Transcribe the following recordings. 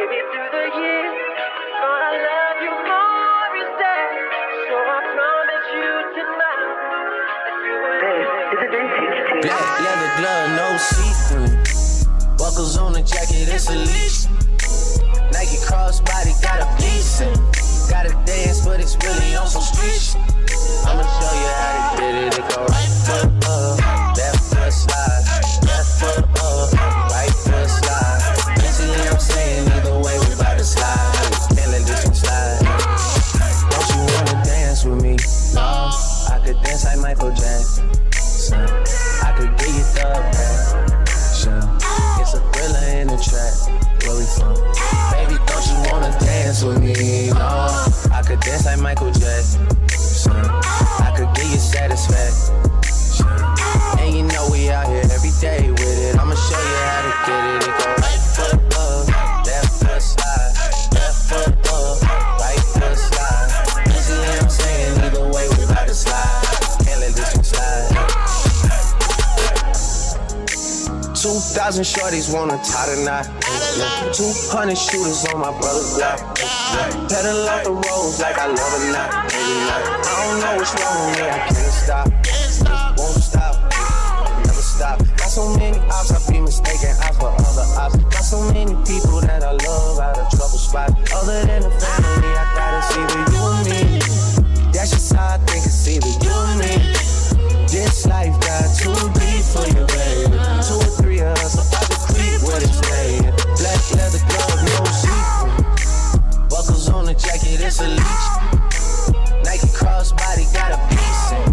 Maybe through the years, gonna love you more instead. So I promise you tonight that you will. Black leather glove, no see-through. Buckles on the jacket, it's a leash. Nike crossbody, got a piece in. Gotta dance, but it's really on some street shit. I'ma show you how to get it. It go right foot up, left foot slide, left foot up, right foot slide. Basically, I'm saying either way, we bout to slide. Can't let this one slide. Don't you wanna dance with me? No, I could dance like Michael Jackson. I could get you the passion. It's a thriller in the track. Where we from? Baby, don't you wanna dance with me? No, I could dance like Michael Jackson. I could give you satisfaction. And you know we out here every day with it. I'ma show you how to get it. It go right foot up, left foot slide, left foot up, right foot slide. Basically, I'm saying either way we bout to slide. Can't let this one slide. 2,000 shorties wanna tie the knot. 200 shooters on my brother's block. Pedal off the roads like I love it not. Maybe not. I don't know what's wrong with me, I can't stop. Won't stop, never stop. Got so many ops, I be mistaken ops for other ops. Got so many people that I love out of trouble spot. Other than the family, I gotta see the you and me. That's just how I think it's either you and me. This life got too deep for you, baby. 2 or 3 of us about to creep where it's laying. Black leather glove, no see-through. Buckles on the jacket, it's a leash. Nike crossbody, got a piece in.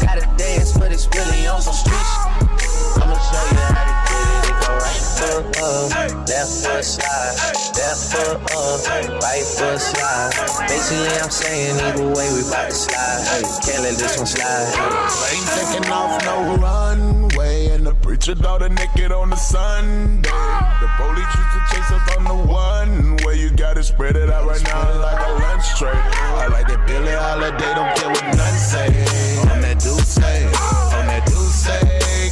Gotta dance, but it's really on some street shit. I'ma show you how to get it. It go right foot up, left foot slide, left foot up, right foot slide. Basically, I'm saying either way we bout to slide. Can't let this one slide. Ain't taking off no runway, and the preacher daughter naked on the Sunday. The police used to chase us on the one way. You gotta spread it out right now like a lunch tray. I like that Billie Holiday, don't care what none say. On that Deuce, on that Deuce,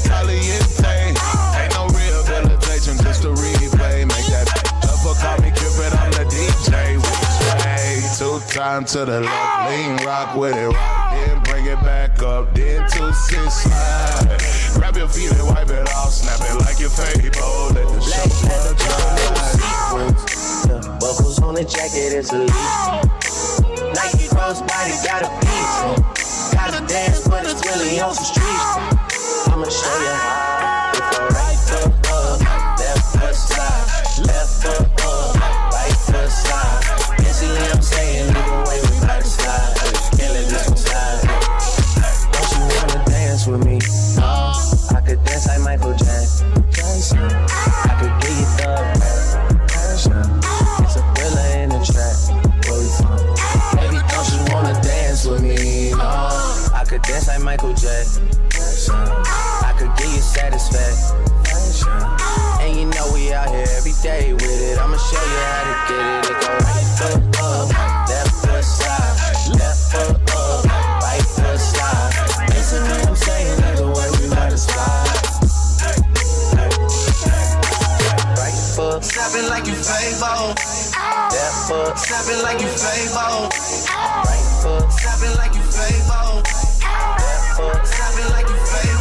Caliente. Ain't no rehabilitation, just a replay. Make that upper call me Cupid, I'm the DJ. Way 2 times to the left, lean rock with it, rock, then bring it back up, then 2 6 slide. Grab your feet and wipe it off, snap it like your Fable. Let the Black leather chauffeur drive. glove, buckles on the jacket, it's a leash. Nike crossbody, got a piece. Gotta dance, but it's really on some streets. I'ma show you how. If I right foot up, left foot slide, left foot up, right foot slide. Basically, I'm saying either way we bout to slide. Can't let this one slide. Don't you wanna dance with me? No, I could dance like Michael Jackson. I could give you the passion. It's a thriller in the track. Where we from? Baby, don't you wanna dance with me? No, I could dance like Michael Jackson. I could give you satisfaction. And you know we out here every day with it. I'ma show you how to get it. It go right foot up, left foot slide, left foot up, right foot slide. Basically, I'm saying either way we bout to slide. Right foot, Snapping like you Fable. left foot, Snapping like you Fable. right foot, Snapping like you Fable. left foot. Snapping like you Fable.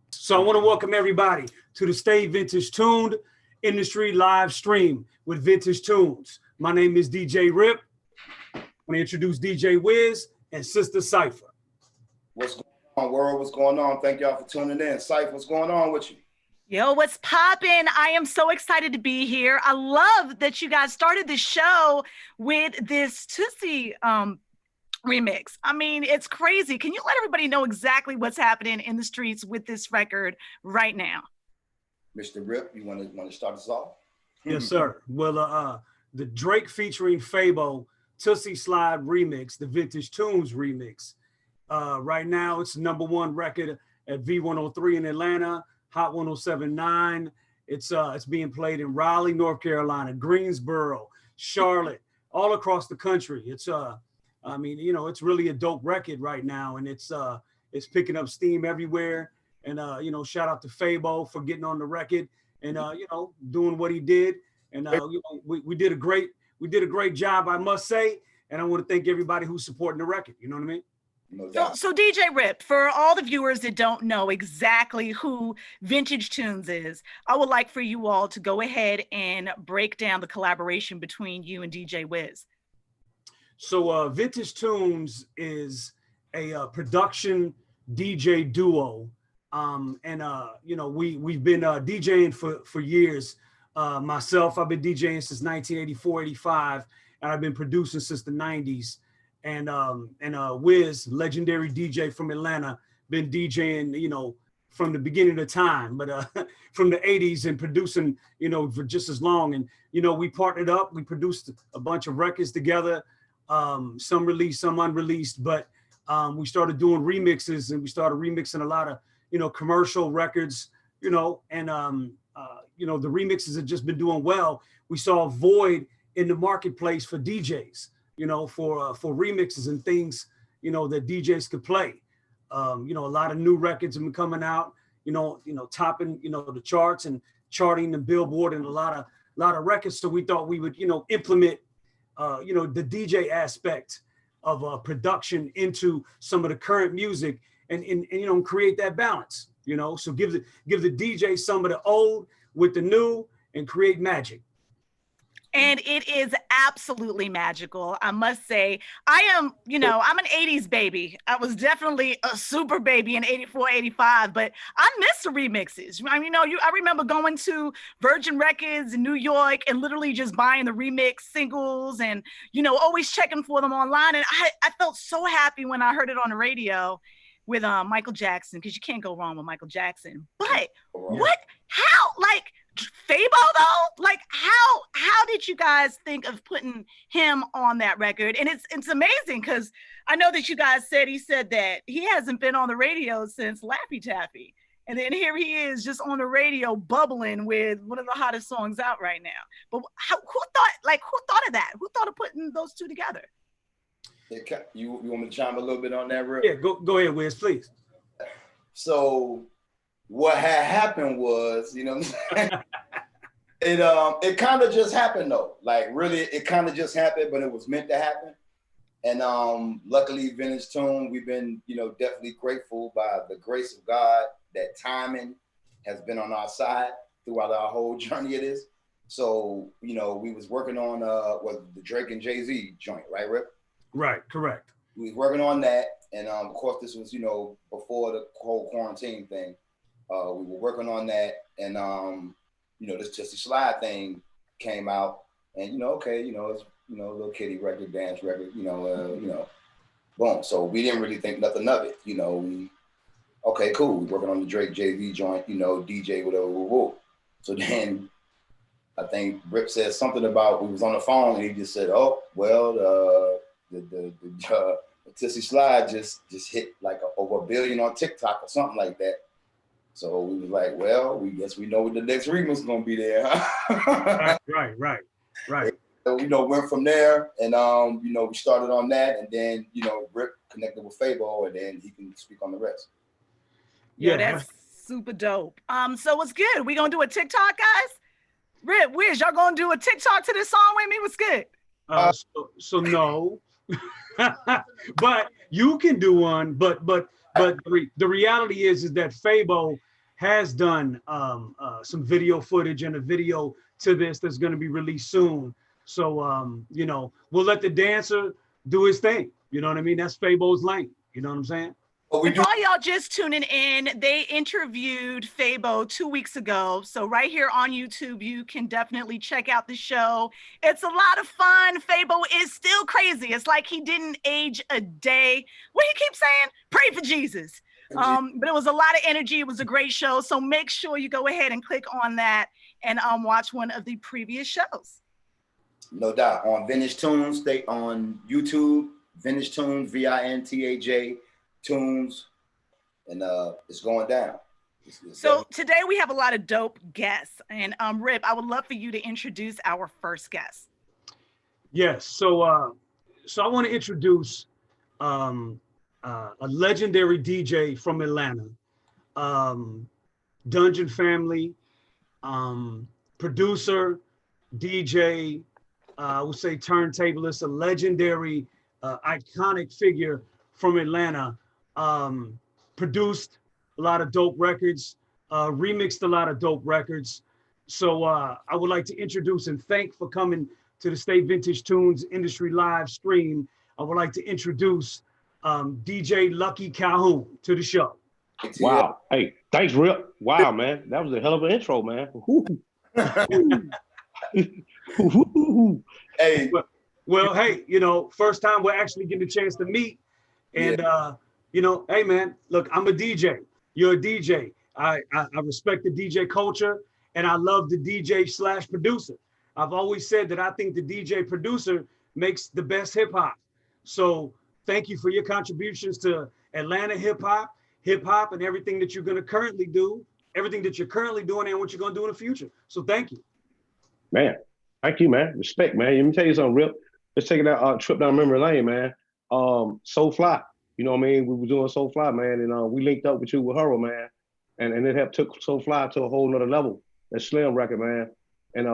So I want to welcome everybody to the Stay Vintage Tuned Industry Live Stream with Vintage Tunes. My name is DJ Rip. I want to introduce DJ Wiz and Sister Cypher. What's going on, world? What's going on? Thank y'all for tuning in. Cypher, what's going on with you? Yo, what's poppin'? I am so excited to be here. I love that you guys started the show with this Tootsie remix. I mean, it's crazy. Can you let everybody know exactly what's happening in the streets with this record right now? Mr. Rip, you want to start us off? Yes, sir. Well, the Drake featuring Fable Tootsie Slide remix, the Vintage Tunes remix. Right now, it's #1 record at V103 in Atlanta. Hot 107.9. It's being played in Raleigh, North Carolina, Greensboro, Charlotte, all across the country. I mean, you know, it's really a dope record right now, and it's picking up steam everywhere. And you know, shout out to Fabo for getting on the record and you know, doing what he did. And you know, we did a great job, I must say. And I want to thank everybody who's supporting the record. You know what I mean? No doubt. So DJ Rip, for all the viewers that don't know exactly who Vintage Tunes is, I would like for you all to go ahead and break down the collaboration between you and DJ Wiz. So Vintage Tunes is a production DJ duo. And you know, we've been DJing for years. Myself, I've been DJing since 1984, 85, and I've been producing since the 90s. And Wiz, legendary DJ from Atlanta, been DJing, you know, from the beginning of time, but from the 80s and producing, you know, for just as long. And, you know, we partnered up, we produced a bunch of records together, some released, some unreleased, but we started doing remixes, and we started remixing a lot of, you know, commercial records, you know, and, you know, the remixes have just been doing well. We saw a void in the marketplace for DJs, you know, for remixes and things, you know, that DJs could play. You know, a lot of new records have been coming out, you know, topping, you know, the charts and charting and Billboard and a lot of records. So we thought we would, you know, implement, you know, the DJ aspect of production into some of the current music and you know, create that balance, you know. So give the DJ some of the old with the new and create magic. And it is absolutely magical, I must say. I am, you know, I'm an 80s baby. I was definitely a super baby in 84, 85, but I miss the remixes. I mean, you know, I remember going to Virgin Records in New York and literally just buying the remix singles and, you know, always checking for them online. And I felt so happy when I heard it on the radio with Michael Jackson, because you can't go wrong with Michael Jackson. But how, like, Fabo though, like how did you guys think of putting him on that record? And it's amazing, because I know that you guys he said that he hasn't been on the radio since Laffy Taffy, and then here he is just on the radio bubbling with one of the hottest songs out right now. But who thought of that? Who thought of putting those two together? You want me to chime a little bit on that, Rick? Yeah, go ahead, Wiz, please. So what had happened was, you know what I'm saying? It kind of just happened though. Like really, it kind of just happened, but it was meant to happen. And luckily, Vintage Tune, we've been, you know, definitely grateful by the grace of God that timing has been on our side throughout our whole journey of this. So, you know, we was working on the Drake and Jay-Z joint, right, Rip? Right, correct. We was working on that, and of course, this was, you know, before the whole quarantine thing. We were working on that, and you know, this Just a Slide thing came out, and you know, okay, you know, it's, you know, a little kiddie record, dance record, you know, boom. So we didn't really think nothing of it, you know. Okay, cool. We're working on the Drake Jay-Z joint, you know, DJ whatever. So then I think Rip said something about, we was on the phone, and he just said, "Oh, well, the Tissy Slide just hit like over 1 billion on TikTok or something like that." So we was like, well, we guess we know what the next remix is gonna be there, huh? Right. So, you know, went from there, and you know, we started on that, and then, you know, Rip connected with Fabo, and then he can speak on the rest. Yeah, that's super dope. So what's good? We gonna do a TikTok, guys? Rip, Wiz, y'all gonna do a TikTok to this song with me? What's good? So no, but you can do one. But the reality is that Fabo has done some video footage and a video to this that's going to be released soon. So you know, we'll let the dancer do his thing. You know what I mean? That's Fabo's lane. You know what I'm saying? And for all y'all just tuning in, they interviewed Fabo 2 weeks ago. So right here on YouTube, you can definitely check out the show. It's a lot of fun. Fabo is still crazy. It's like he didn't age a day. What he keeps saying? Pray for Jesus. But it was a lot of energy. It was a great show. So make sure you go ahead and click on that and watch one of the previous shows. No doubt. On Vintage Tunes, stay on YouTube, Vintage Tunes, Vintaj Tunes, and it's going down. So today we have a lot of dope guests, and Rip, I would love for you to introduce our first guest. Yes. So I want to introduce a legendary DJ from Atlanta, Dungeon Family, producer, DJ, I would say turntablist, a legendary, iconic figure from Atlanta. Produced a lot of dope records, remixed a lot of dope records. So I would like to introduce and thank for coming to the State Vintage Tunes Industry Live stream. I would like to introduce DJ Lucky Calhoun to the show. Wow. Hey, thanks, Rip. Wow, man. That was a hell of an intro, man. Hey. Well, hey, first time we're actually getting a chance to meet. And, hey, man, look, I'm a DJ. You're a DJ. I respect the DJ culture, and I love the DJ/producer. I've always said that I think the DJ producer makes the best hip hop. So thank you for your contributions to Atlanta hip hop, and everything that you're going to currently do, everything that you're currently doing and what you're going to do in the future. So thank you. Man, thank you, man. Respect, man. Let me tell you something, Rip. Let's take that trip down memory lane, man. So Fly, you know what I mean? We were doing So Fly, man, and we linked up with you with Hurl, man. And it helped took So Fly to a whole nother level. That Slim record, man. And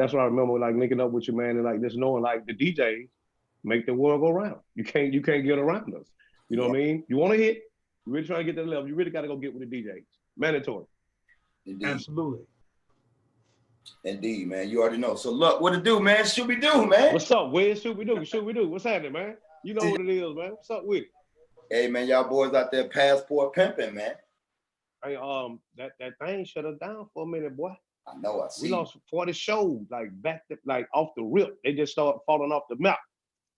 that's what I remember, like linking up with you, man, and like just knowing like the DJs make the world go round. You can't get around us. You know what I mean? You want to hit, you really trying to get to the level, you really got to go get with the DJs. Mandatory. Indeed. Absolutely. Indeed, man. You already know. So look, what to do, man? Should we do, man? What's up? Where's should we do? Should we do? What's happening, man? You know what it is, man. What's up with it? Hey, man, y'all boys out there passport pimping, man. Hey, that thing shut us down for a minute, boy. I know. I see. We lost 40 shows, like off the rip. They just started falling off the map,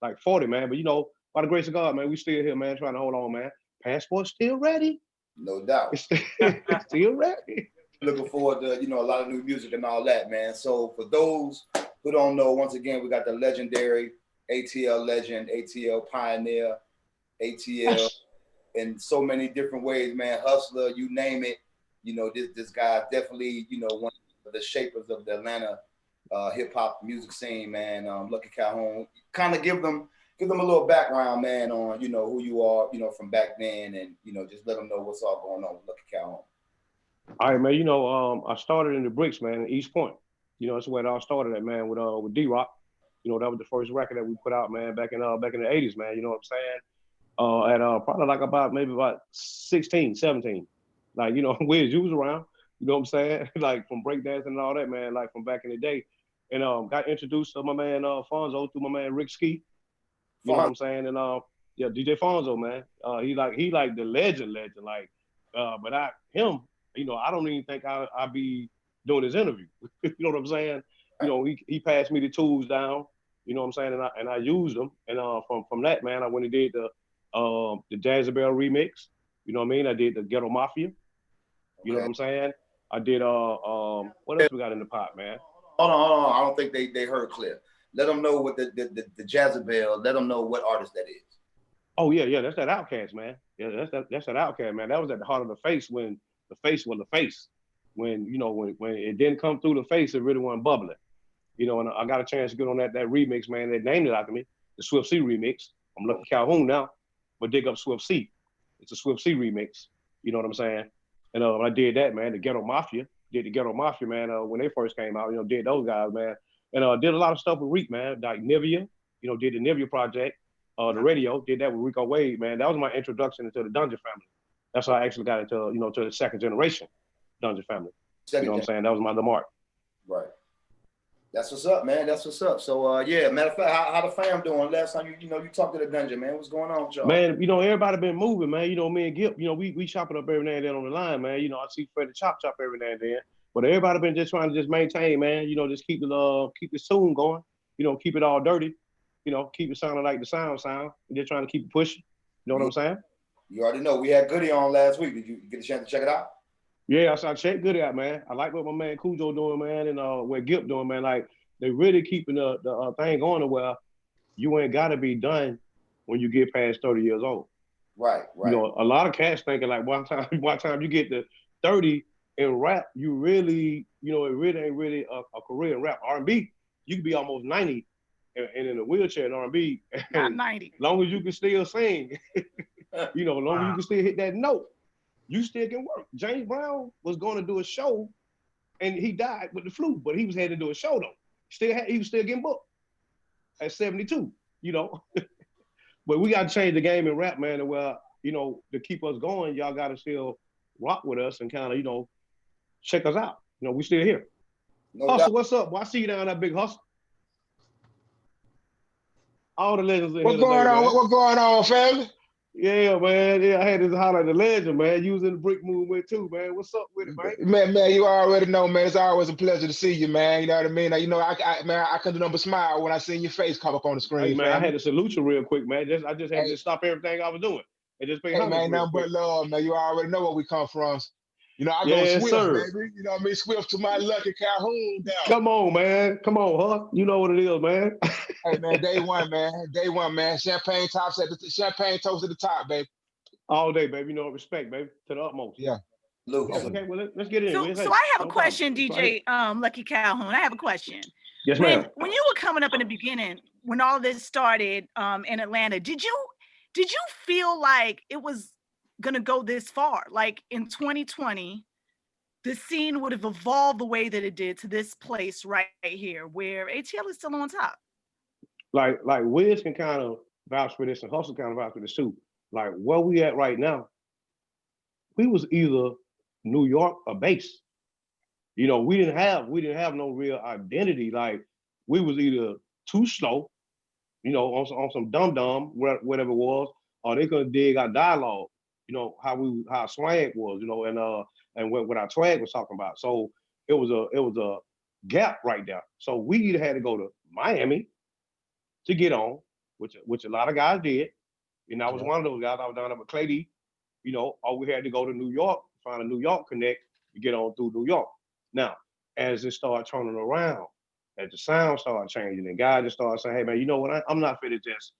like 40, man. But by the grace of God, man, we still here, man, trying to hold on, man. Passport still ready. No doubt. It's still ready. Looking forward to, a lot of new music and all that, man. So for those who don't know, once again, we got the legendary ATL legend, ATL pioneer, ATL in so many different ways, man. Hustler, you name it. This guy definitely, one of the shapers of the Atlanta hip hop music scene, man. Lucky Calhoun. Kind of give them a little background, man, on who you are, from back then, and just let them know what's all going on with Lucky Calhoun. All right, man. I started in the Bricks, man, in East Point. That's where it all started at, man, with D-Rock. That was the first record that we put out, man, back in the 80s, man. You know what I'm saying? At probably like about 16, 17. Like, Wiz, you was around. You know what I'm saying? Like from breakdancing and all that, man. Like from back in the day, and got introduced to my man Fonzo through my man Rick Ski. You know what I'm saying? And DJ Fonzo, man. He like the legend. Like, but I don't even think I'd be doing his interview. You know what I'm saying? He passed me the tools down. You know what I'm saying? And I used them. And from that, man, I went and did the Jazzabelle remix. You know what I mean? I did the Ghetto Mafia. You know what I'm saying? I did what else we got in the pot, man? Hold on. I don't think they heard clear. Let them know what the Jazzabelle. Let them know what artist that is. Oh yeah, that's that Outkast, man. Yeah, that's that Outkast, man. That was at the heart of the face when the face was the face. When when it didn't come through the face, it really wasn't bubbling. And I got a chance to get on that remix, man. They named it after me, the Swift C remix. I'm Lucky Calhoun now, but dig up Swift C. It's a Swift C remix. You know what I'm saying? And I did that, man. The Ghetto Mafia, did the Ghetto Mafia, man. When they first came out, did those guys, man. And did a lot of stuff with Reek, man. Like Nivea, did the Nivea project. The radio, did that with Rico Wade, man. That was my introduction into the Dungeon family. That's how I actually got into, to the second generation Dungeon family. You know what I'm saying? That was my mark. Right. That's what's up, man. That's what's up. So matter of fact, how the fam doing? Last time you talked to the Dungeon, man. What's going on with y'all? Man, everybody been moving, man. Me and Gip, we chopping up every now and then on the line, man. I see Freddie chop every now and then. But everybody been just trying to just maintain, man. Just keep this tune going. Keep it all dirty. Keep it sounding like the sound. And just trying to keep it pushing. You know what I'm saying? You already know. We had Goody on last week. Did you get a chance to check it out? Yeah, I checked Goody out, man. I like what my man Cujo doing, man, and what Gip doing, man. Like, they really keeping the thing going to where you ain't got to be done when you get past 30 years old. Right. A lot of cats thinking like, one time you get to 30 in rap, you really, you know, it really ain't really a career in rap. R&B, you could be almost 90 and in a wheelchair in R&B. Not 90. Long as you can still sing, you know, long as you can still hit that note, you still can work. James Brown was going to do a show and he died with the flu, but he was headed to do a show though. He was still getting booked at 72, you know. But we got to change the game in rap, man, and where, you know, to keep us going, y'all got to still rock with us and kind of, you know, check us out. You know, we still here. No Hustle, doubt. what's up? Well, I see you down that big hustle. All the legends in What's here going today, on? man. What's going on, family? Yeah, man. Yeah, I had to holler at the legend, man. You was in the brick movement too, man. What's up with it, man? Man, you already know, man. It's always a pleasure to see you, man. You know what I mean? You know, I couldn't do nothing but smile when I seen your face come up on the screen, Hey, man, I family. had to salute you real quick, man. I just had Hey, to stop everything I was doing and just pay hey, homage man, real nothing quick. but love, man. You already know where we come from. You know, I go Yes, Swift, sir. baby. You know what I mean? Swift to my lucky Calhoun down. Come on, man. Come on, huh? You know what it is, man. Hey, man, day one, man. Day one, man. Champagne toast at the top, baby. All day, baby. You know, respect, baby, to the utmost. Yeah. Luke. Okay, well, let's get in. So I have a question, DJ Lucky Calhoun. I have a question. Yes, ma'am. When you were coming up in the beginning, when all this started in Atlanta, did you feel like it was gonna go this far? Like in 2020, the scene would have evolved the way that it did to this place right here, where ATL is still on top. Like Wiz can kind of vouch for this and Hustle kind of vouch for this too. Like where we at right now, we was either New York or base. You know, we didn't have no real identity. Like we was either too slow, you know, on some dumb whatever it was, or they couldn't dig our dialogue. You know how swag was, you know, and what our swag was talking about. So it was a gap right there. So we either had to go to Miami to get on, which a lot of guys did. And I was one of those guys. I was down there with Clay D, you know, or we had to go to New York, find a New York connect to get on through New York. Now, as it started turning around, as the sound started changing, and guys just started saying, "Hey man, you know what? I'm not fit to just.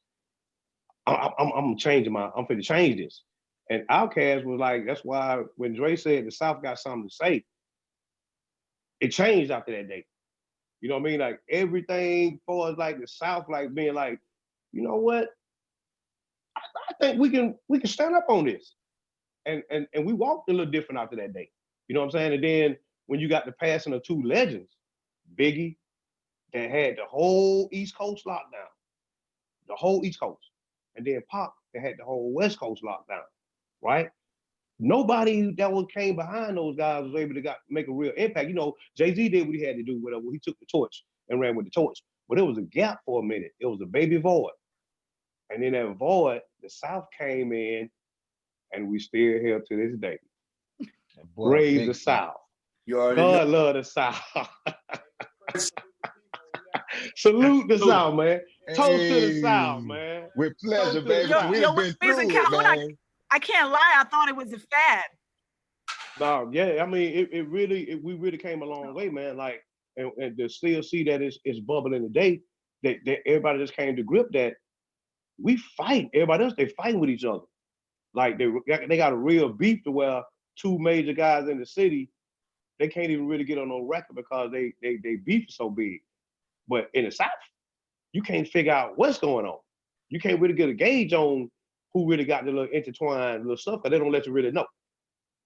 I'm changing I'm fit to change this." And Outkast was like, that's why when Dre said the South got something to say, it changed after that day. You know what I mean? Like everything for us, like the South, like being like, you know what? I think we can stand up on this. And we walked a little different after that day. You know what I'm saying? And then when you got the passing of two legends, Biggie, that had the whole East Coast locked down, the whole East Coast, and then Pop that had the whole West Coast locked down, right? Nobody that came behind those guys was able to make a real impact. You know, Jay-Z did what he had to do, whatever. He took the torch and ran with the torch. But it was a gap for a minute. It was a baby void. And then that void, the South came in, and we still here to this day. Raise the South. You already God know. love the South. Salute the South, man. Toast to the South, man. With pleasure, Toast to the baby. South. We've been through it, man. I can't lie. I thought it was a fad. No, yeah, I mean, we really came a long way, man. Like, and to still see that it's bubbling today, that everybody just came to grip that we fight. Everybody else, they fighting with each other. Like they got a real beef to where two major guys in the city, they can't even really get on no record because they beef is so big. But in the South, you can't figure out what's going on. You can't really get a gauge on who really got the little intertwined little stuff, because they don't let you really know.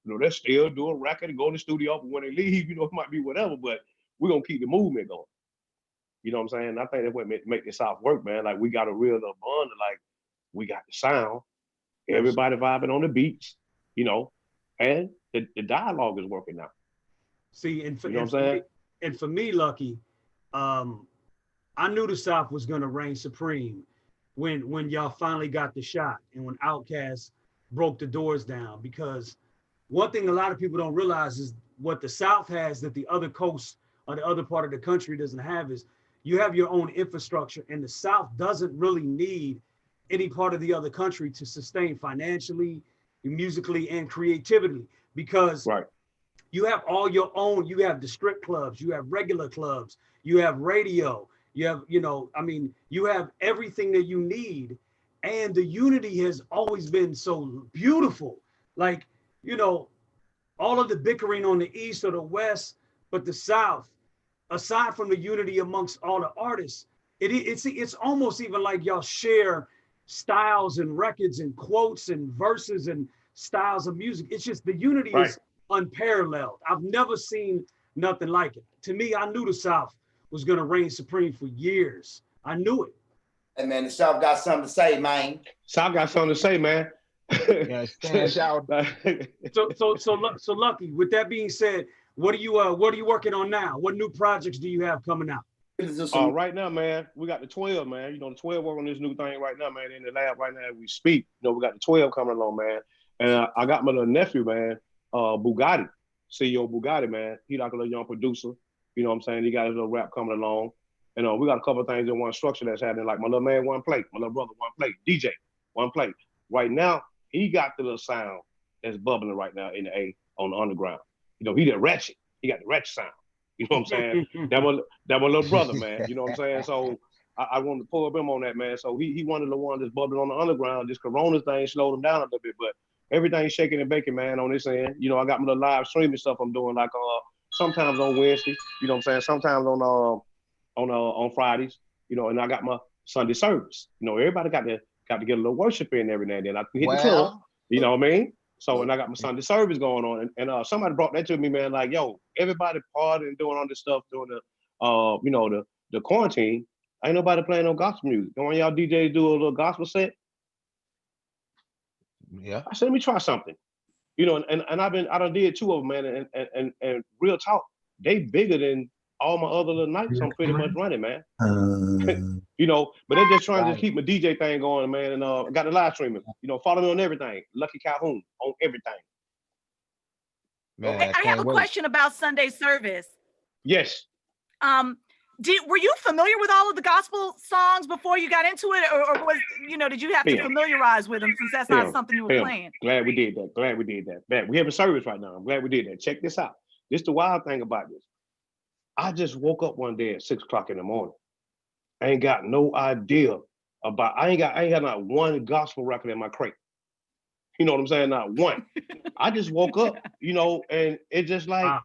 You know, they still do a record and go in the studio, but when they leave, you know, it might be whatever, but we're gonna keep the movement going. You know what I'm saying? I think that's what make the South work, man. Like we got a real little bond, like we got the sound, everybody vibing on the beats, you know, and the dialogue is working now. See, and for, you know what I'm saying? And for me, Lucky, I knew the South was gonna reign supreme when y'all finally got the shot and when Outkast broke the doors down. Because one thing a lot of people don't realize is what the South has that the other coast or the other part of the country doesn't have is you have your own infrastructure, and the South doesn't really need any part of the other country to sustain financially, musically, and creatively, because you have all your own. You have the strip clubs, you have regular clubs, you have radio, you have, you know, I mean, you have everything that you need. And the unity has always been so beautiful. Like, you know, all of the bickering on the East or the West, but the South, aside from the unity amongst all the artists, it's almost even like y'all share styles and records and quotes and verses and styles of music. It's just the unity is unparalleled. I've never seen nothing like it. To me, I knew the South was gonna reign supreme for years. I knew it. Hey man, the South got something to say, man. South got something to say, man. Yeah, stand shout. So Lucky, with that being said, what are you working on now? What new projects do you have coming out? Right now, man, we got the 12, man. You know, the 12 work on this new thing right now, man. In the lab right now as we speak. You know, we got the 12 coming along, man. And I got my little nephew, man, Bugatti, CEO Bugatti, man. He like a little young producer. You know what I'm saying? He got his little rap coming along. And we got a couple of things in one structure that's happening. Like my little man, one plate. My little brother, one plate. DJ, one plate. Right now, he got the little sound that's bubbling right now in the A on the underground. You know, he the ratchet. He got the ratchet sound. You know what I'm saying? that my little brother, man. You know what I'm saying? So I wanted to pull up him on that, man. So he one of the ones that's bubbling on the underground. This Corona thing slowed him down a little bit, but everything's shaking and baking, man, on this end. You know, I got my little live streaming stuff I'm doing, like sometimes on Wednesday. You know what I'm saying? Sometimes on Fridays. You know, and I got my Sunday service. You know, everybody got to get a little worship in every now and then. I can hit the club. You know what I mean? So, and I got my Sunday service going on, and somebody brought that to me, man. Like, yo, everybody partying and doing all this stuff during the, you know, the quarantine. Ain't nobody playing no gospel music. Don't y'all DJs do a little gospel set? Yeah. I said, let me try something. You know, and I done did 2 of them, man. And real talk, they bigger than all my other little nights I'm pretty much running, man. You know, but they're just trying to keep my DJ thing going, man. And I got the live streaming. You know, follow me on everything. Lucky Calhoun on everything. Man, I have a question about Sunday service. Yes. Were you familiar with all of the gospel songs before you got into it, or was, you know, did you have to familiarize with them since that's not something you were playing? Glad we did that. We have a service right now. I'm glad we did that. Check this out. This is the wild thing about this. I just woke up one day at 6 o'clock in the morning. I ain't got no idea about, I ain't got not one gospel record in my crate. You know what I'm saying? Not one. I just woke up, you know, and it just like,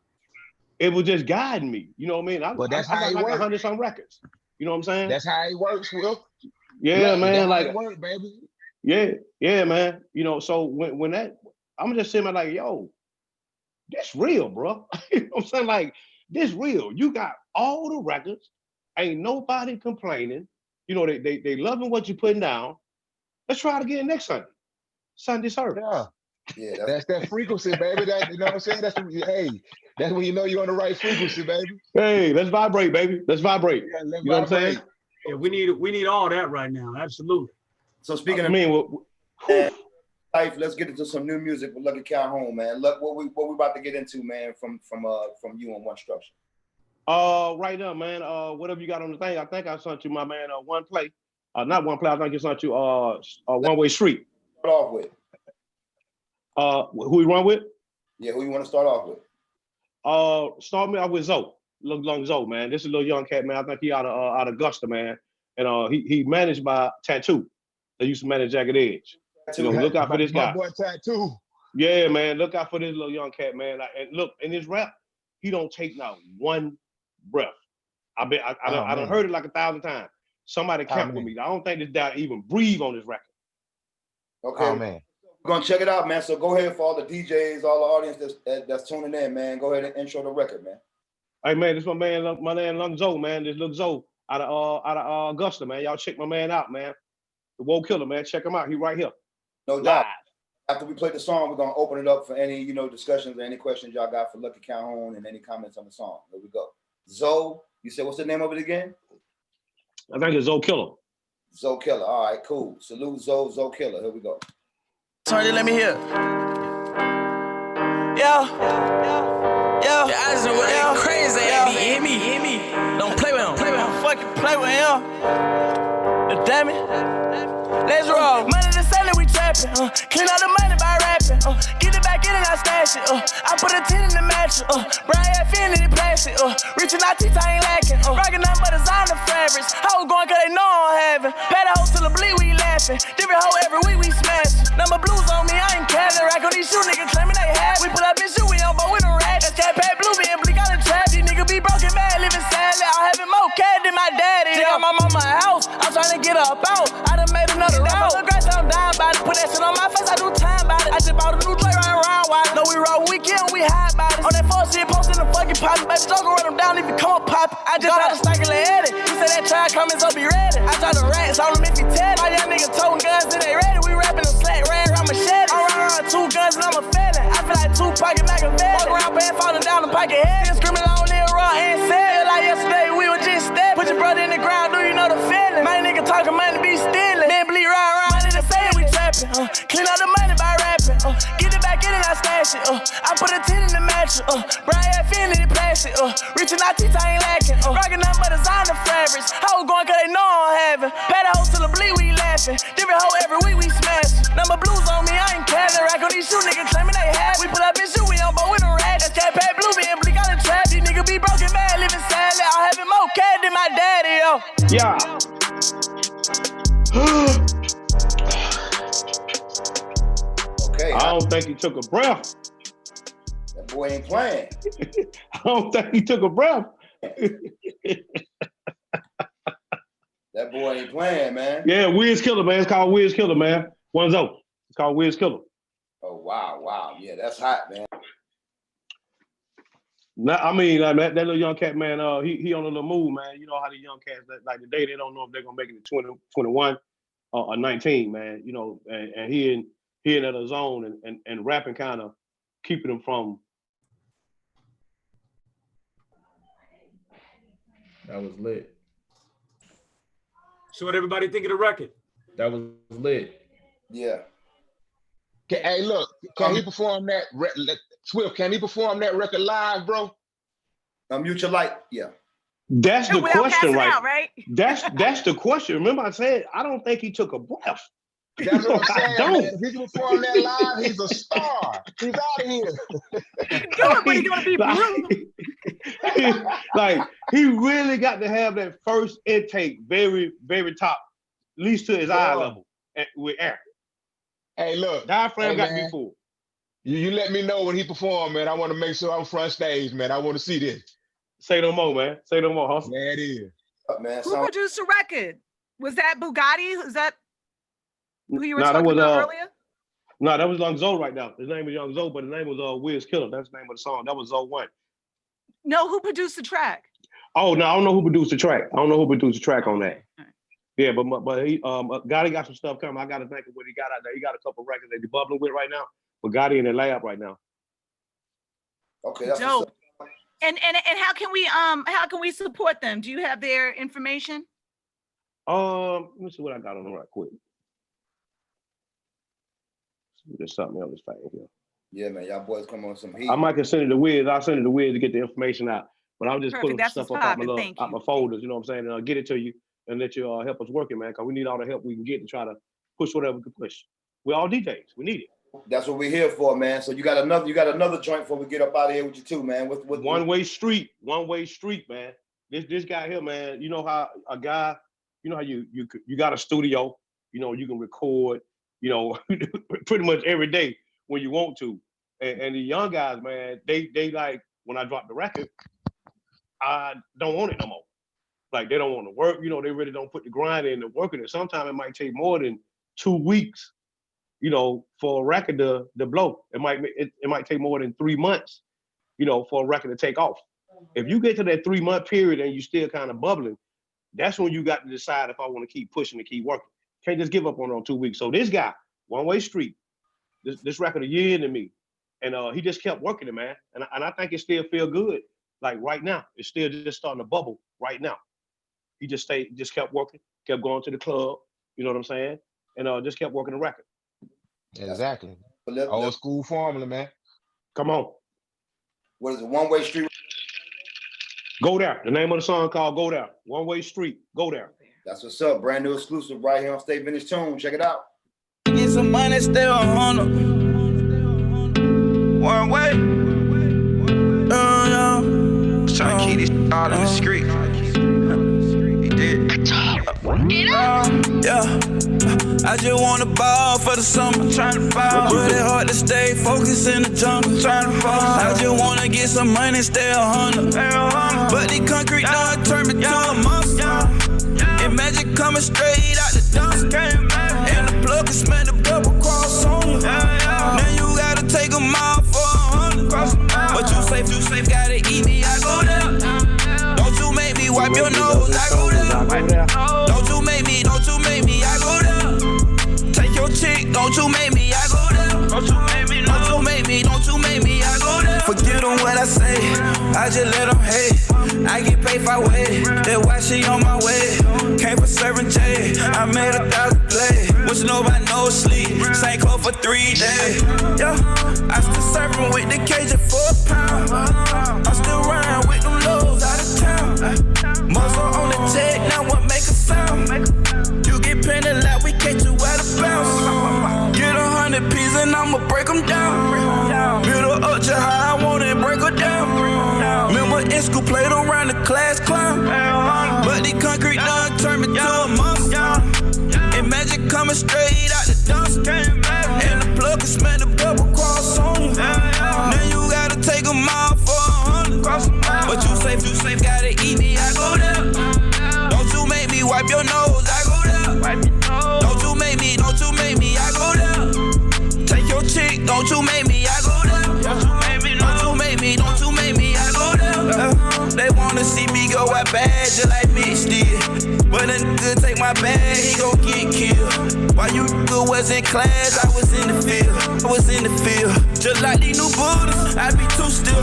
it was just guiding me. You know what I mean? I got like 100-some records. You know what I'm saying? That's how it works, Will. Yeah, man. Like, it work, baby. Yeah, man. You know, so when that, I'm just sitting there like, yo, that's real, bro. You know what I'm saying? Like, this real. You got all the records. Ain't nobody complaining. You know, they loving what you're putting down. Let's try it again next Sunday service. Yeah, that's that frequency, baby. That, you know what I'm saying? That's when you know you're on the right frequency, baby. Hey, let's vibrate, baby. Let's vibrate. Yeah, you know what I'm saying? Yeah, we need all that right now. Absolutely. So speaking of life, let's get into some new music with Lucky Calhoun, man. Look what we about to get into, man, from you on One Structure. Right now, man. Whatever you got on the thing, I think I sent you, my man, one play. Not one play. I think I sent you One Way Street. Start off with. Who you run with? Yeah, who you want to start off with? Start me off with Zoe. Little young Zoe, man. This is a little young cat, man. I think he out of Augusta, man. And he managed by Tattoo. They used to manage Jagged Edge. You know, look out for this guy. My boy Tattoo. Yeah, man. Look out for this little young cat, man. And look, in his rap, he don't take not one breath. I done heard it like 1,000 times. Somebody count with me. I don't think this guy even breathe on this record. Okay. Oh, man. We're gonna check it out, man. So go ahead for all the DJs, all the audience that's tuning in, man. Go ahead and intro the record, man. Hey, man, this is my man Lung Zoe, man. This little Zoe out of Augusta, man. Y'all check my man out, man. The Woe Killer, man. Check him out. He right here. No doubt. After we play the song, we're gonna open it up for any, you know, discussions or any questions y'all got for Lucky Calhoun and any comments on the song. There we go. Zoe, you said what's the name of it again? I think it's Zoe Killer. Zoe Killer. All right, cool. Salute Zoe Killer. Here we go. Turn it, let me hear. Yeah. Your eyes are crazy, hear me. Don't play with him. Fucking play with him. Damn it. Let's roll. Money to sell it, we trap. trapping. Clean out the money by rapping. Get it back in and I stash it. I put a 10 in the mattress. Brian Infinity plastic. Rich and IT, I ain't lacking. Rockin' nothing but designer fabrics. I was going cause they know I'm having. Pay the hoe till the bleed, we laughing. Different hoe every week, we smashing. Number blues on me, I ain't capping. Rack on these shoe niggas claiming they have. We put up in shoe, we on board with a rat. That's cat pad blue, being bleak out the trap. These niggas be broken mad, living sadly. I'm having more cash than my daddy. Check out my mama house. I'm trying to get her about. I done made another round. Look grass, I'm dying by it. Put that shit on my face, I do time by it. I just bought a new tray right around wide. Know we roll weekend, we high by it. On that phone shit, posting the fucking poppin'. Baby, joker, run them down if you come up poppin'. I just tried to stack it like Eddie. You said that try coming, so be ready. I tried to rats on them if you tell it. My young niggas toting guns and they ready. We rapping them slack, ran around machete. I'm riding around 2 guns and I'm a felon. I feel like 2 pocket Machiavelli. Walk around bad, falling down the pocket head. Then screaming on Lil Raw and said, like yesterday, we were just stepping. Put your brother in the ground, do you know the feeling? My nigga talking money, be stealing. Then bleed right around, money to say we trapping. Clean out the money by rapping. Get it back in and I stash it. I put a 10 in the mattress. Brian Infinity plastic. Rich and IT, I ain't lacking. Rockin' nothing but designer fabrics. I was going cause they know I'm having. Pay the hoe till the bleed, we laughing. Different hoe every week, we smashing. Number blues on me, I ain't capping. Rack on these shoe niggas claiming they have. We put up in shoe, we on board with a rat. That's cat pad blue, being bleak out the trap. These niggas be broken mad, living sadly. I'm having more cash than my daddy, yo. Yeah. Okay. I don't think he took a breath. That boy ain't playing. I don't think he took a breath. That boy ain't playing, man. Yeah, Wiz Killer, man. It's called Wiz Killer, man. 1-0. It's called Wiz Killer. Oh, wow. Yeah, that's hot, man. Nah, I mean, like, that little young cat, man, he on a little move, man. You know how the young cats, like today, they don't know if they're going to make it to 20, 21 or 19, man. You know, and he in that zone and rapping kind of keeping him from. That was lit. So what everybody think of the record? That was lit. Yeah. Hey, look, can he perform that? Swift, can he perform that record live, bro? Mute your light. Yeah. That's the question, right? Out, right? That's the question. Remember, I said I don't think he took a breath. That's what I'm saying. I don't. Man. If he can perform that live, he's a star. He's out of here. But he's gonna be blue. Like he really got to have that first intake, very, very top, at least to his eye level with air. Hey, look, diaphragm got to be full. You let me know when he perform, man. I want to make sure I'm front stage, man. I want to see this. Say no more, man. Say no more, hustle. Yeah, it is. Man, who produced the record? Was that Bugatti? Is that who you were talking about earlier? No, that was Young Zoe right now. His name was Young Zoe, but his name was Wiz Killer. That's the name of the song. That was Zoe 1. No, who produced the track? Oh, no, I don't know who produced the track. I don't know who produced the track on that. Yeah, but he Gotti got some stuff coming. I got to think of what he got out there. He got a couple records that he's bubbling with right now. But Gotti in the lab right now. Okay, that's dope. And how can we support them? Do you have their information? Let me see what I got on them right quick. There's something else thing here. Yeah, man, y'all boys come on some heat. I might can send it to Wiz. I'll send it to Wiz to get the information out. But I'm just putting stuff up out my folders, you know what I'm saying? And I'll get it to you and let you help us work it, man, because we need all the help we can get to try to push whatever we can push. We're all DJs. We need it. That's what we're here for, man. So you got another joint before we get up out of here with you too, man. With one-way street, man. This guy here, man. You know how a guy, you know how you got a studio, you know, you can record, you know, pretty much every day when you want to. And the young guys, man, they like when I drop the record, I don't want it no more. Like they don't want to work, you know, they really don't put the grind in and work in it. Sometimes it might take more than 2 weeks, you know, for a record to blow. It might take more than 3 months, you know, for a record to take off. If you get to that 3-month period and you still kind of bubbling, that's when you got to decide if I want to keep pushing and keep working. Can't just give up on 2 weeks. So this guy, One-Way Street, this record a year into me, and he just kept working it, man. And I think it still feel good. Like right now, it's still just starting to bubble right now. He just kept working, kept going to the club, you know what I'm saying? And just kept working the record. Exactly. Old school formula, man. Come on. What is it, One-Way Street? Go There. The name of the song called Go There. One-Way Street, Go There. That's what's up. Brand new exclusive right here on State Vintage Tune. Check it out. Yes, some money, stay 100. One way. Was trying to keep this all in the street. He did. Yeah. I just wanna ball for the summer. Tryna ball. But it's hard to stay focused in the jungle. Tryna ball. I just wanna get some money, stay 100. But the concrete done turned me to a monster. Imagine coming straight out the dump. And the plug can smell the double cross on you. Now you gotta take them out for 100. But you safe, gotta eat me, I go there. Don't you make me wipe your nose, I go there. Don't you make me, I go there. Take your chick, don't you make me, I go there. Don't you make me, I go there. Forget on what I say, I just let them hate. I get paid for way, that's why she on my way. Came for serving J, I made 1,000 play. Which nobody no sleep, same code for 3 days. Yeah, I still serving with the Cajun for a pound. I'm still riding with them lows out of town. Muscle on the tech, now what make a sound? You get penny like we catch you out of bounds. Get 100 pieces and I'ma break them down. Middle up just how I want it, break her down. Remember in school played around the class clown. But the concrete done turned me to a monster. Imagine coming straight out the dumpster. And the plug can smell the double cross on you. Now you gotta take them out for 100. But you safe, gotta eat me, I go there. Don't you make me wipe your nose, I go there. Don't you make me, I go there. Take your chick, don't you make me, I go there. Don't you make me, I go there. They wanna see me go out bad just like Mitch did. But a nigga take my bag, he gon' get killed. While you nigga was in class, I was in the field. Just like these new Buddhas, I be too still.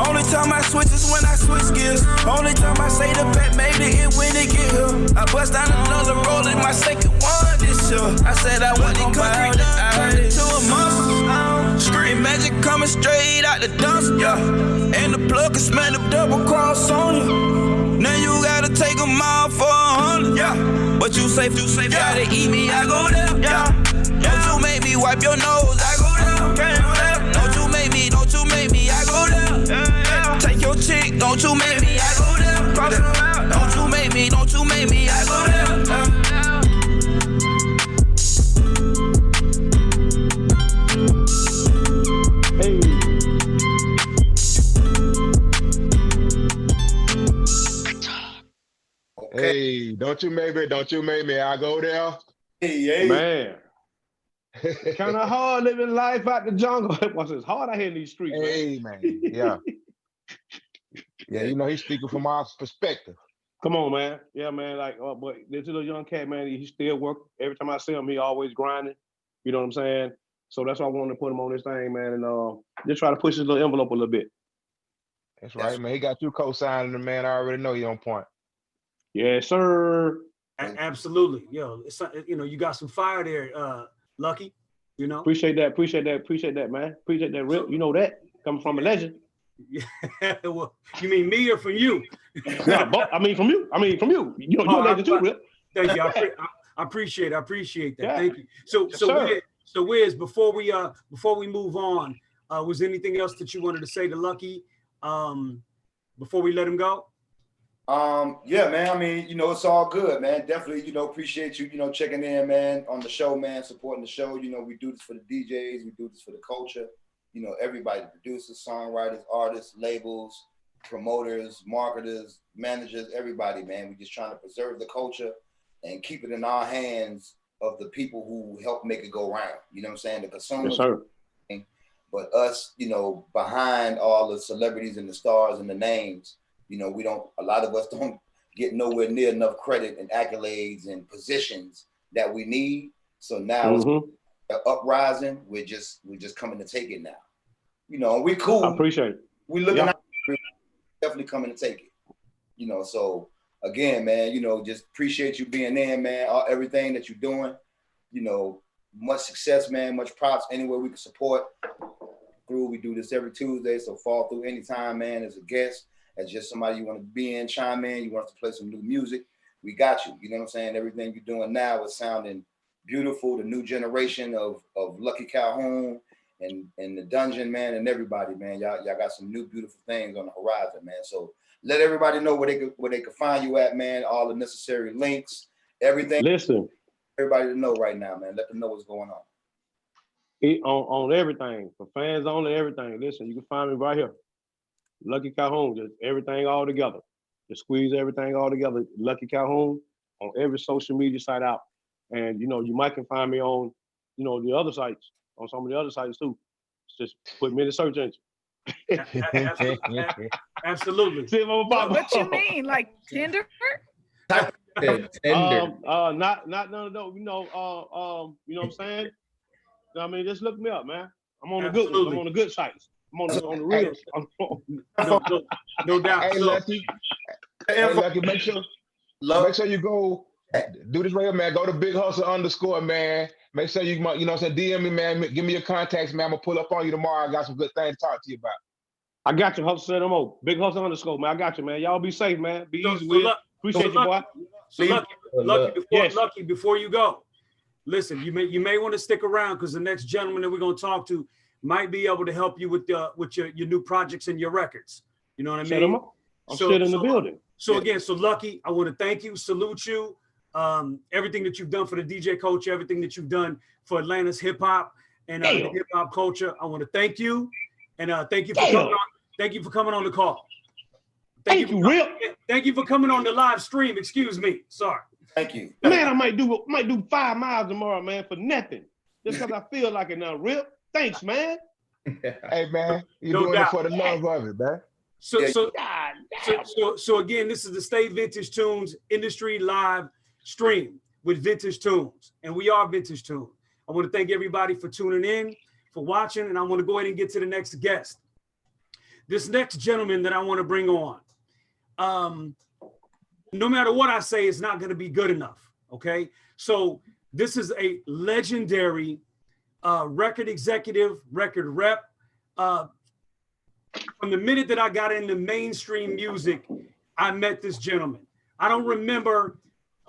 Only time I switch is when I switch gears. Only time I say the bet made it when it get here. I bust down another roll in my second one this year. I said I want the concrete done, I heard it to a monster. Scream magic coming straight out the dumpster, yeah. And the plug can smell the double cross on you. Now you gotta take them out for 100, yeah. But you safe, gotta eat me, I go there, yeah. Don't you make me wipe your nose, I go there. Don't you make me, I go there. Take your chick, don't you make me, I go there. Don't you make me, I go there. Hey, don't you make me, I go there. Hey. Man. It's kind of hard living life out the jungle. It's hard out here in these streets, man. Hey, man. Yeah. Yeah, you know, he's speaking from our perspective. Come on, man. Yeah, man. Like, but this little young cat, man, he still work. Every time I see him, he always grinding. You know what I'm saying? So that's why I wanted to put him on this thing, man, and just try to push his little envelope a little bit. That's right, man. He got you co-signing him, man. I already know you're on point. Yes, sir. Absolutely. Yo, it's, you know, you got some fire there, Lucky. You know? Appreciate that, man. Appreciate that, Rip. You know that. Coming from a legend. Yeah. Well, you mean me or from you? Nah, I mean from you. You know, you're a legend too, Rip. Thank you. I appreciate that. Yeah. Thank you. So Wiz, before we move on, was there anything else that you wanted to say to Lucky before we let him go? Yeah, man. I mean, you know, it's all good, man. Definitely, you know, appreciate you, you know, checking in, man, on the show, man, supporting the show. You know, we do this for the DJs, we do this for the culture. You know, everybody, producers, songwriters, artists, labels, promoters, marketers, managers, everybody, man. We're just trying to preserve the culture and keep it in our hands of the people who help make it go round. You know what I'm saying? The consumers. Yes, sir. But us, you know, behind all the celebrities and the stars and the names, you know, a lot of us don't get nowhere near enough credit and accolades and positions that we need. So now it's an uprising. We're just coming to take it now. You know, we cool. I appreciate it. We looking out, definitely coming to take it. You know, so again, man, you know, just appreciate you being there, man. Everything that you're doing, you know, much success, man, much props anywhere we can support through. We do this every Tuesday, so fall through anytime, man, as a guest, as just somebody you want to be in, chime in, you want us to play some new music, we got you. You know what I'm saying? Everything you're doing now is sounding beautiful, the new generation of Lucky Calhoun and the Dungeon, man, and everybody, man. Y'all got some new beautiful things on the horizon, man. So let everybody know where they could find you at, man. All the necessary links, everything. Listen, everybody to know right now, man. Let them know what's going on. On everything, for fans only, everything. Listen, you can find me right here. Lucky Calhoun, just everything all together. Just squeeze everything all together. Lucky Calhoun on every social media site out. And, you know, you might can find me on, you know, the other sites, on some of the other sites too. Just put me in the search engine. Absolutely. See, What you mean, like Tinder? Not no. You know what I'm saying? I mean, just look me up, man. I'm on the good ones. I'm on the good sites. I'm on the real. No doubt. Hey, Lucky. Hey, Lucky, make sure you go do this right here, man. Go to Big Hustle _ man. Make sure you know what I'm saying, DM me, man. Give me your contacts, man. I'm gonna pull up on you tomorrow. I got some good things to talk to you about. I got you, Hustle said more. Big Hustle _ man. I got you, man. Y'all be safe, man. Be easy with it. Appreciate you, boy. So Lucky, before you go, listen, you may want to stick around because the next gentleman that we're gonna talk to might be able to help you with your new projects and your records. You know what I mean? I'm still in the building. So again, so Lucky, I want to thank you, salute you, everything that you've done for the DJ culture, everything that you've done for Atlanta's hip hop and the hip hop culture. I want to thank you, and thank you for coming on. Thank you for coming on the call. Thank you for coming on the live stream. Excuse me. Sorry. Thank you. Man, I might do 5 miles tomorrow, man, for nothing. Just because I feel like it now. Rip. Thanks, man. Hey, man, you're doing it for the love of it, man. So again, this is the Stay Vintage Tunes Industry Live Stream with Vintage Tunes, and we are Vintage Tunes. I want to thank everybody for tuning in, for watching, and I want to go ahead and get to the next guest. This next gentleman that I want to bring on, no matter what I say, it's not going to be good enough, okay? So this is a legendary record executive, record rep. From the minute that I got into mainstream music, I met this gentleman. I don't remember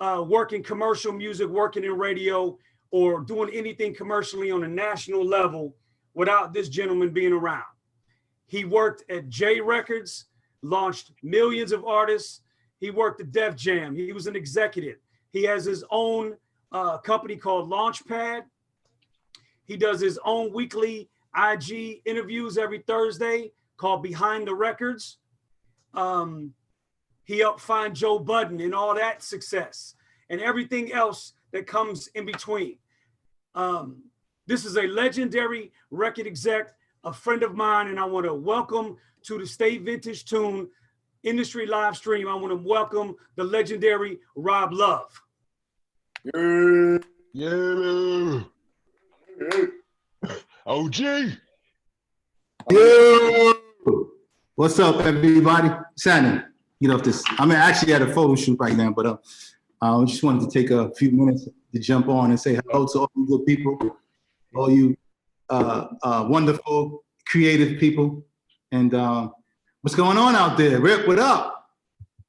working commercial music, working in radio, or doing anything commercially on a national level without this gentleman being around. He worked at J Records, launched millions of artists. He worked at Def Jam. He was an executive. He has his own company called Launchpad. He does his own weekly IG interviews every Thursday called Behind the Records. He helped find Joe Budden and all that success and everything else that comes in between. This is a legendary record exec, a friend of mine, and I want to welcome to the Stay Vintage Tune Industry Live Stream. I want to welcome the legendary Rob Love. Yeah. OG. Yo. What's up, everybody? Shannon, get off this. I'm actually at a photo shoot right now, but I just wanted to take a few minutes to jump on and say hello to all you good people, all you wonderful, creative people. And what's going on out there? Rip, what up?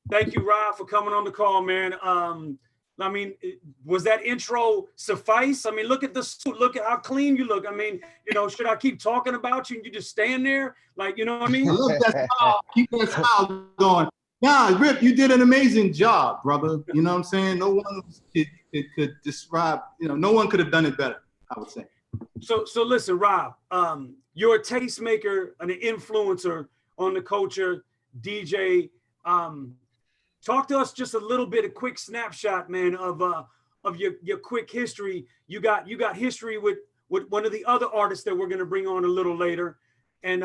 Thank you, Rob, for coming on the call, man. I mean, was that intro suffice? I mean, look at the suit. Look at how clean you look. I mean, you know, should I keep talking about you and you just stand there? Like, you know what I mean? I love that smile. Keep that smile going. Nah, Rip, you did an amazing job, brother. You know what I'm saying? No one could describe, you know, no one could have done it better, I would say. So listen, Rob, you're a tastemaker, an influencer on the culture, DJ. Talk to us just a little bit, a quick snapshot, man, of your quick history. You got history with one of the other artists that we're gonna bring on a little later, and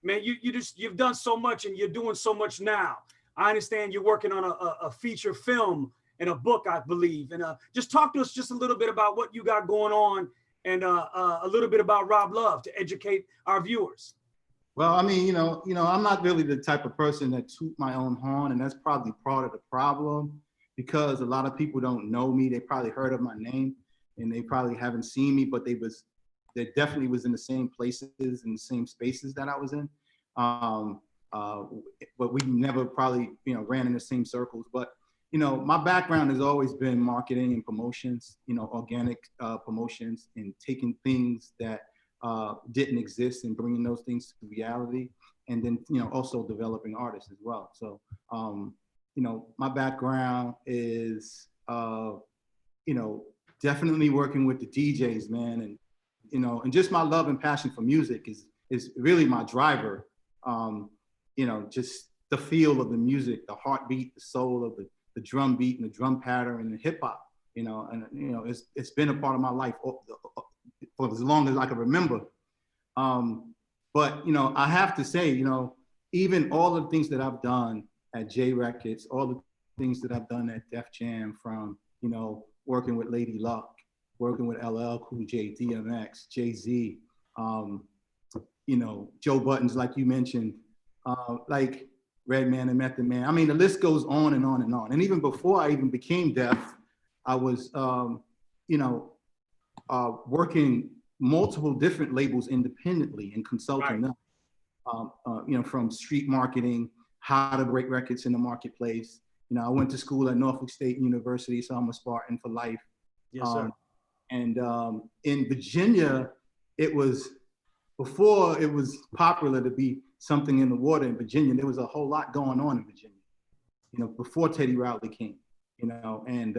man, you've done so much and you're doing so much now. I understand you're working on a feature film and a book, I believe, and just talk to us just a little bit about what you got going on and a little bit about Rob Love to educate our viewers. Well, I mean, you know, I'm not really the type of person that toot my own horn, and that's probably part of the problem because a lot of people don't know me. They probably heard of my name, and they probably haven't seen me, but they definitely was in the same places and the same spaces that I was in. But we never probably, ran in the same circles. But you know, my background has always been marketing and promotions, you know, organic promotions and taking things that didn't exist and bringing those things to reality. And then, you know, also developing artists as well. So, you know, my background is, you know, definitely working with the DJs, man. And, you know, and just my love and passion for music is really my driver. You know, just the feel of the music, the heartbeat, the soul of the drum beat and the drum pattern and the hip hop, you know, and, you know, it's been a part of my life for as long as I can remember. But, you know, I have to say, you know, even all the things that I've done at J Records, all the things that I've done at Def Jam, from, you know, working with Lady Luck, working with LL Cool J, DMX, Jay-Z, you know, Joe Buttons, like you mentioned, like Redman and Method Man. I mean, the list goes on and on and on. And even before I even became Def, I was, you know, working multiple different labels independently and consulting them. You know, from street marketing, how to break records in the marketplace. You know, I went to school at Norfolk State University, so I'm a Spartan for life. Yes, sir. And in Virginia, it was, before it was popular to be something in the water in Virginia, there was a whole lot going on in Virginia, you know, before Teddy Riley came, you know, and,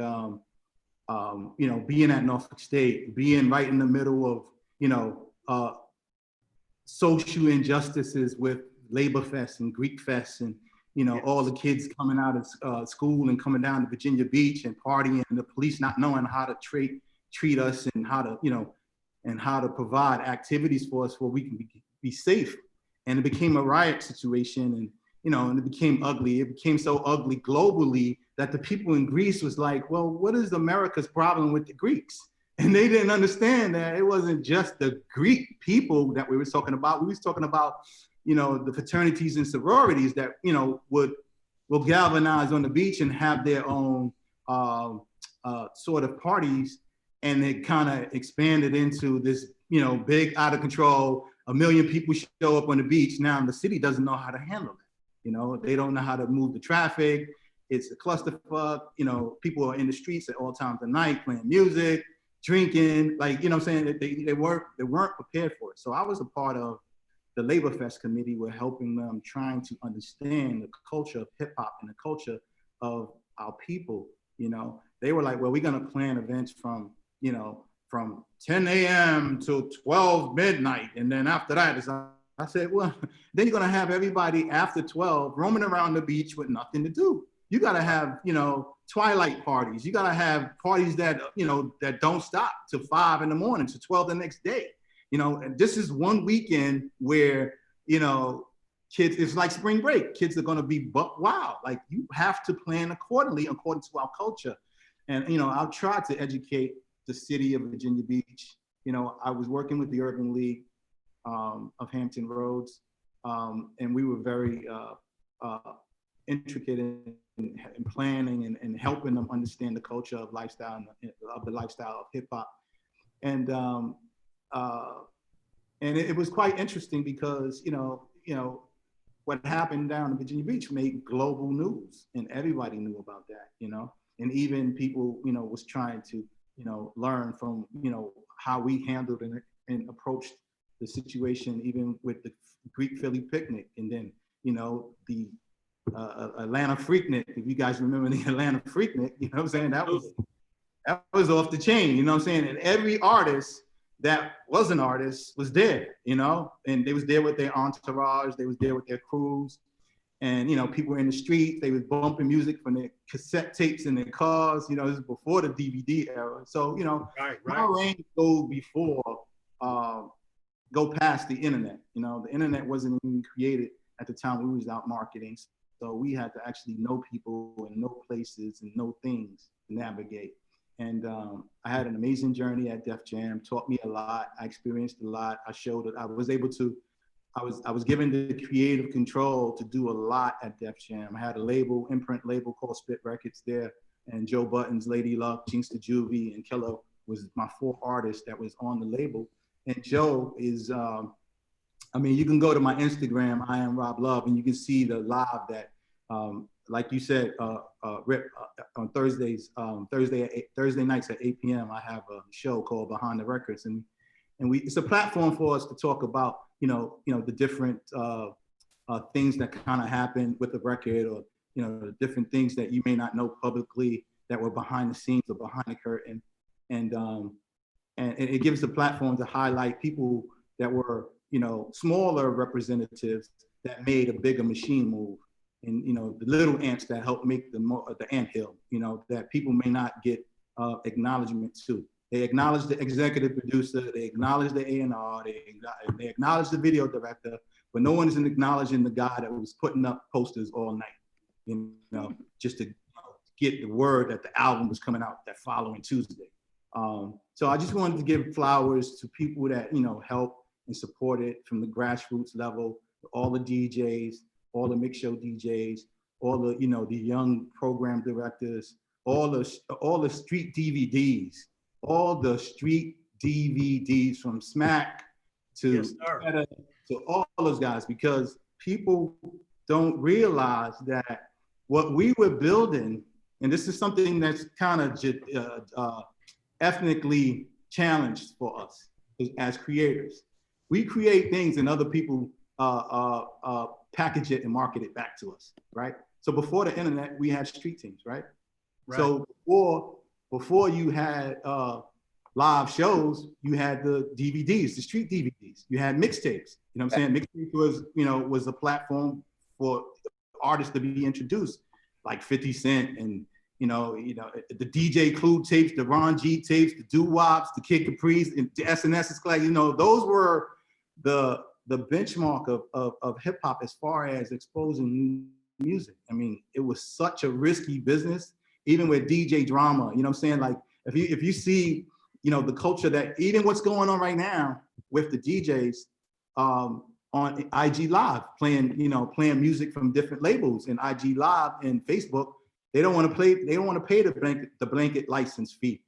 you know, being at Norfolk State, being right in the middle of, you know, social injustices with Labor Fest and Greek Fest and, you know, all the kids coming out of school and coming down to Virginia Beach and partying, and the police not knowing how to treat us and how to, you know, and how to provide activities for us where we can be safe. And it became a riot situation, and, you know, and it became ugly. It became so ugly globally that the people in Greece was like, well, what is America's problem with the Greeks? And they didn't understand that it wasn't just the Greek people that we were talking about. We was talking about, you know, the fraternities and sororities that, you know, will galvanize on the beach and have their own sort of parties. And it kind of expanded into this, you know, big, out of control, 1 million people show up on the beach. Now the city doesn't know how to handle it. You know, they don't know how to move the traffic. It's a clusterfuck. You know, people are in the streets at all times of night playing music, drinking, like, you know what I'm saying? They weren't prepared for it. So I was a part of the Labor Fest committee. We're helping them, trying to understand the culture of hip hop and the culture of our people. You know, they were like, well, we're gonna plan events from, you know, from 10 a.m. till 12 midnight. And then after that, I said, well, then you're gonna have everybody after 12 roaming around the beach with nothing to do. You gotta have, you know, twilight parties. You gotta have parties that, you know, that don't stop till 5 in the morning to 12 the next day. You know, and this is one weekend where, you know, kids, it's like spring break. Kids are gonna be buck wild. Like, you have to plan accordingly, according to our culture. And, you know, I'll try to educate the city of Virginia Beach. You know, I was working with the Urban League of Hampton Roads, and we were very intricate in planning and helping them understand the culture of lifestyle, of the lifestyle of hip hop. And it was quite interesting because, you know, what happened down in Virginia Beach made global news, and everybody knew about that, you know, and even people, you know, was trying to, you know, learn from, you know, how we handled and approached the situation, even with the Greek Philly picnic. And then, you know, the Atlanta Freaknik, if you guys remember the Atlanta Freaknik, you know what I'm saying? That was off the chain, you know what I'm saying? And every artist that was an artist was there, you know, and they was there with their entourage, they was there with their crews. And, you know, people were in the streets, they was bumping music from their cassette tapes in their cars, you know, this is before the DVD era. So, you know, my range go past the internet. You know, the internet wasn't even created at the time we was out marketing. So we had to actually know people and know places and know things to navigate. And I had an amazing journey at Def Jam, taught me a lot. I experienced a lot. I showed that I was able to, I was given the creative control to do a lot at Def Jam. I had a label, imprint label called Spit Records there, and Joe Buttons, Lady Luck, Jinx the Juvie, and Kello was my 4 artists that was on the label. And Joe is, I mean, you can go to my Instagram, I am Rob Love, and you can see the live that, like you said, Rip, on Thursdays, Thursday nights at 8 p.m. I have a show called Behind the Records, and it's a platform for us to talk about, the different things that kind of happen with the record, or the different things that you may not know publicly that were behind the scenes or behind the curtain, and it gives the platform to highlight people that were smaller representatives that made a bigger machine move, and the little ants that helped make the anthill, that people may not get acknowledgement to. They acknowledge the executive producer, they acknowledge the A&R, they acknowledge the video director, but no one's acknowledging the guy that was putting up posters all night, just to get the word that the album was coming out that following Tuesday. So I just wanted to give flowers to people that, help and support it from the grassroots level, all the DJs, all the mix show DJs, all the, the young program directors, all the street DVDs, from Smack to Meta, to all those guys, because people don't realize that what we were building, and this is something that's kind of ethnically challenged for us as creators. We create things and other people package it and market it back to us, right? So before the internet, we had street teams, right? So before you had live shows, you had the DVDs, the street DVDs. You had mixtapes. You know what I'm saying? Mixtape was a platform for artists to be introduced, like 50 Cent and the DJ Clue tapes, the Ron G tapes, the doo-wops, the Kid Capri's, and the SNS's class. Those were the benchmark of hip hop as far as exposing music. I mean, it was such a risky business, even with DJ drama. You know what I'm saying? Like if you see, the culture that even what's going on right now with the DJs on IG Live, playing music from different labels in IG Live and Facebook. They don't want to play. They don't want to pay the blanket license fee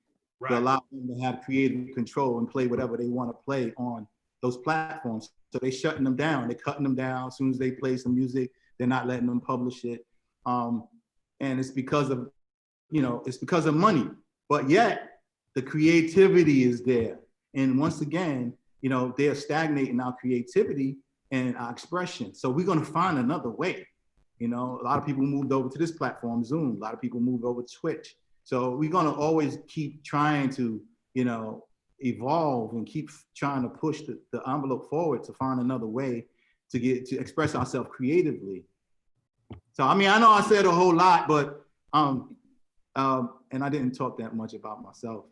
to allow them to have creative control and play whatever they want to play on those platforms. So they're shutting them down. They're cutting them down as soon as they play some music. They're not letting them publish it, and it's because of money. But yet the creativity is there, and once again, they're stagnating our creativity and our expression. So we're going to find another way. A lot of people moved over to this platform, Zoom. A lot of people moved over to Twitch. So we're going to always keep trying to, evolve and keep trying to push the envelope forward to find another way to express ourselves creatively. So, I mean, I know I said a whole lot, but, and I didn't talk that much about myself.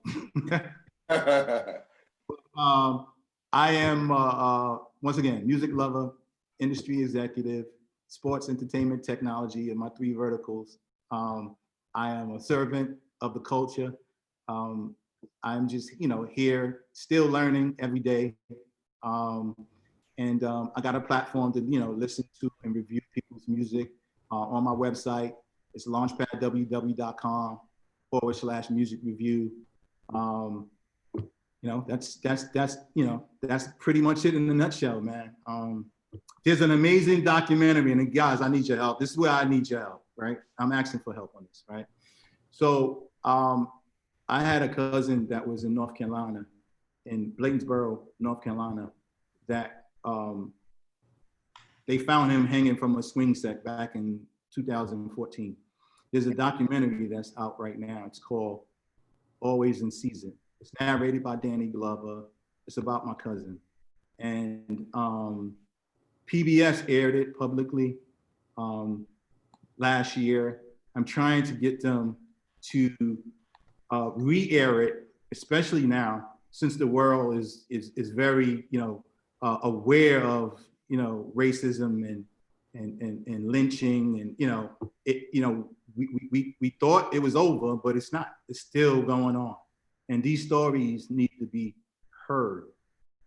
I am, once again, music lover, industry executive, sports, entertainment, technology, and my 3 verticals. I am a servant of the culture. I'm just, here, still learning every day. I got a platform to, listen to and review people's music on my website. It's launchpad.www.com/music review. That's pretty much it in a nutshell, man. There's an amazing documentary, and guys, I need your help. This is where I need your help, right? I'm asking for help on this, right? So I had a cousin that was in North Carolina, in Bladensboro, North Carolina, that they found him hanging from a swing set back in 2014. There's a documentary that's out right now. It's called Always in Season. It's narrated by Danny Glover. It's about my cousin. And PBS aired it publicly last year. I'm trying to get them to re-air it, especially now, since the world is very, aware of, racism and lynching, and we thought it was over, but it's not. It's still going on, and these stories need to be heard.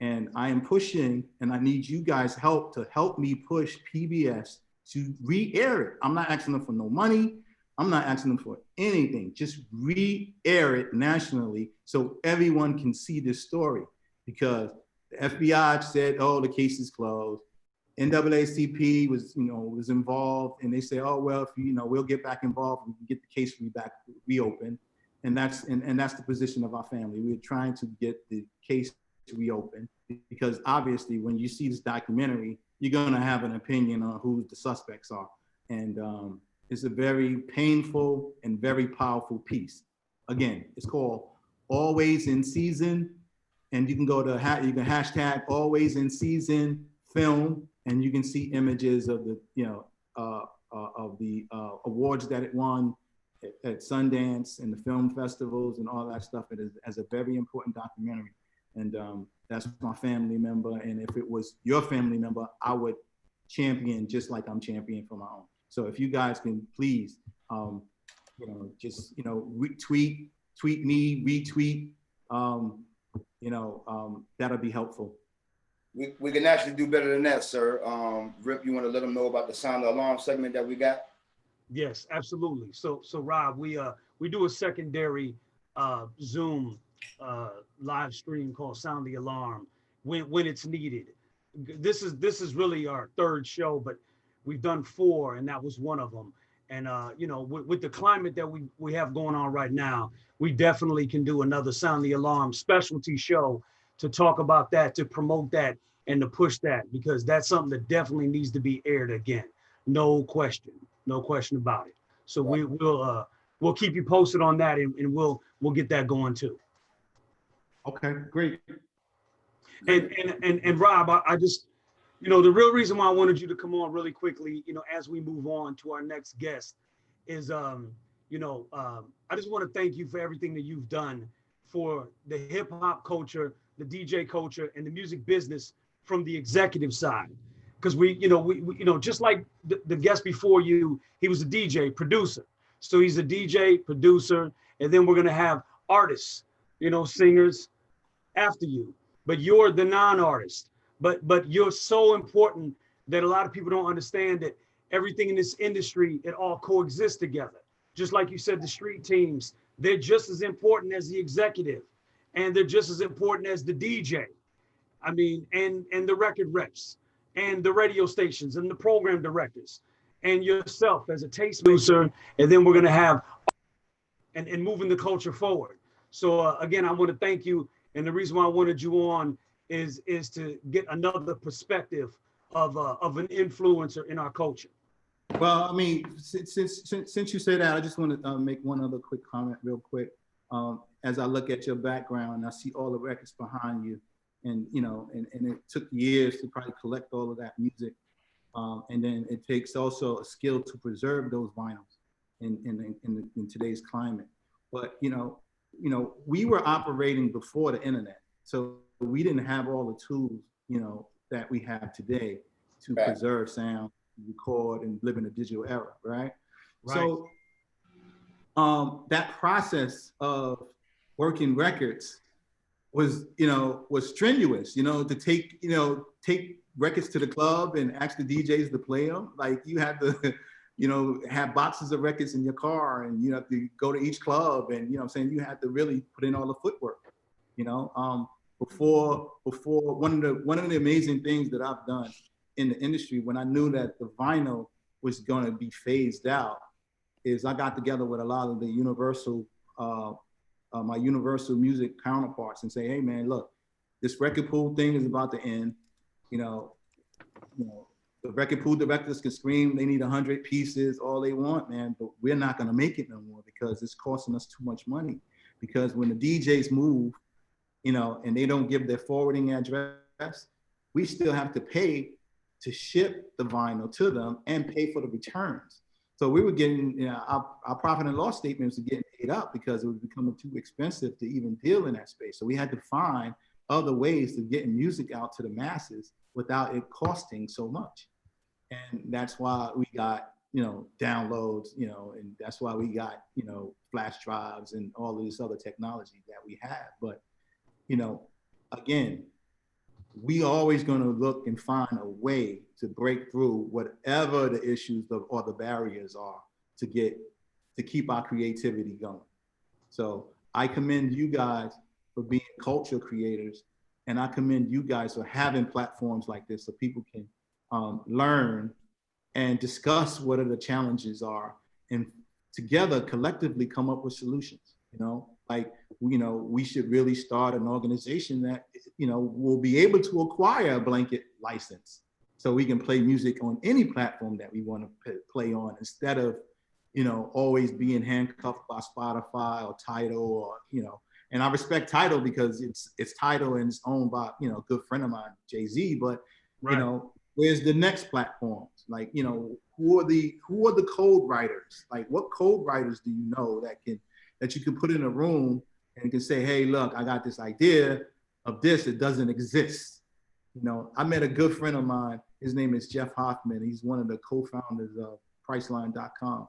And I am pushing, and I need you guys' help to help me push PBS to re-air it. I'm not asking them for no money. I'm not asking them for anything. Just re-air it nationally so everyone can see this story. Because the FBI said, oh, the case is closed. NAACP was involved, and they say, oh, well, if we'll get back involved and get the case reopen. And that's the position of our family. We're trying to get the case reopened because obviously when you see this documentary, you're gonna have an opinion on who the suspects are. And it's a very painful and very powerful piece. Again, it's called Always in Season. And you can go to, you can hashtag Always in Season film, and you can see images of the, of the awards that it won at Sundance and the film festivals and all that stuff. It is as a very important documentary. And that's my family member. And if it was your family member, I would champion just like I'm championing for my own. So if you guys can please, just, tweet me, retweet, that'll be helpful. We can actually do better than that, sir. Rip, you want to let them know about the sound alarm segment that we got? Yes, absolutely. So Rob, we do a secondary Zoom live stream called Sound the Alarm when it's needed. This is really our third show, but we've done 4, and that was one of them. And with the climate that we have going on right now, we definitely can do another Sound the Alarm specialty show to talk about that, to promote that, and to push that, because that's something that definitely needs to be aired again. No question about it. So we'll keep you posted on that, and we'll get that going too. Okay, great. And Rob, I just, the real reason why I wanted you to come on really quickly, as we move on to our next guest, is I just want to thank you for everything that you've done for the hip hop culture, the DJ culture, and the music business from the executive side. Because we just like the guest before you, he was a DJ producer. So he's a DJ producer, and then we're gonna have artists, singers after you. But you're the non-artist. But you're so important that a lot of people don't understand that everything in this industry, it all coexists together. Just like you said, the street teams, they're just as important as the executive, and they're just as important as the DJ. I mean, and the record reps, and the radio stations, and the program directors, and yourself as a taste producer, and then we're gonna have and moving the culture forward. So again, I want to thank you, and the reason why I wanted you on is to get another perspective of an influencer in our culture. Well, I mean, since you say that, I just want to make one other quick comment real quick. As I look at your background, I see all the records behind you, and it took years to probably collect all of that music. And then it takes also a skill to preserve those vinyls in today's climate. But, we were operating before the internet. So we didn't have all the tools, that we have today to preserve sound, record, and live in a digital era, right? So that process of working records was strenuous, to take records to the club and ask the DJs to play them. Like you had to, have boxes of records in your car, and you have to go to each club, and you had to really put in all the footwork, before one of the amazing things that I've done in the industry when I knew that the vinyl was going to be phased out is I got together with a lot of the Universal, my Universal music counterparts, and say, hey man, look, this record pool thing is about to end. The record pool directors can scream they need 100 pieces, all they want, man, but we're not going to make it no more because it's costing us too much money. Because when the DJs move, and they don't give their forwarding address, we still have to pay to ship the vinyl to them and pay for the returns. So we were getting, our profit and loss statements were getting ate up because it was becoming too expensive to even deal in that space. So we had to find other ways of getting music out to the masses without it costing so much. And that's why we got, downloads, and that's why we got, flash drives and all of this other technology that we have. But, again, we always going to look and find a way to break through whatever the issues or the barriers are to keep our creativity going. So I commend you guys for being culture creators, and I commend you guys for having platforms like this so people can learn and discuss what the challenges are and together collectively come up with solutions. Like, we should really start an organization that, will be able to acquire a blanket license so we can play music on any platform that we want to play on, instead of, always being handcuffed by Spotify or Tidal, or, and I respect Tidal because it's Tidal and it's owned by, a good friend of mine, Jay-Z, but, Right. where's the next platforms? Like, who are the code writers? Like, what code writers do you know that you can put in a room and can say, hey, look, I got this idea of this, it doesn't exist. I met a good friend of mine, his name is Jeff Hoffman. He's one of the co-founders of Priceline.com.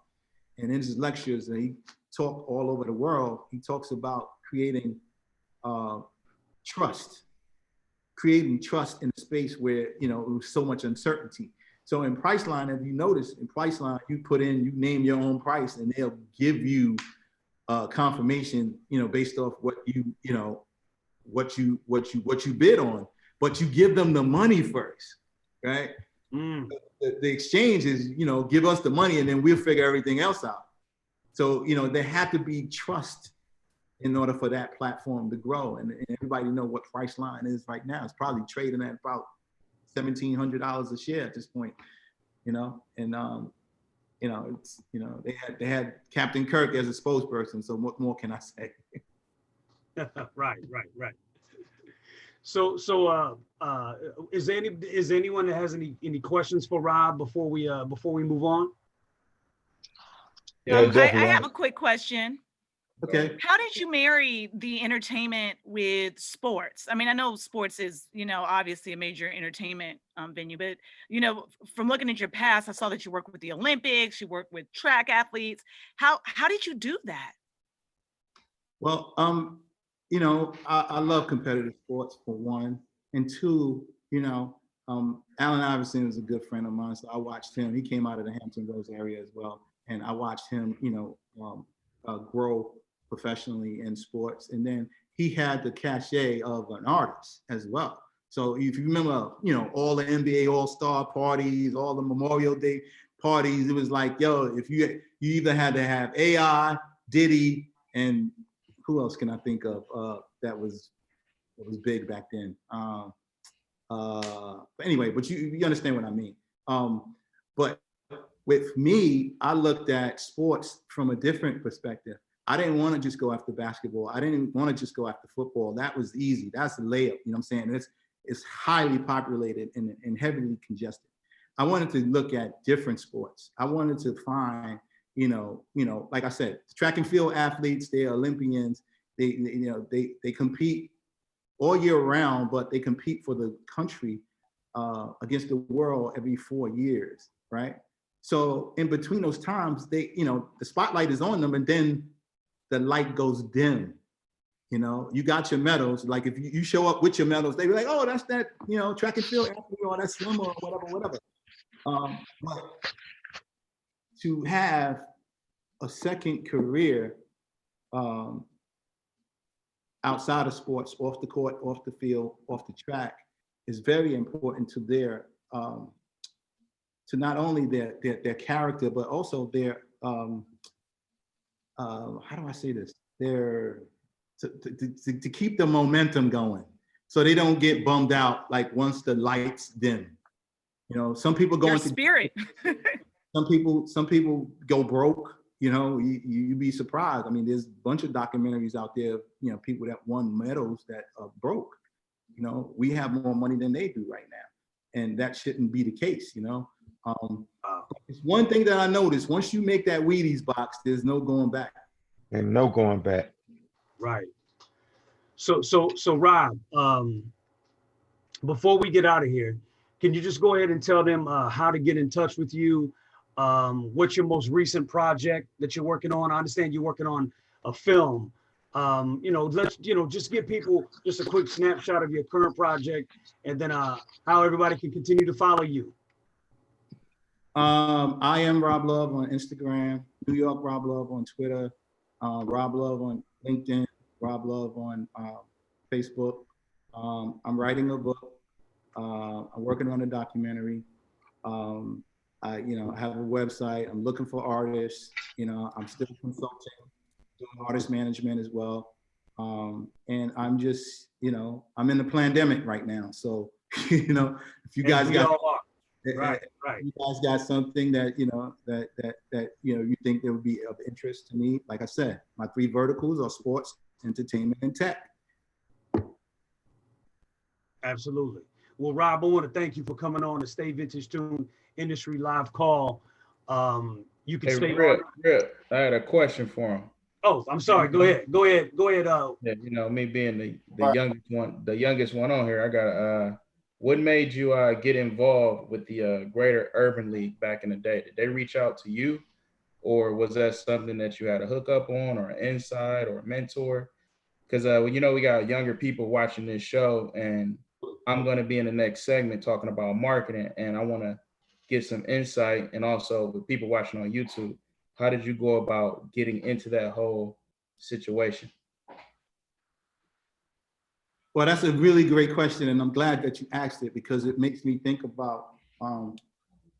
And in his lectures, and he talked all over the world, he talks about creating trust in a space where, it was so much uncertainty. So in Priceline, if you notice, in Priceline, you name your own price and they'll give you confirmation, based off what you bid on, but you give them the money first, right? The exchange is, give us the money and then we'll figure everything else out. So, there had to be trust in order for that platform to grow. And everybody know what Priceline is right now. It's probably trading at about $1,700 a share at this point, and they had Captain Kirk as a spokesperson. So what more can I say? Right. So is anyone that has any questions for Rob before we move on? I have a quick question. Okay. How did you marry the entertainment with sports? I mean, I know sports is, obviously a major entertainment venue, but, from looking at your past, I saw that you work with the Olympics, you work with track athletes. How did you do that? Well, I love competitive sports, for one, and two, Allen Iverson is a good friend of mine, so I watched him. He came out of the Hampton Roads area as well, and I watched him, grow professionally in sports. And then he had the cachet of an artist as well. So if you remember, all the NBA All-Star parties, all the Memorial Day parties, it was like, yo, if you either had to have AI, Diddy, and who else can I think of that was big back then? But anyway, but you understand what I mean. But with me, I looked at sports from a different perspective. I didn't want to just go after basketball. I didn't want to just go after football. That was easy. That's a layup. You know what I'm saying? It's highly populated and heavily congested. I wanted to look at different sports. I wanted to find, like I said, track and field athletes, they're Olympians. They compete all year round, but they compete for the country against the world every 4 years, right? So in between those times, the spotlight is on them, and then the light goes dim. You got your medals. Like if you show up with your medals, they be like, oh, that's that, track and field athlete or that swimmer or whatever. But to have a second career outside of sports, off the court, off the field, off the track, is very important to their to not only their character, but also their how do I say this? To keep the momentum going, so they don't get bummed out like once the lights dim. Some people go into spirit. some people go broke. You'd be surprised. I mean, there's a bunch of documentaries out there, people that won medals that are broke. We have more money than they do right now, and that shouldn't be the case. It's one thing that I noticed: once you make that Wheaties box, there's no going back. And no going back. Right. So Rob, before we get out of here, can you just go ahead and tell them how to get in touch with you? What's your most recent project that you're working on? I understand you're working on a film. Just give people just a quick snapshot of your current project, and then how everybody can continue to follow you. I am Rob Love on Instagram, New York Rob Love on Twitter, Rob Love on LinkedIn, Rob Love on Facebook. I'm writing a book. I'm working on a documentary. I have a website. I'm looking for artists. I'm still consulting, doing artist management as well. And I'm just, I'm in the pandemic right now. So, if you guys got, right. you guys got something that, that you think that would be of interest to me, like I said, my 3 verticals are sports, entertainment, and tech. Absolutely. Well, Rob, I want to thank you for coming on the Stay Vintage Tune Industry Live Call. You can stay Rip, I had a question for him. Oh, I'm sorry. Go ahead. Yeah, me being the youngest one on here, I got what made you get involved with the Greater Urban League back in the day? Did they reach out to you, or was that something that you had a hookup on, or an insight, or a mentor? Because we got younger people watching this show, and I'm going to be in the next segment talking about marketing, and I want to get some insight, and also with people watching on YouTube, how did you go about getting into that whole situation? Well, that's a really great question, and I'm glad that you asked it because it makes me think about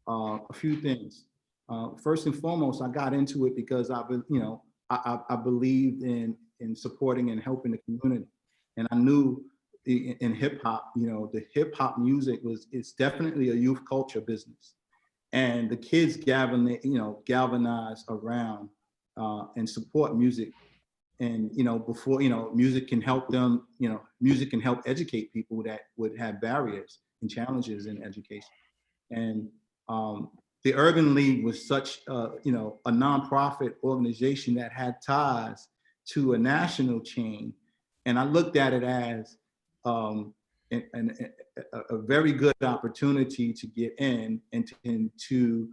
a few things. First and foremost, I got into it because I believed in supporting and helping the community, and I knew in hip hop, the hip hop music it's definitely a youth culture business, and the kids galvanize around and support music. And before music can help them, music can help educate people that would have barriers and challenges in education. And the Urban League was such a nonprofit organization that had ties to a national chain, and I looked at it as a very good opportunity to get in and to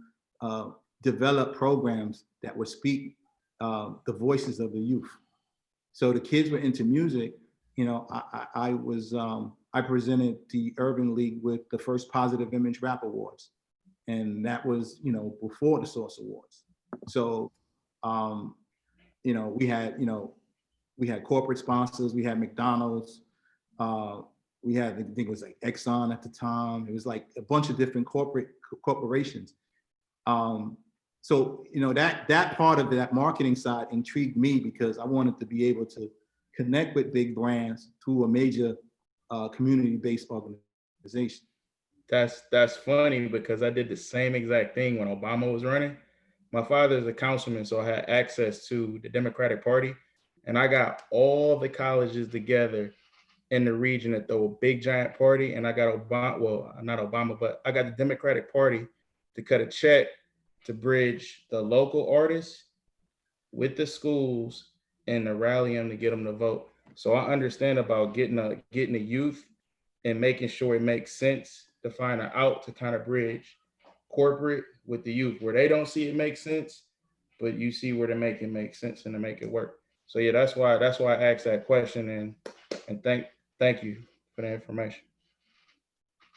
develop programs that would speak the voices of the youth. So the kids were into music. I presented the Urban League with the first Positive Image Rap Awards, and that was before the Source Awards. So we had corporate sponsors. We had McDonald's. We had, I think it was like Exxon at the time. It was like a bunch of different corporations. So that part of that marketing side intrigued me because I wanted to be able to connect with big brands through a major community-based organization. That's funny because I did the same exact thing when Obama was running. My father is a councilman, so I had access to the Democratic Party, and I got all the colleges together in the region to throw a big giant party, and I got not Obama, but I got the Democratic Party to cut a check to bridge the local artists with the schools and to rally them to get them to vote. So I understand about getting the youth and making sure it makes sense to find an out to kind of bridge corporate with the youth where they don't see it make sense, but you see where to make it make sense and to make it work. So yeah, that's why I asked that question, and thank you for the information.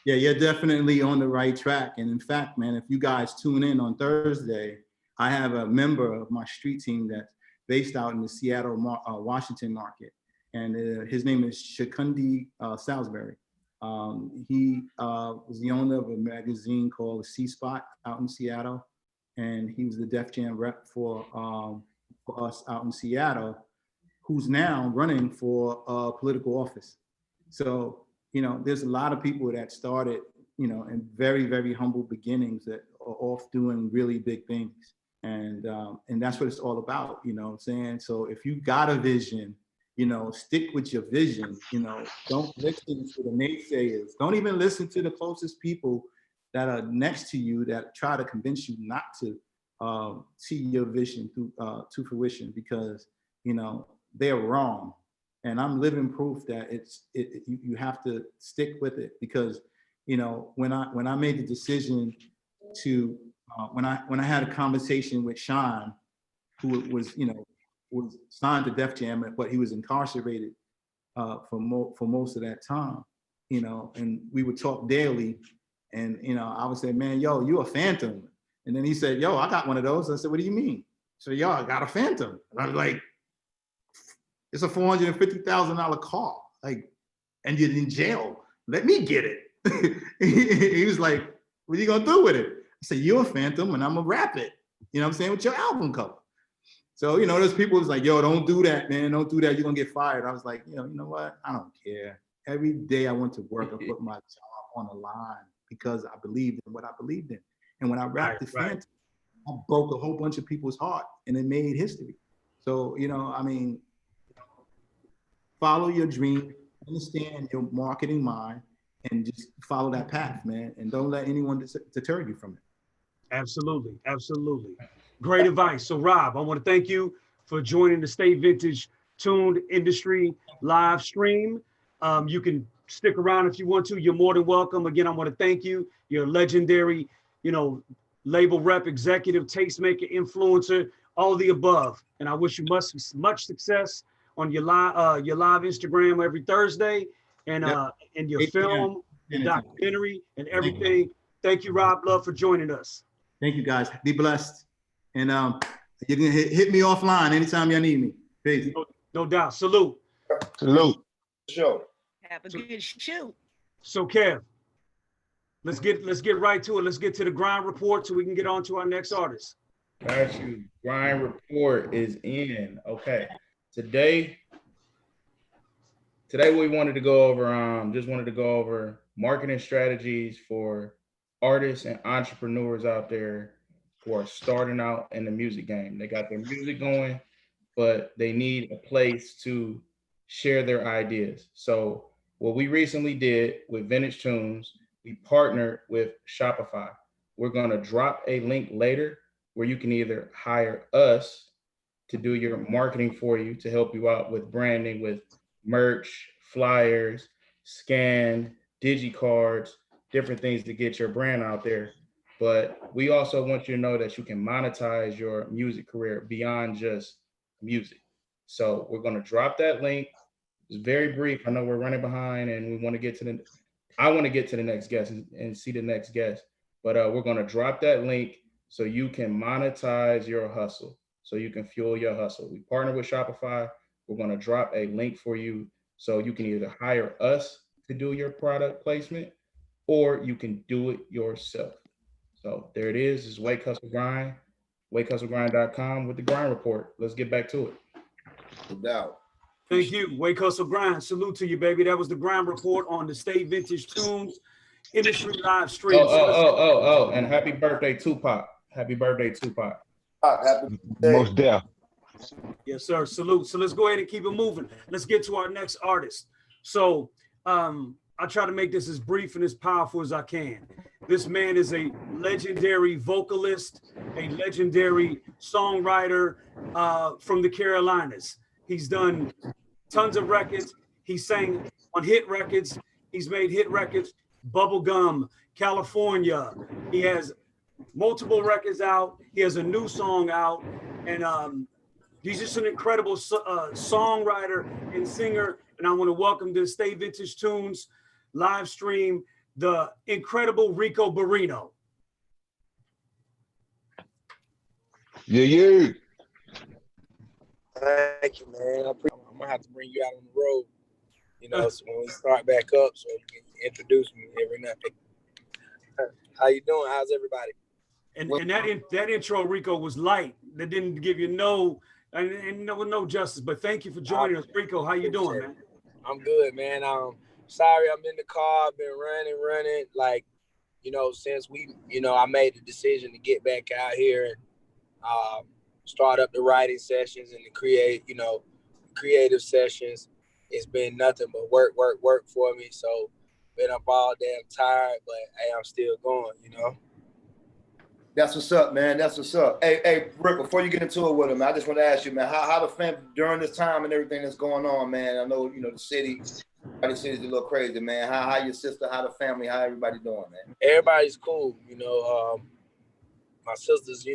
Yeah, you're definitely on the right track. And in fact, man, if you guys tune in on Thursday, I have a member of my street team that's based out in the Seattle, Washington market. And his name is Shakundi Salisbury. He was the owner of a magazine called C Spot out in Seattle. And he was the Def Jam rep for us out in Seattle, who's now running for political office. So, there's a lot of people that started, in very, very humble beginnings that are off doing really big things. And that's what it's all about, what I'm saying? So if you got a vision, stick with your vision, don't listen to the naysayers. Don't even listen to the closest people that are next to you that try to convince you not to see your vision to fruition because, they're wrong. And I'm living proof that you have to stick with it because, when I made the decision to, when I had a conversation with Sean, who was signed to Def Jam, but he was incarcerated for most of that time, and we would talk daily, and I would say, man, yo, you a phantom, and then he said, yo, I got one of those. I said, what do you mean? So yo, I got a Phantom, and I'm like, it's a $450,000 car, and you're in jail. Let me get it. He was like, what are you gonna do with it? I said, you're a phantom and I'm gonna rap it. You know what I'm saying? With your album cover. So, you know, there's people who's like, yo, don't do that, man. Don't do that. You're gonna get fired. I was like, you know what? I don't care. Every day I went to work, I put my job on the line because I believed in what I believed in. And when I rapped the Phantom, I broke a whole bunch of people's heart and it made history. So, you know, I mean, follow your dream, understand your marketing mind, and just follow that path, man. And don't let anyone deter you from it. Absolutely, absolutely. Great advice. So Rob, I want to thank you for joining the Stay Vintage Tuned Industry live stream. You can stick around if you want to. You're more than welcome. Again, I want to thank you. You're a legendary, you know, label rep, executive, tastemaker, influencer, all the above. And I wish you much success on your live Instagram every Thursday, and and your film, your documentary, and everything. Thank you, Rob Love, for joining us. Thank you, guys. Be blessed. And you can hit me offline anytime y'all need me. Peace. No doubt. Salute. Salute. Sure. Have a good shoot. So Kev, let's get right to it. Let's get to the grind report so we can get on to our next artist. Got you. Grind report is in. Okay. Today we wanted to go over marketing strategies for artists and entrepreneurs out there who are starting out in the music game. They got their music going, but they need a place to share their ideas. So what we recently did with Vintage Tunes, we partnered with Shopify. We're going to drop a link later where you can either hire us to do your marketing for you, to help you out with branding, with merch, flyers, scan, digicards, different things to get your brand out there. But we also want you to know that you can monetize your music career beyond just music. So we're going to drop that link. It's very brief. I know we're running behind and I want to get to the next guest and see the next guest. But we're going to drop that link so you can monetize your hustle, so you can fuel your hustle. We partner with Shopify. We're going to drop a link for you so you can either hire us to do your product placement or you can do it yourself. So there it is. It's Wake Hustle Grind, wakehustlegrind.com with the grind report. Let's get back to it. No doubt. Thank you. Wake Hustle Grind. Salute to you, baby. That was the grind report on the Stay Vintage Tunes Industry live stream. And happy birthday, Tupac. Happy birthday, Tupac. Happy birthday. Most deaf. Yes, sir. Salute. So let's go ahead and keep it moving. Let's get to our next artist. So I try to make this as brief and as powerful as I can. This man is a legendary vocalist, a legendary songwriter from the Carolinas. He's done tons of records. He sang on hit records. He's made hit records, Bubblegum, California. He has multiple records out. He has a new song out. And he's just an incredible songwriter and singer. And I want to welcome to Stay Vintage Tunes live stream, the incredible RICCO BARRINO. Yeah. Thank you, man. I'm gonna have to bring you out on the road, you know, so when we start back up, so you can introduce me every night. How you doing? How's everybody? And that intro, RICCO, was light. That didn't give you no justice. But thank you for joining us, RICCO. How you doing, man? I'm good, man. Sorry, I'm in the car. I've been running, like, you know, since I made the decision to get back out here and start up the writing sessions and the creative sessions. It's been nothing but work for me. So been up all damn tired, but hey, I'm still going, you know. That's what's up, man. That's what's up. Hey, Rick, before you get into it with him, I just want to ask you, man, how the family during this time and everything that's going on, man. I know, the city's a little crazy, man. How your sister, how the family, how everybody doing, man? Everybody's cool, my sister's,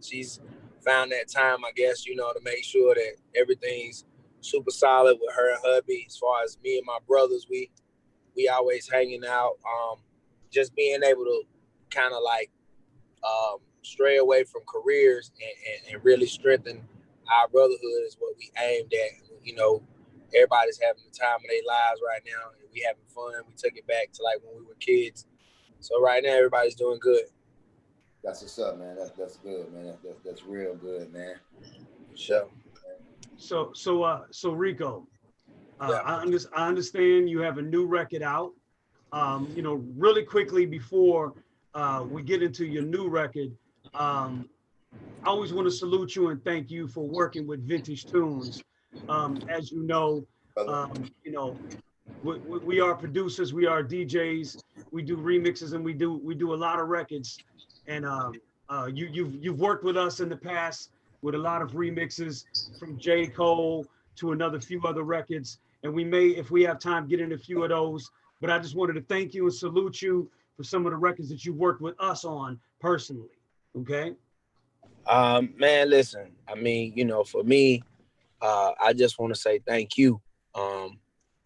she's found that time, I guess, to make sure that everything's super solid with her and hubby. As far as me and my brothers, we always hanging out. Just being able to kind of like stray away from careers and really strengthen our brotherhood is what we aimed at. Everybody's having the time of their lives right now, and we having fun. We took it back to like when we were kids. So right now, everybody's doing good. That's what's up, man. That's good, man. That's real good, man. For sure. So Rico, I understand you have a new record out. You know, really quickly before we get into your new record, I always want to salute you and thank you for working with Vintage Tunes. As you know, we are producers, we are DJs, we do remixes, and we do a lot of records. And you've worked with us in the past with a lot of remixes from J. Cole to another few other records. And we may, if we have time, get in a few of those. But I just wanted to thank you and salute you for some of the records that you worked with us on personally. Okay. Man, listen, I mean, you know, for me, I just want to say thank you.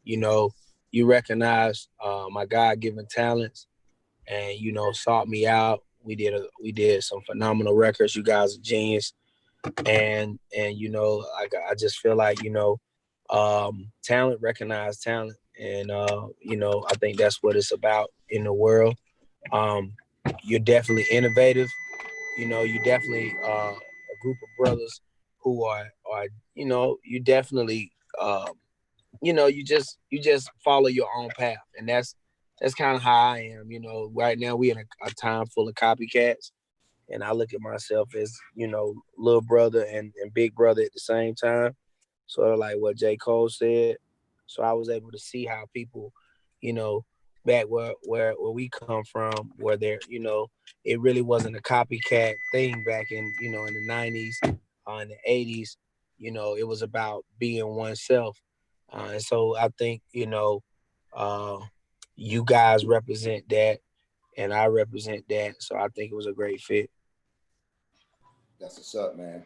You know, you recognized my God-given talents and, you know, sought me out. We did some phenomenal records. You guys are genius. And you know, I just feel like, you know, talent recognize talent. And, you know, I think that's what it's about in the world. You're definitely innovative. You know, you definitely a group of brothers who are you know, you definitely you know, you just follow your own path, and that's kind of how I am. You know, right now we in a time full of copycats, and I look at myself as, you know, little brother and big brother at the same time, sort of like what J. Cole said. So I was able to see how people, you know, back where we come from, where they're, you know, it really wasn't a copycat thing back in, you know, in the 90s, in the 80s. You know, it was about being oneself. And so I think, you know, you guys represent that and I represent that. So I think it was a great fit. That's what's up, man.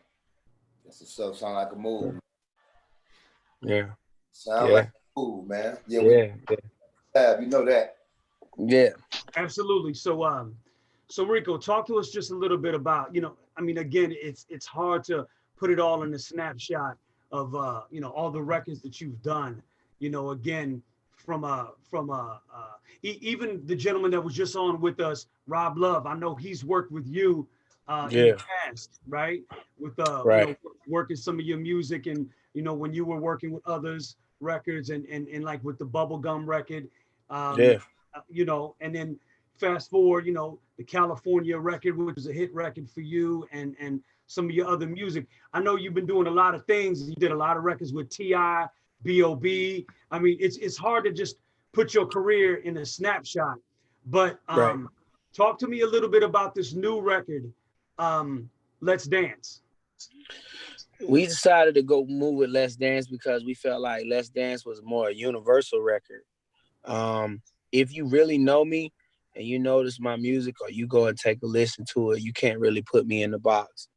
That's what's up. Sound like a move. Yeah. Sound like a move, man. Yeah. You know that. Yeah. Absolutely. So Rico, talk to us just a little bit about, you know, I mean, again, it's hard to put it all in a snapshot of, you know, all the records that you've done, you know, again, from even the gentleman that was just on with us, Rob Love. I know he's worked with you in the past, right? With you know, working some of your music, and, you know, when you were working with others records and like with the Bubblegum record, you know, and then fast forward, you know, the California record, which was a hit record for you, and some of your other music. I know you've been doing a lot of things. You did a lot of records with T.I., B.O.B. I mean, it's hard to just put your career in a snapshot. But talk to me a little bit about this new record, Let's Dance. We decided to go move with Let's Dance because we felt like Let's Dance was more a universal record. If you really know me and you notice my music, or you go and take a listen to it, you can't really put me in the box.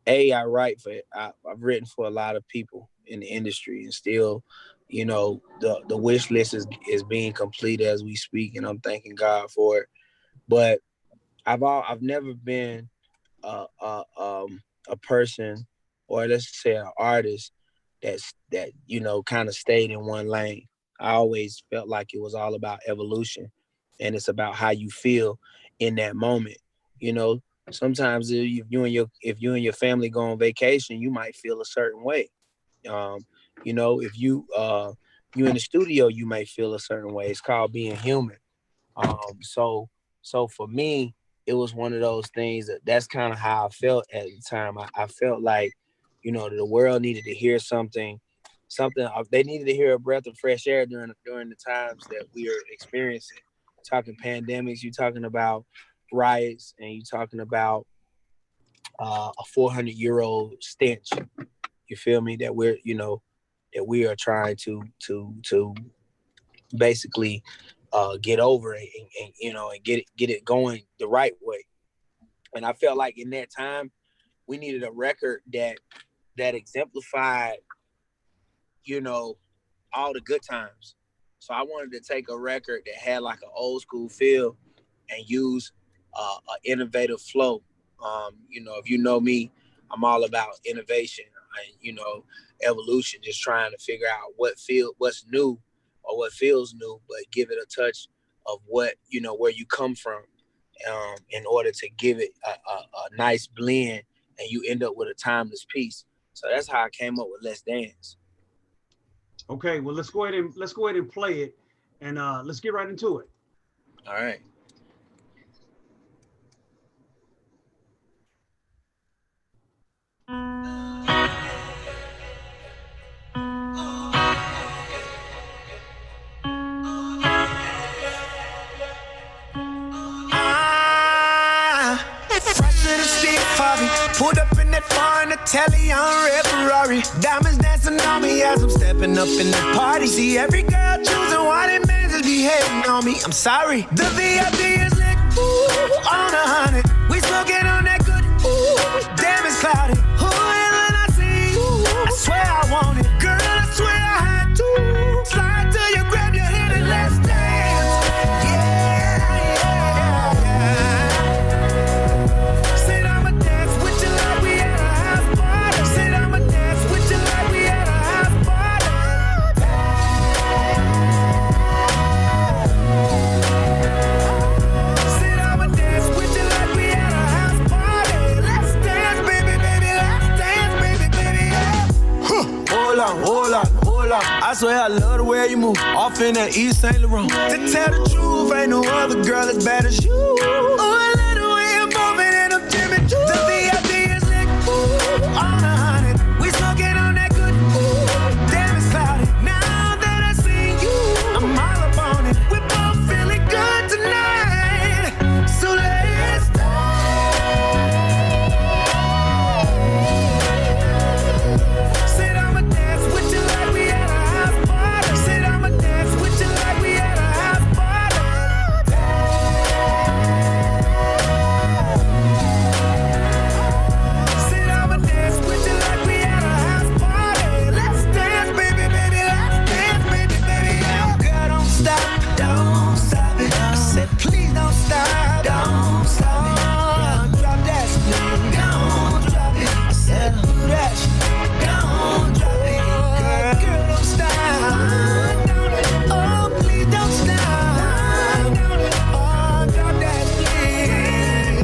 I've written for a lot of people in the industry, and still, you know, the wish list is being complete as we speak, and I'm thanking God for it. But I've never been a person, or let's say an artist that you know, kind of stayed in one lane. I always felt like it was all about evolution, and it's about how you feel in that moment. You know, sometimes if you and your family go on vacation, you might feel a certain way. You know, if you in the studio, you may feel a certain way. It's called being human. So for me, it was one of those things that's kind of how I felt at the time. I felt like, you know, the world needed to hear something. They needed to hear a breath of fresh air during the times that we are experiencing. Talking pandemics, you're talking about riots, and you're talking about a 400-year-old stench. You feel me? That we are trying to basically get over it, and you know, and get it going the right way. And I felt like in that time we needed a record that exemplified, you know, all the good times. So I wanted to take a record that had like an old school feel and use an innovative flow. You know, if you know me, I'm all about innovation and, you know, evolution, just trying to figure out what's new or what feels new, but give it a touch of what, you know, where you come from. in order to give it a nice blend, and you end up with a timeless piece. So that's how I came up with Let's Dance. Okay, well let's go ahead and play it, and let's get right into it. All right. Pulled up in that foreign Italian red Ferrari. Diamonds dancing on me as I'm stepping up in the party. See every girl choosing one and men just be hating on me. I'm sorry. The VIP is lit, ooh, on 100. We smoking on that good, ooh, damn it's cloudy. Ooh, and when I see you, I swear I want it. Girl, I swear I had to. Slide till you grab your hand and let's dance. Said I'ma dance with you like we at a house party. Said I'ma dance with you like we at a house party. Said I'ma dance with you like we at a house party. Let's dance, baby, baby, let's dance, baby, baby, yeah. Hold on, hold on, hold on. I swear I love the way you move. Off in that East St. Laurent. To tell the truth, ain't no other girl as bad as you. Oh, I love the way you're moving and I'm Jimmy too. The VIP is lit, ooh, on 100. We smoking on that good, ooh, damn it's cloudy. Now that I see you, I'm all up on it. We're both feeling good tonight, so let's dance. Said I'ma dance with you like we at a house party. Said I'ma dance with you like we at a house party. Said I'ma dance with you like we at a house party. Let's dance, baby, baby, let's dance, baby, baby, yeah. Girl, don't stop it. I said, please don't stop, don't stop it. Drop that spleen, don't drop it. I said, do that shit, don't drop it. Girl, don't stop, oh, please don't stop. Oh, drop that spleen,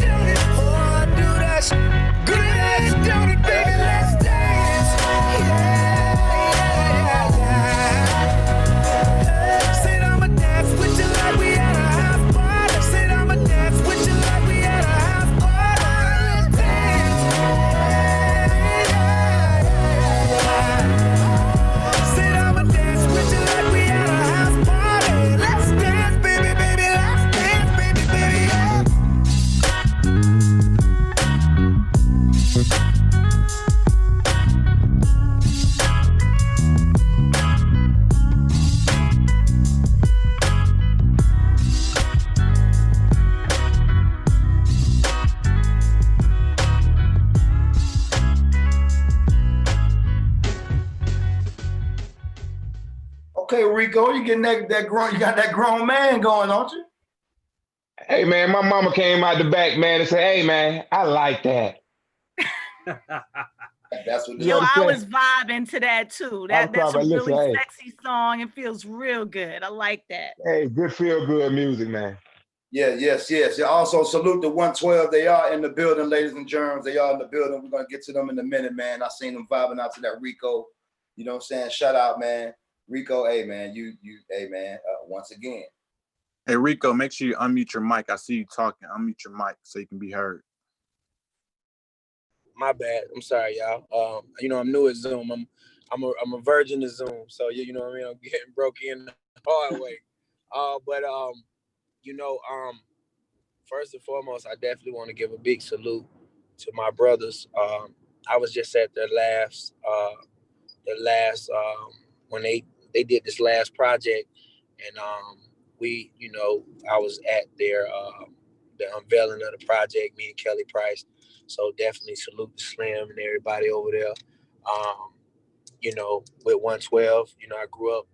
oh, do that shit. Girl, let's do it, baby, let's dance. Said I'ma dance with you like we at a house party. Said I'ma dance with you like we at a house party. Let's dance. Said I'ma dance with you like we at a house party. Let's dance, baby, baby, let's dance, baby, baby, yeah. Okay, Rico, you getting that grown, you got that grown man going, don't you? Hey man, my mama came out the back, man, and said, "Hey man, I like that." That's what. Yo, what I I'm was vibing to that too. That's a probably- really listen, hey. sexy song. It feels real good. I like that. Hey, good feel good music, man. Yeah, yes. Yeah, also salute the 112. They are in the building, ladies and germs. They are in the building. We're gonna get to them in a minute, man. I seen them vibing out to that Rico. You know what I'm saying? Shout out, man. Rico, hey man, hey man, once again. Hey Rico, make sure you unmute your mic. I see you talking. Unmute your mic so you can be heard. My bad. I'm sorry, y'all. You know, I'm new at Zoom. I'm a virgin to Zoom, so you know what I mean. I'm getting broke in the hard way. But you know, first and foremost, I definitely want to give a big salute to my brothers. I was just at their last when they did this last project, and you know, I was at their the unveiling of the project, me and Kelly Price. So definitely salute to Slim and everybody over there. You know, with 112, you know, I grew up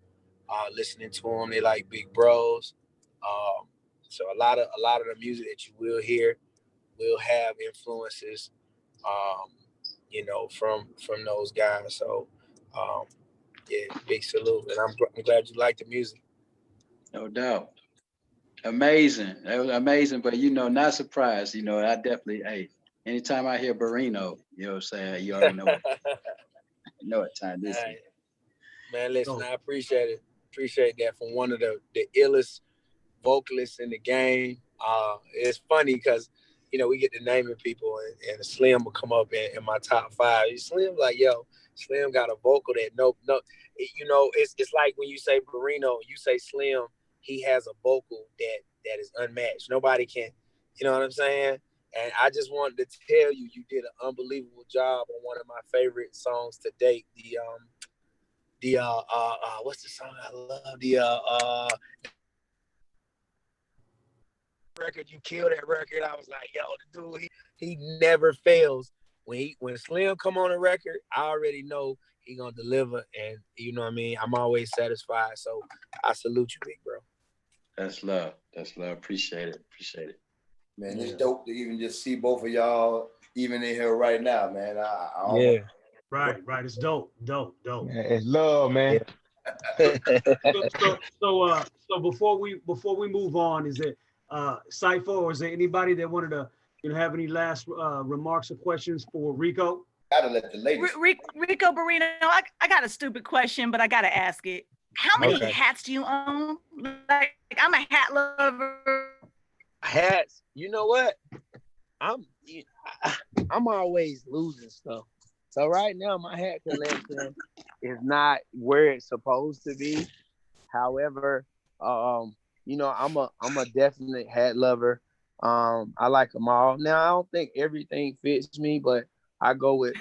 listening to them. They like big bros. So a lot of the music that you will hear will have influences, you know, from those guys. So yeah, big salute. And I'm glad you like the music. No doubt. Amazing. That was amazing, but not surprised. I definitely, hey, anytime I hear Barrino, you know what I'm saying, you already know what time this is. Man, listen, I appreciate it. Appreciate that from one of the illest vocalists in the game. It's funny because, we get to naming people and Slim will come up in my top 5. Slim like, yo, Slim got a vocal that no, it's like when you say Barrino, you say Slim, he has a vocal that is unmatched. Nobody can, you know what I'm saying? And I just wanted to tell you, you did an unbelievable job on one of my favorite songs to date. What's the song I love? Record, you killed that record. I was like, yo, the dude, he never fails. When Slim come on a record, I already know he gonna deliver, and you know what I mean. I'm always satisfied, so I salute you, big bro. That's love. That's love. Appreciate it. Man, it's dope to even just see both of y'all even in here right now, man. Right. It's dope. Man, it's love, man. So before we move on, is it Cypher, or is there anybody that wanted to have any last remarks or questions for Rico? Gotta let the ladies. Ricco Barrino, I got a stupid question, but I gotta ask it. How many hats do you own? Like, I'm a hat lover. Hats. You know what? I'm always losing stuff. So right now my hat collection is not where it's supposed to be. However, I'm a definite hat lover. I like them all. Now I don't think everything fits me, but I go with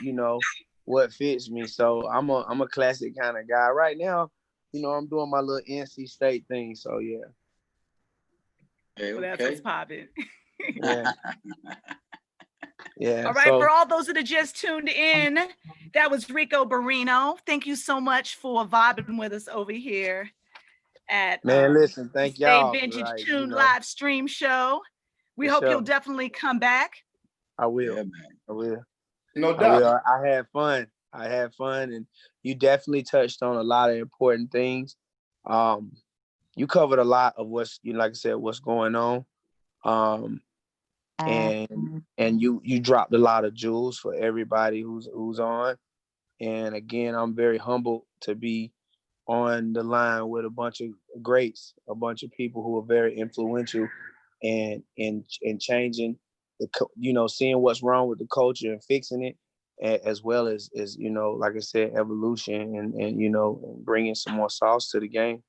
what fits me. So I'm a classic kind of guy. Right now, I'm doing my little NC State thing. So yeah. Well, that's what's popping. Yeah. Yeah. All right, for all those that have just tuned in, that was Ricco Barrino. Thank you so much for vibing with us over here at listen, thank y'all. Vintage Tune live stream show. We hope you'll definitely come back. I will. Yeah, man. I will. No doubt. I had fun, and you definitely touched on a lot of important things. You covered a lot of what's going on. And you dropped a lot of jewels for everybody who's on. And again, I'm very humbled to be on the line with a bunch of greats, a bunch of people who are very influential and changing seeing what's wrong with the culture and fixing it, as well as like I said, evolution and bringing some more sauce to the game.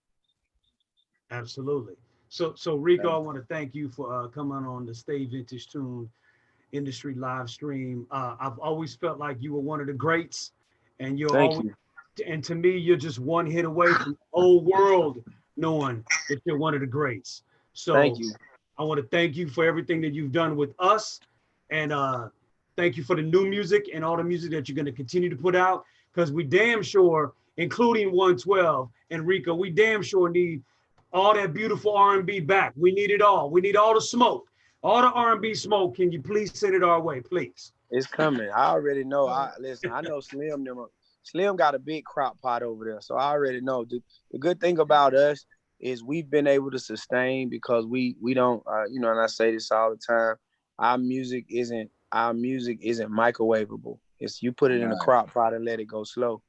Absolutely. So Rico, I want to thank you for coming on the Stay Vintage Tune industry live stream. I've always felt like you were one of the greats, and and to me, you're just one hit away from the whole world knowing that you're one of the greats. So thank you. I want to thank you for everything that you've done with us, and thank you for the new music and all the music that you're going to continue to put out, because we damn sure, including 112 and Rico, we damn sure need all that beautiful R&B back. We need it all. We need all the smoke. All the R&B smoke. Can you please send it our way, please? It's coming. I already know. I know Slim got a big crock pot over there, so I already know. The good thing about us is we've been able to sustain because we don't, and I say this all the time, our music isn't microwavable. It's you put it in a crock pot and let it go slow.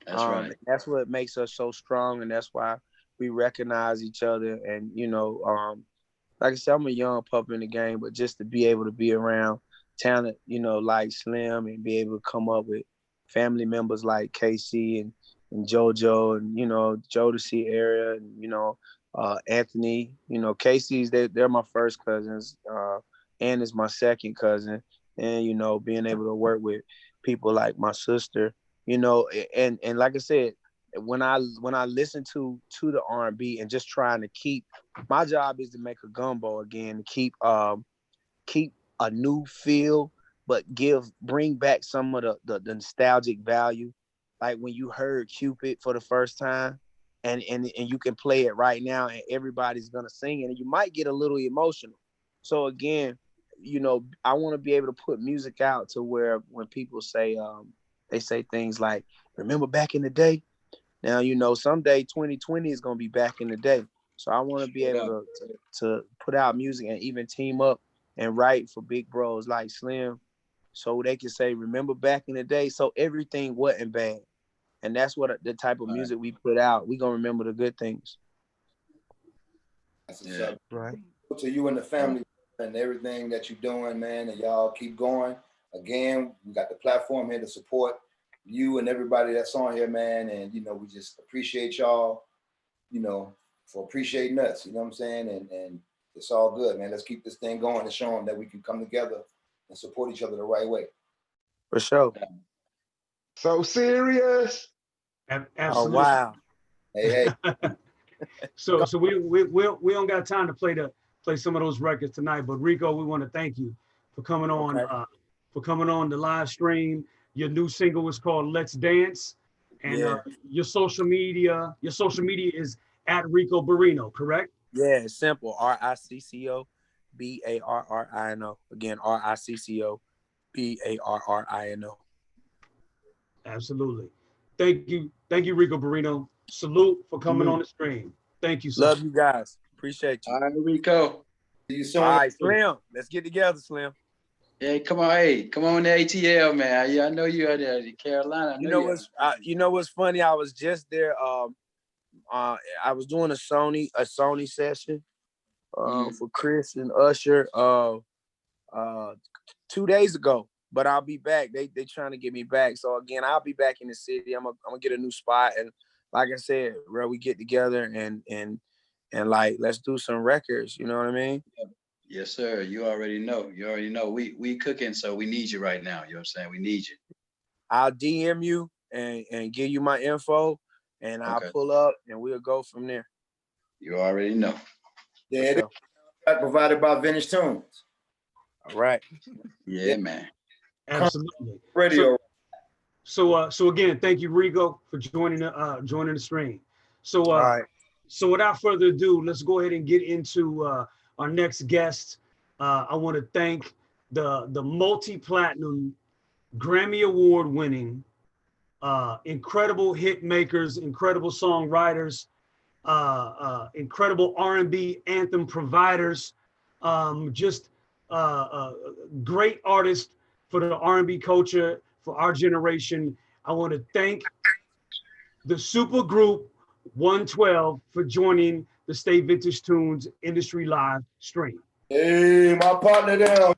That's right. That's what makes us so strong, and that's why we recognize each other. And like I said, I'm a young pup in the game, but just to be able to be around talent, like Slim, and be able to come up with family members like KC and JoJo and Jodeci area and Anthony, Casey's they're my first cousins, and is my second cousin, and being able to work with people like my sister, and like I said, when I listen to the R&B and just trying to keep, my job is to make a gumbo again, to keep a new feel, but bring back some of the nostalgic value, like when you heard Cupid for the first time, and you can play it right now and everybody's gonna sing it, and you might get a little emotional. So again, I want to be able to put music out to where when people say they say things like, remember back in the day. Now, someday 2020 is going to be back in the day. So I want to be able to put out music and even team up and write for big bros like Slim, so they can say, remember back in the day, so everything wasn't bad. And that's what the type of music we put out. We gonna remember the good things. That's what's up. Right. To you and the family and everything that you're doing, man, and y'all keep going. Again, we got the platform here to support you and everybody that's on here, man. And, you know, we just appreciate y'all, you know, for appreciating us, you know what I'm saying? And it's all good, man. Let's keep this thing going and show them that we can come together and support each other the right way. For sure. So serious. Absolutely. Oh, wow. Hey. So we don't got time to play some of those records tonight, but Rico, we want to thank you for coming on the live stream. Your new single is called Let's Dance, and your social media is at RICCO BARRINO, correct? Yeah, it's simple. RICCO BARRINO. Again, RICCO BARRINO. Absolutely. Thank you, RICCO BARRINO. Salute for coming on the stream. Thank you, sir. Love you guys. Appreciate you. All right, Rico. See you soon. All right, Slim. Let's get together, Slim. Hey, come on to ATL, man. Yeah, I know you out there in Carolina. You know what's funny? I was just there. I was doing a Sony session for Chris and Usher 2 days ago. But I'll be back. They trying to get me back. So again, I'll be back in the city. I'm gonna get a new spot, and like I said, bro, we get together and like let's do some records. You know what I mean? Yes, sir. You already know. We cooking, so we need you right now. You know what I'm saying? We need you. I'll DM you and give you my info, and I'll pull up and we'll go from there. You already know. Yeah, provided by Vintage Tunes. All right. Yeah, man. Absolutely. Radio. So again, thank you, Rico, for joining the stream. So so without further ado, let's go ahead and get into our next guest. I want to thank the multi-platinum, Grammy Award winning, incredible hit makers, incredible songwriters, incredible R&B anthem providers, just great artists for the R&B culture, for our generation. I want to thank the super group 112 for joining the Stay Vintage Tunes Industry Live stream. Hey, my partner down.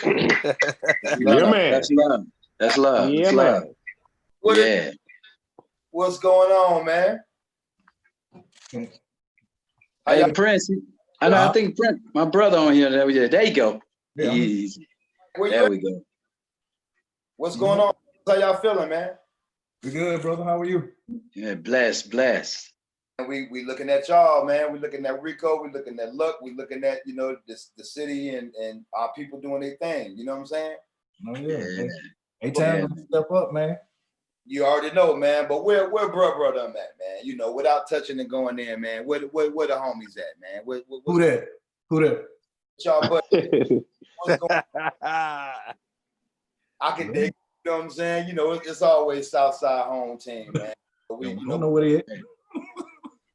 Yeah, man. That's love. That's love. Yeah, That's man. love. What's going on, man? Hey, Prince. I think Prince, my brother on here. There you go. Yeah. Easy. Where There you we go. What's going on? How y'all feeling, man? We good, brother. How are you? Yeah, blessed. And we looking at y'all, man. We looking at Rico. We looking at Luck. We looking at, you know, the city and our people doing their thing. You know what I'm saying? Oh yeah. Hey, time to step up, man. You already know, man. But where bro them at, man? You know, without touching and going in, man. Where the homies at, man? Who that? Y'all, but what's going on? I can dig. You know what I'm saying? You know, it's always Southside home team, man. We don't know what it is.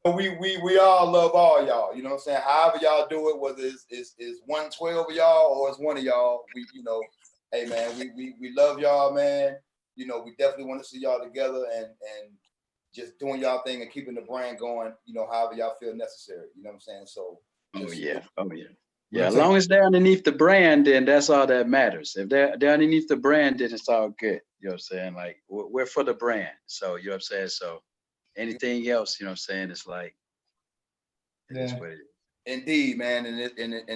We all love all y'all. You know what I'm saying? However y'all do it, whether it's 112 of y'all or it's one of y'all, we, you know, hey man, we love y'all, man. You know, we definitely want to see y'all together and just doing y'all thing and keeping the brand going, you know, however y'all feel necessary. You know what I'm saying? So Yeah, as long as they're underneath the brand, then that's all that matters. If they're underneath the brand, then it's all good. You know what I'm saying? Like, we're for the brand. So, you know what I'm saying? So, anything else, you know what I'm saying? It's like, it's what it is. Indeed, man. And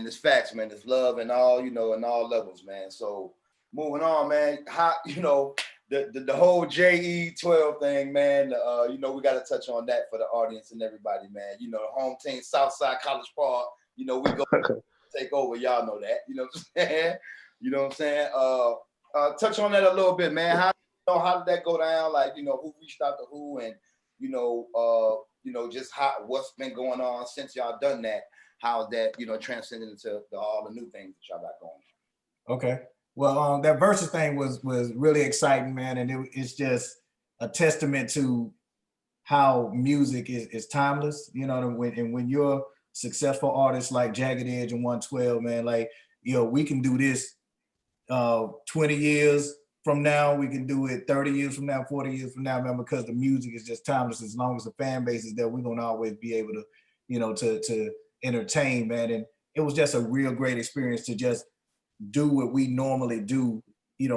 it's facts, man. It's love and all, you know, in all levels, man. So, moving on, man. How, you know, the whole JE12 thing, man. You know, we got to touch on that for the audience and everybody, man. You know, the home team, Southside College Park. You know, we go take over. Y'all know that. You know what I'm saying? You know what I'm saying? Touch on that a little bit, man. How did that go down? Like, you know, who reached out to who, and you know, just what's been going on since y'all done that? How's that, you know, transcended into all the new things that y'all got going on? Okay. Well, that VERZUZ thing was really exciting, man, and it's just a testament to how music is timeless. You know, when you're successful artists like Jagged Edge and 112, man. Like, we can do this 20 years from now, we can do it 30 years from now, 40 years from now, man, because the music is just timeless. As long as the fan base is there, we're gonna always be able to, to entertain, man. And it was just a real great experience to just do what we normally do,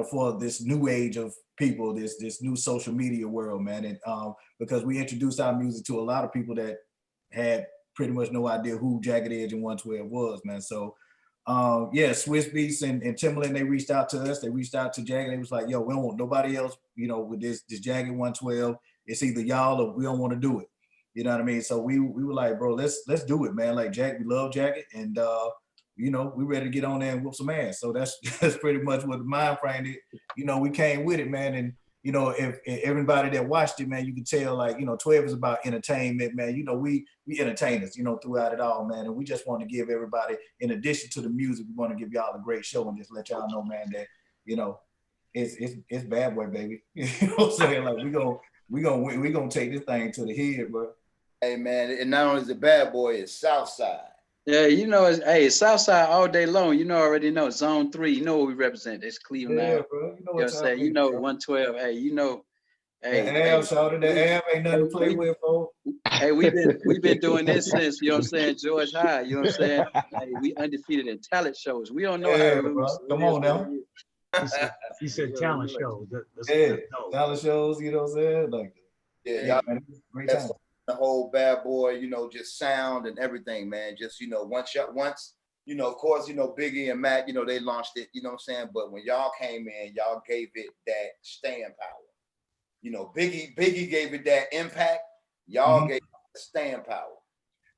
for this new age of people, this new social media world, man. And because we introduced our music to a lot of people that had pretty much no idea who Jagged Edge and 112 was, man. So Swiss Beats and Timbaland, they reached out to us. They reached out to Jagged. They was like, yo, we don't want nobody else, with this Jagged 112. It's either y'all or we don't want to do it. You know what I mean? So we were like, bro, let's do it, man. Like we love Jagged, and we ready to get on there and whoop some ass. So that's pretty much what the mind frame is. We came with it, man. And if everybody that watched it, man, you can tell, like, 12 is about entertainment, man. We entertainers, throughout it all, man. And we just want to give everybody, in addition to the music, we want to give y'all a great show and just let y'all know, man, that it's Bad Boy, baby. You know what I'm saying? Like we gonna take this thing to the head, bro. Hey, man, and not only is it Bad Boy, it's Southside. Yeah, it's Southside all day long. Already know Zone 3. You know what we represent. It's Cleveland. Yeah, bro. You know what I'm saying? 112. Hey, Ab shouted that Ab ain't nothing to play with, folks. Hey, we've been doing this since, George High. You know what I'm saying? Hey, we undefeated in talent shows. We don't know how to lose. Come on now. He said talent shows. Talent shows, you know what I'm saying? Like, y'all, man, great time. The whole Bad Boy, just sound and everything, man. Just, once, of course, Biggie and Mac, they launched it, you know what I'm saying? But when y'all came in, y'all gave it that staying power. Biggie gave it that impact. Y'all gave it that staying power.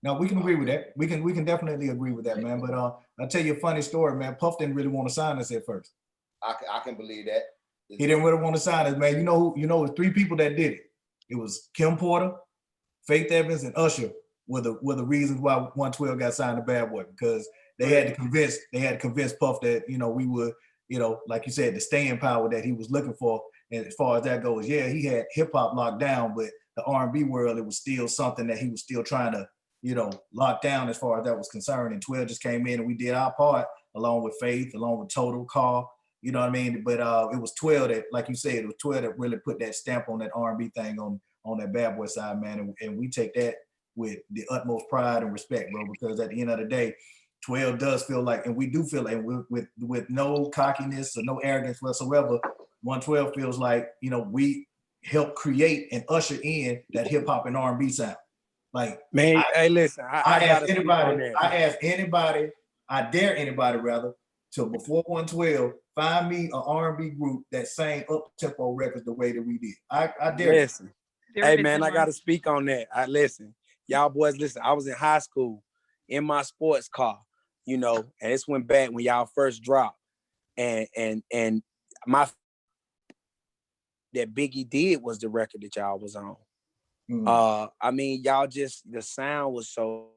No, we can agree with that. We can definitely agree with that, man. But I'll tell you a funny story, man. Puff didn't really want to sign us at first. I can believe that. He didn't really want to sign us, man. It was 3 people that did it. It was Kim Porter, Faith Evans, and Usher were the reasons why 112 got signed to Bad Boy, because they had to convince Puff that we would, like you said, the staying power that he was looking for. And as far as that goes, yeah, he had hip hop locked down, but the R&B world, it was still something that he was still trying to lock down as far as that was concerned. And 12 just came in and we did our part along with Faith, along with Total, Carl. You know what I mean? But it was 12 that, like you said, it was 12 that really put that stamp on that R&B thing on that Bad Boy side, man. And we take that with the utmost pride and respect, bro, because at the end of the day, 12 does feel like, and we do feel like, with no cockiness or no arrogance whatsoever, 112 feels like, we help create and usher in that hip hop and R&B sound. Like, man, hey, listen, I dare anybody rather, to before 112, find me an R&B group that sang up-tempo records the way that we did. I dare. Listen. Hey, man, I got to speak on that. Listen, y'all boys, listen, I was in high school in my sports car, and this went back when y'all first dropped. And my that Biggie did was the record that y'all was on. I mean, y'all just, the sound was so.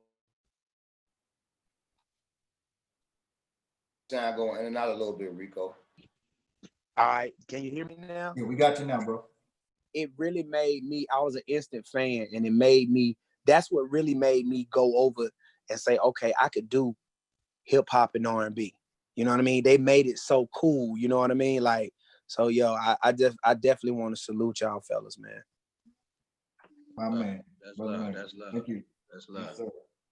Sound going in and out a little bit, Rico. All right, can you hear me now? Yeah, we got you now, bro. It really made me, I was an instant fan, and it made me, that's what really made me go over and say, okay, I could do hip hop and R&B. You know what I mean? They made it so cool, you know what I mean? Like, so yo, I definitely want to salute y'all fellas, man. My man. That's love. That's love. Thank you. That's love. Yes,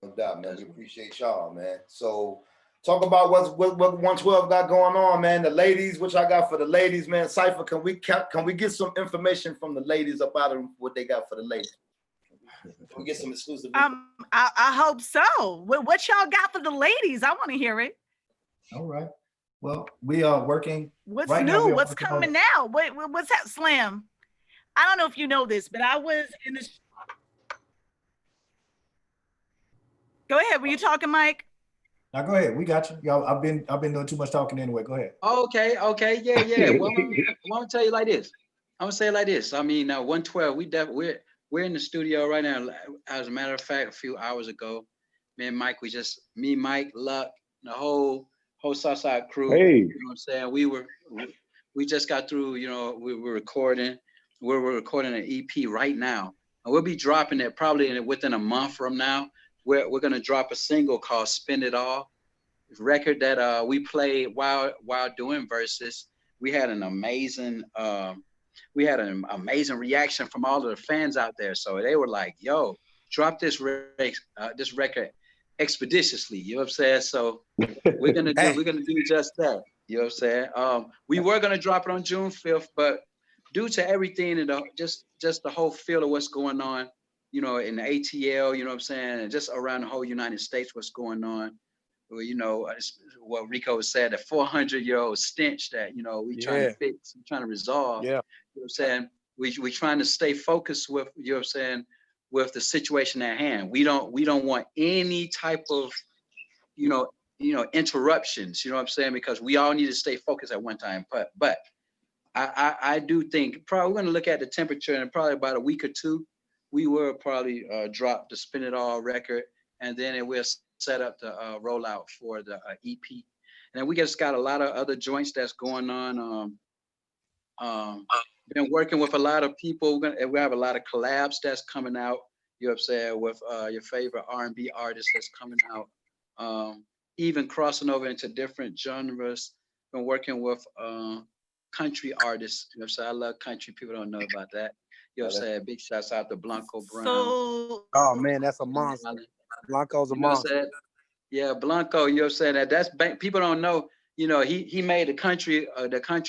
no doubt, man. We appreciate y'all, man. So talk about what 112 got going on, man. The ladies, which I got for the ladies, man. Cypher, can we get some information from the ladies about what they got for the ladies? Can we get some exclusive? I hope so. What y'all got for the ladies? I want to hear it. All right. Well, we are working. What's right new? now, What's coming now? What's that, Slim? I don't know if you know this, but I was in the. Go ahead. Were you talking, Mike? Now go ahead. We got you. Y'all, I've been doing too much talking anyway. Go ahead. Okay. Yeah. Well, I'm gonna tell you like this. I'm gonna say it like this. I mean, 112. We're in the studio right now. As a matter of fact, a few hours ago, me and Mike, Mike, Luck, the whole Southside crew. Hey. You know what I'm saying? We just got through. We were recording. We're recording an EP right now, and we'll be dropping it probably within a month from now. we're gonna drop a single called "Spend It All," record that we played while doing Versus. We had an amazing reaction from all of the fans out there. So they were like, "Yo, drop this record expeditiously." You know what I'm saying? So we're gonna do just that. You know what I'm saying? We were gonna drop it on June 5th, but due to everything and just the whole feel of what's going on, you know, in the ATL, you know what I'm saying, and just around the whole United States, what's going on. Well, you know, what Rico said, a 400-year-old stench that, you know, we trying to fix, we trying to resolve. Yeah. You know what I'm saying? We trying to stay focused with, you know what I'm saying, with the situation at hand. We don't want any type of, you know, interruptions, you know what I'm saying? Because we all need to stay focused at one time. But I do think probably we're gonna look at the temperature and probably about a week or two, we will probably drop the Spin It All record, and then it will set up the rollout for the EP. And then we just got a lot of other joints that's going on. Been working with a lot of people. We have a lot of collabs that's coming out, you know what I'm saying, with your favorite R&B artists that's coming out. Even crossing over into different genres. Been working with country artists. You know what I'm saying? I love country. People don't know about that. You know what I'm saying? Big shouts out to Blanco Brown. Oh man, that's a monster. Blanco's a monster. Yeah, Blanco, you know what I'm saying? People don't know, you know, he made the country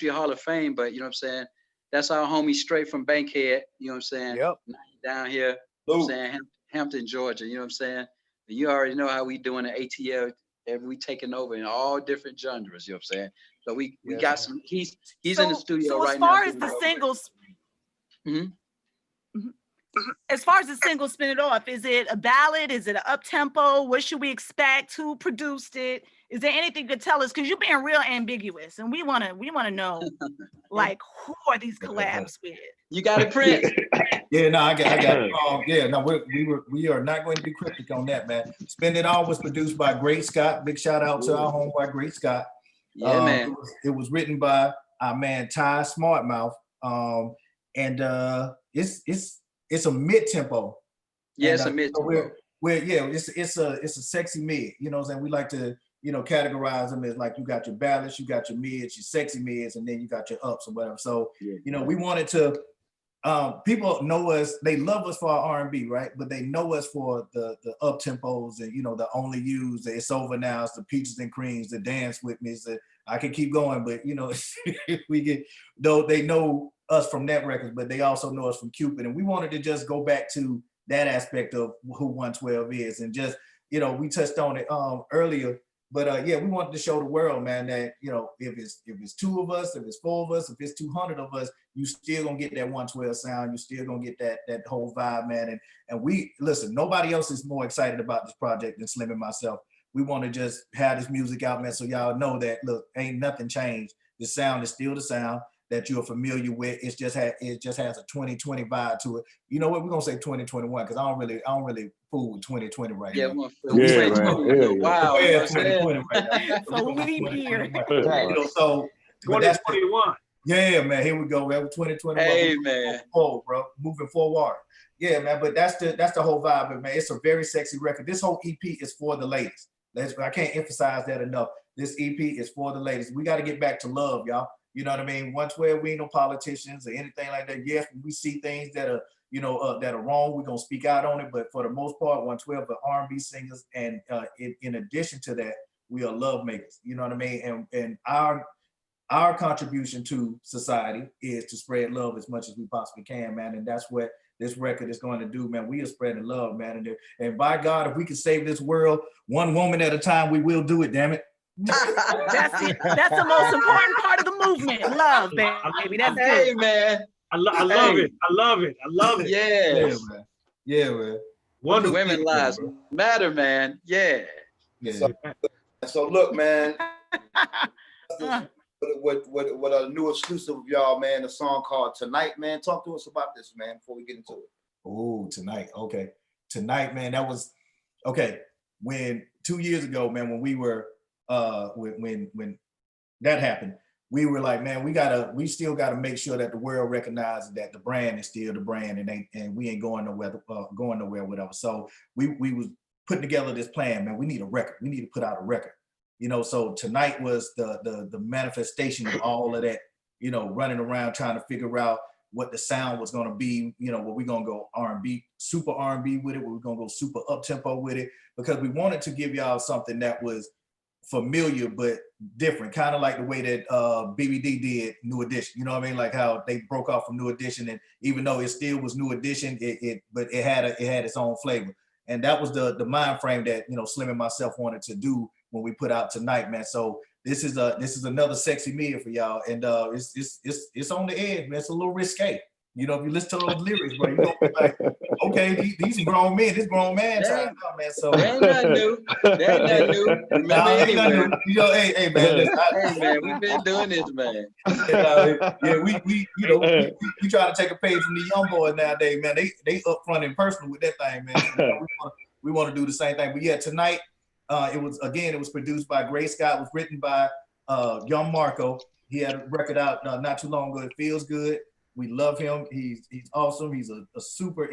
Hall of Fame, but you know what I'm saying? That's our homie straight from Bankhead, you know what I'm saying? Yep. Down here, you know what I'm saying? Hampton, Georgia, you know what I'm saying? And you already know how we doing the ATL, we taking over in all different genres, you know what I'm saying? So we got some, he's in the studio right now. So as far as the singles, as far as the single Spin It Off, is it a ballad? Is it an up-tempo? What should we expect? Who produced it? Is there anything you could tell us? Because you're being real ambiguous, and we wanna know, like, who are these collabs with? You got it, Prince. Yeah, no, I got it. We are not going to be cryptic on that, man. Spend It All was produced by Great Scott. Big shout out to our homeboy Great Scott. Yeah, man. It was written by our man Ty Smartmouth. And it's a mid-tempo. Yeah, it's a mid-tempo. It's a sexy mid. You know what I'm saying? We like to, you know, categorize them as like you got your ballads, you got your mids, your sexy mids, and then you got your ups or whatever. So, you know, we wanted to, people know us, they love us for our R&B, right? But they know us for the up tempos and, you know, the Only Yous, the It's Over Now, the Peaches and Creams, the Dance With Me. I can keep going, but you know, we get, though they know us from that record, but they also know us from Cupid. And we wanted to just go back to that aspect of who 112 is. And just, you know, we touched on it earlier, but we wanted to show the world, man, that, you know, if it's two of us, if it's four of us, if it's 200 of us, you still gonna get that 112 sound. You still gonna get that whole vibe, man. And we, listen, nobody else is more excited about this project than Slim and myself. We want to just have this music out, man, so y'all know that, look, ain't nothing changed. The sound is still the sound that you're familiar with. It just has a 2020 vibe to it. You know what? We're gonna say 2021 because I don't really fool with 2020 right now. Wow. Yeah, 2020 right now. So leave here. You know, so 2021. Yeah, man. Here we go, man. 2021. Hey, man. Forward, bro. Moving forward. Yeah, man. But that's the whole vibe, man. It's a very sexy record. This whole EP is for the ladies. I can't emphasize that enough. This EP is for the ladies. We got to get back to love, y'all. You know what I mean? 112, we ain't no politicians or anything like that. Yes, when we see things that are, you know, that are wrong, we're gonna speak out on it. But for the most part, 112 are R&B singers, and in addition to that, we are love makers. You know what I mean? And our contribution to society is to spread love as much as we possibly can, man. And that's what this record is going to do, man. We are spreading love, man. And by God, if we can save this world one woman at a time, we will do it. Damn it. That's it. That's the most important part of the movement. Love, baby. That's good. Hey, man. I love it. I love it. I love it. Yes. Yeah, man. Women lives matter, man. Yeah. So look, man. What a new exclusive of y'all, man. A song called Tonight, man. Talk to us about this, man, before we get into it. Oh, Tonight. Okay. Tonight, man. That was okay. When 2 years ago, man, when we were when that happened, we were like, man, we still gotta make sure that the world recognizes that the brand is still the brand, and we ain't going nowhere whatever. So we was putting together this plan, man. We need a record. We need to put out a record. You know, so tonight was the manifestation of all of that, you know, running around trying to figure out what the sound was going to be, you know, were we going to go R&B, super R&B with it? Were we going to go super up-tempo with it? Because we wanted to give y'all something that was familiar but different, kind of like the way that BBD did New Edition. You know what I mean? Like how they broke off from New Edition, and even though it still was New Edition, but it had its own flavor. And that was the mind frame that, you know, Slim and myself wanted to do when we put out tonight, man. So this is another sexy meal for y'all, and it's on the edge, man. It's a little risque. You know, if you listen to those lyrics, bro, you gonna be like, okay, these grown men, this grown man time now, man. So that ain't nothing new. That ain't nothing new. Remember, ain't nothing new. You know, hey, man, listen, hey, man, we've been doing this, man. Yeah, we try to take a page from the young boys nowadays, man. They upfront and personal with that thing, man. So, you know, we want to do the same thing. But yeah, tonight, it was produced by Gray Scott, was written by Young Marco. He had a record out not too long ago. It feels good. We love him. He's awesome. He's a super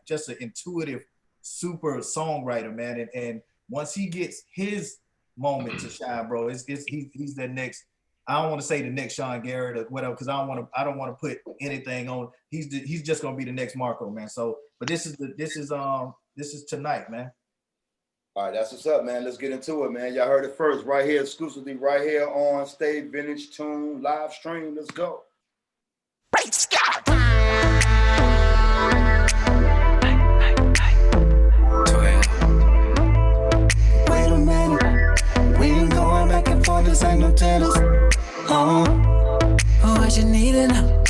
just an intuitive, super songwriter, man. And once he gets his moment to shine, bro, he's the next. I don't want to say the next Sean Garrett or whatever, because I don't want to put anything on. He's just gonna be the next Marco, man. So, but this is tonight, man. All right, that's what's up, man. Let's get into it, man. Y'all heard it first, right here, exclusively, right here on Stay Vintage Tune live stream. Let's go. Wait a minute, we ain't going back and forth, this ain't no tennis. What you need to know?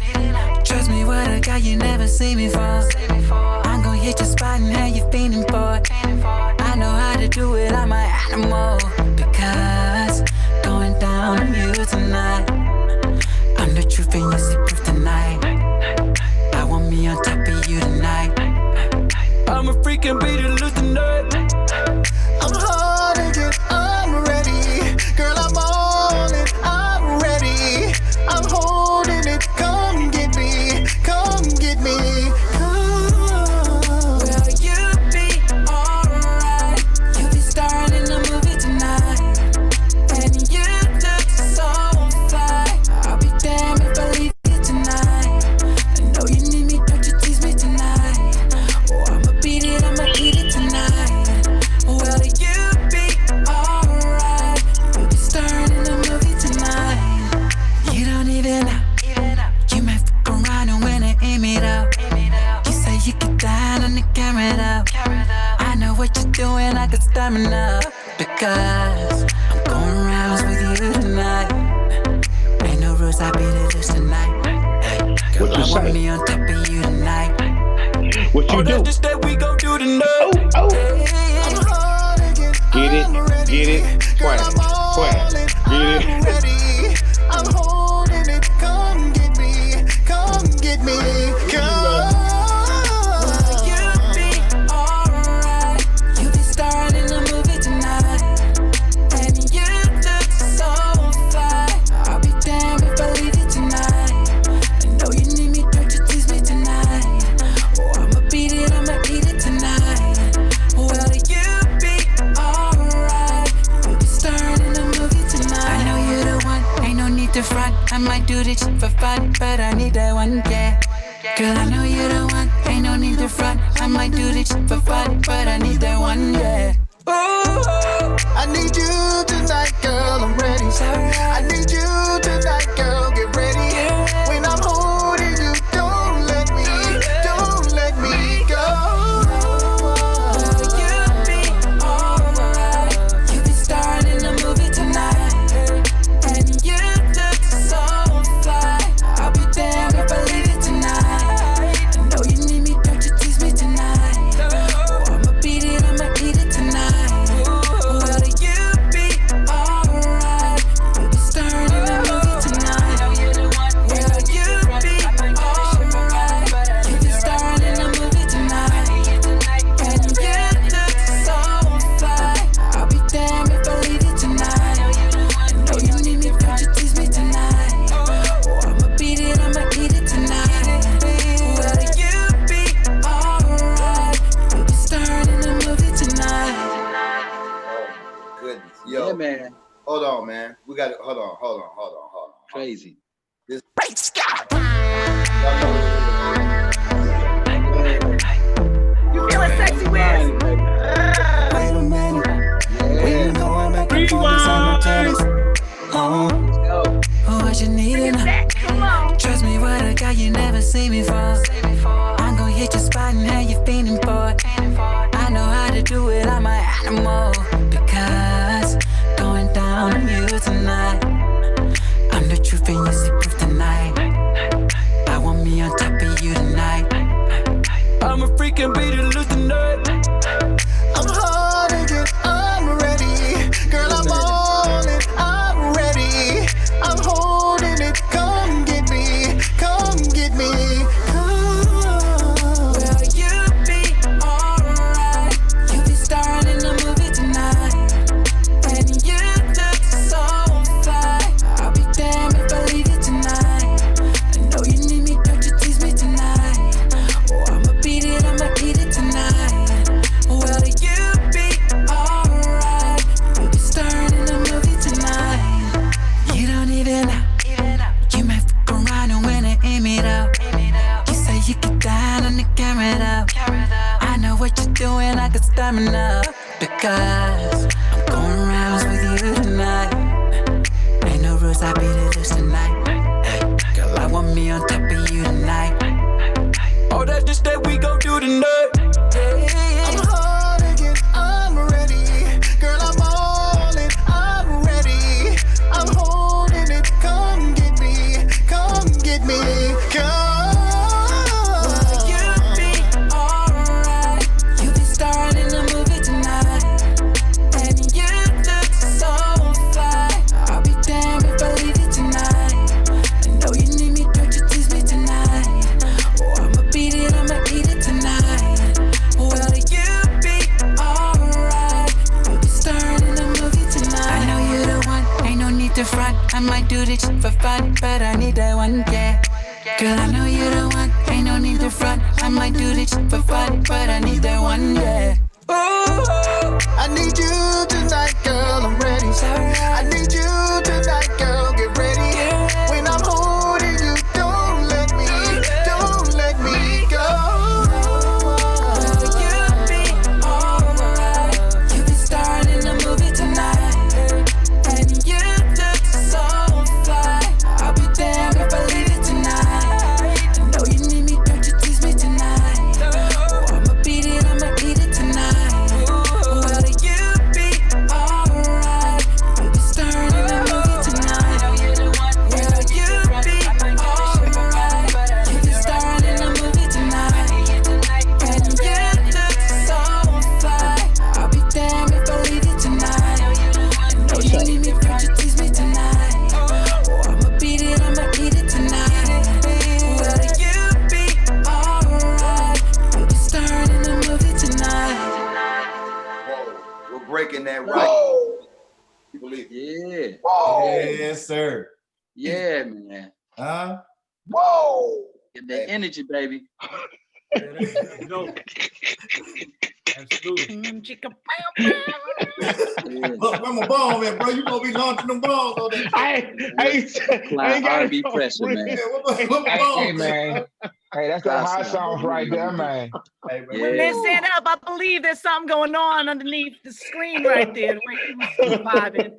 Trust me, what I got, you never see me fall. I'm gonna hit your spot and how you feeling for it. I know how to do it, I'm an animal. Because going down on you tonight. I'm the truth and you see proof tonight. I want me on top of you tonight. I'm a freak and be the loose tonight. I'm hard again, I'm ready. Girl, I'm on it, I'm ready. I'm holding it, come get me, come get me. Will you be alright? You be starring in the movie tonight. And you look so fly. I'll be damned if I leave you tonight. I know you need me, don't you tease me tonight. Oh, I'ma beat it, I'ma eat it tonight. Will you be alright? You'll be starring in the movie tonight. You don't even know. You might fuck around and when I aim it up. You say you get down on the camera though. I know what you're doing, I got stamina. Because I'm going rounds with you tonight. Ain't no rules, I be the loose tonight. Hey, girl, I want me on top of you tonight. What you do? That's that we gon' do tonight. Get it, swag, get it. I'm holding it, come get me, come. Will you be alright? You be starring in the movie tonight. And you look so fly. I'll be damned if I leave you tonight. I know you need me, don't you tease me tonight. Oh, I'ma beat it, I'ma eat it tonight. Will you be alright? You be starring in the movie tonight. I know you're the one, ain't no need to front. I might do this shit for fun, but I need that one, yeah. Girl, I know you're the one, ain't no need to front. I might do this shit for fun, but I need that one, yeah. Ooh, I need you tonight, girl, I'm ready. I need you tonight, girl, get ready. When I'm holding you, don't let me go. Will you be alright? You be starring in the movie tonight. And you look so fly. I'll be damned if I leave you tonight. yo. Yeah, man. Hold on, man. We got to hold on. Crazy. This You feeling sexy, Wiz? Wait a minute. We ain't going back and forth simultaneous. What you needing? Trust me, what a guy you never seen before. I'm gonna hit your spot and how you feeling for it. I know how to do it, I'm an animal. Because going down on you tonight. I'm the truth and you see proof tonight. I want me on top of you tonight. I'm a freak and beat it loose tonight. I'm hard again, I'm ready. Girl, I'm on it, I'm ready. I'm holding it, come get me, come get me. Well, you be alright. You be starring in the movie tonight. And you look so fly. I'll be damned if I leave you tonight. I know you need me, don't you tease me tonight. Oh, I'ma beat it, I'ma eat it tonight. Well, you be alright. You be starring in the movie tonight. You don't even know. You might fuck around and when I aim it up. You say you get down on the camera though. I know what you're doing, I got stamina. Because I'm going rounds with you tonight. Ain't no rules, I beat it loose tonight. Hey, girl, I want me on top of you tonight. Oh, that's just that we gon' do tonight. I'm hard again, I'm ready. Girl, I'm on it, I'm ready. I'm holding it, come get me, come get me, come. Well, you be alright. You be starring in the movie tonight. And you look so fly. I'll be damned if I leave you tonight. I know you need me, don't you tease me tonight. Oh, I'ma beat it, I'ma eat it tonight. Well, you be alright. You be starring in the movie tonight. I know you the one, ain't no need to front. I might do this shit for fun, but I need that one, yeah. Girl, I know you the one, ain't no need to front. I might do this shit for fun, but I need that one, yeah. Ooh, I need you tonight, girl, I'm ready. I need you tonight, girl, get ready. When I'm holding you, don't let me go. You be alright. You be starring in the movie tonight. And you look so fly. I'll be damned if I leave you tonight. I know you need me, don't you tease me tonight. Oh, I'ma beat it, I'ma eat it tonight. Well, you be alright. You be starring in the movie tonight. Well, you be alright. You be starring in the movie tonight. And you look so fly. I'll be damned if I leave you tonight. I know you need me, don't you tease me tonight. Oh, I'ma beat it, I'ma eat it tonight. Well, you be alright. You be starring in the movie tonight. Whoa, we're breaking that right. You believe it? Yeah. Yes, sir. Yeah, man. Huh? Whoa! Get that energy, baby. No. Absolutely. Look, where my ball at, bro? You gonna be launching them balls on that? Apply R&B pressure, man. Hey, man. Hey, that's that hot sauce right there, man. Man, stand up. I believe there's something going on underneath the screen right there. Where he was vibing.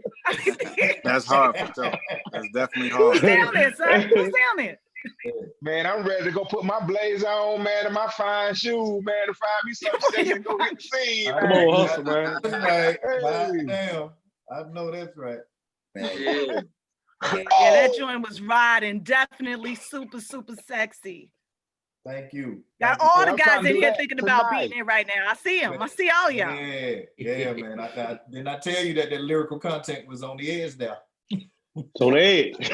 That's hard for sure. That's definitely hard. Who's down there, son? Who's down there? Man, I'm ready to go put my blazer on, man, and my fine shoes, man, to find me some sex and go hit the scene. Come man. on, hustle, man. That's right. Hey. Damn. I know that's right. Yeah. Yeah, that joint was riding. Definitely super, super sexy. Thank you. Got all the guys in here thinking about being there right now. I see them. I see all y'all. Yeah, man. I didn't I tell you that the lyrical content was on the edge there? It's on the edge.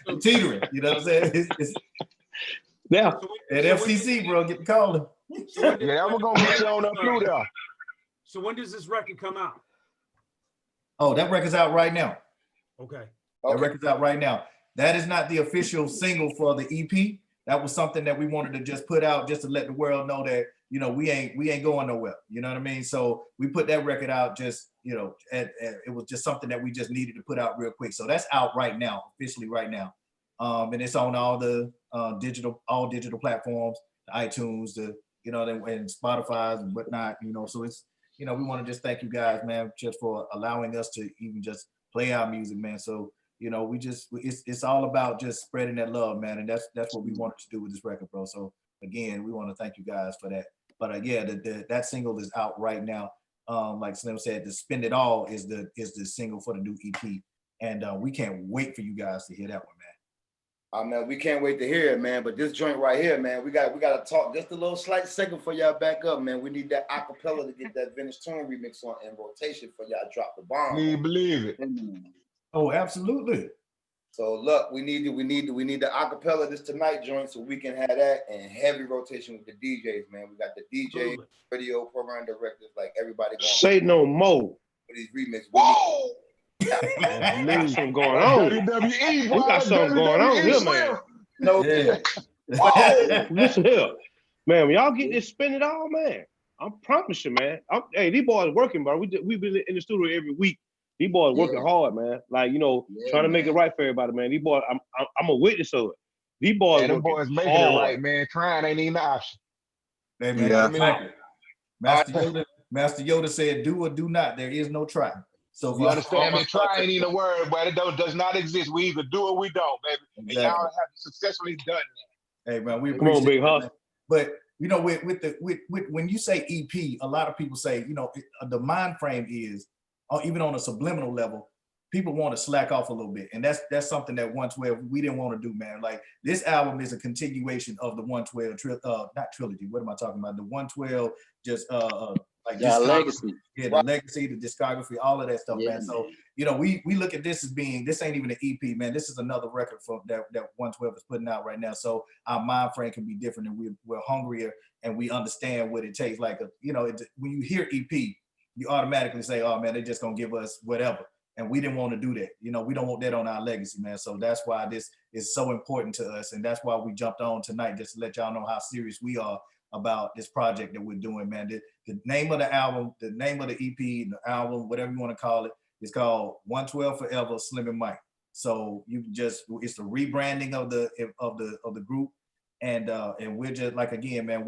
I'm teetering. You know what I'm saying? Yeah. At FCC, bro, get the calling. Yeah, we're gonna get you on up through there. So when does this record come out? Oh, that record's out right now. Okay. That record's out right now. That is not the official single for the EP. That was something that we wanted to just put out just to let the world know that, you know, we ain't going nowhere. You know what I mean? So we put that record out just, you know, it was just something that we just needed to put out real quick. So that's out right now, officially right now. And it's on all the digital platforms, iTunes, you know, and Spotify's and whatnot, you know. So it's, you know, we want to just thank you guys, man, just for allowing us to even just play our music, man. So, you know, it's all about just spreading that love, man. And that's what we wanted to do with this record, bro. So again, we want to thank you guys for that. But yeah, that single is out right now. Like Slim said, the Spend It All is the single for the new EP. And we can't wait for you guys to hear that one, man. Man, we can't wait to hear it, man. But this joint right here, man, we got to talk just a little slight second for y'all back up, man. We need that acapella to get that Vintage Tune remix on in rotation for y'all drop the bomb. You believe it? Oh, absolutely. So look, we need the acapella this tonight joint so we can have that in heavy rotation with the DJs, man. We got the DJ, radio program directors, like everybody going. Say no more. For these remixes. Whoa! We got something going on. We got something going on here, man. No, whoa! Listen here, man. When y'all get this Spend It All, man, I promise you, man. Hey, these boys working, bro. We've been in the studio every week. These boys working hard, man. Like, you know, trying to make it right for everybody, man. These boys, I'm a witness of it. These boys, them boys making it right, man. Trying ain't even an option. Hey, man, Master Yoda said, "Do or do not. There is no try." So you understand me? Try ain't even a word, but it does not exist. We either do or we don't, baby. Exactly. And y'all have successfully done that. Hey, man, we come on, big hustle. But you know, with when you say EP, a lot of people say, you know, the mind frame is, even on a subliminal level, people want to slack off a little bit, and that's something that 112 we didn't want to do, man. Like this album is a continuation of the 112 not trilogy. What am I talking about? The 112 just like legacy. Yeah, the legacy, the discography, all of that stuff, man. So, you know, we look at this as being, this ain't even an EP, man. This is another record from that 112 is putting out right now. So our mind frame can be different, and we're hungrier, and we understand what it takes. Like, you know, when you hear EP, you automatically say, oh man, they're just gonna give us whatever. And we didn't want to do that. You know, we don't want that on our legacy, man. So that's why this is so important to us. And that's why we jumped on tonight, just to let y'all know how serious we are about this project that we're doing, man. The name of the album, the name of the EP, the album, whatever you want to call it, is called 112 Forever Slim and Mike. So you just, it's the rebranding of the group. And we're just like, again, man,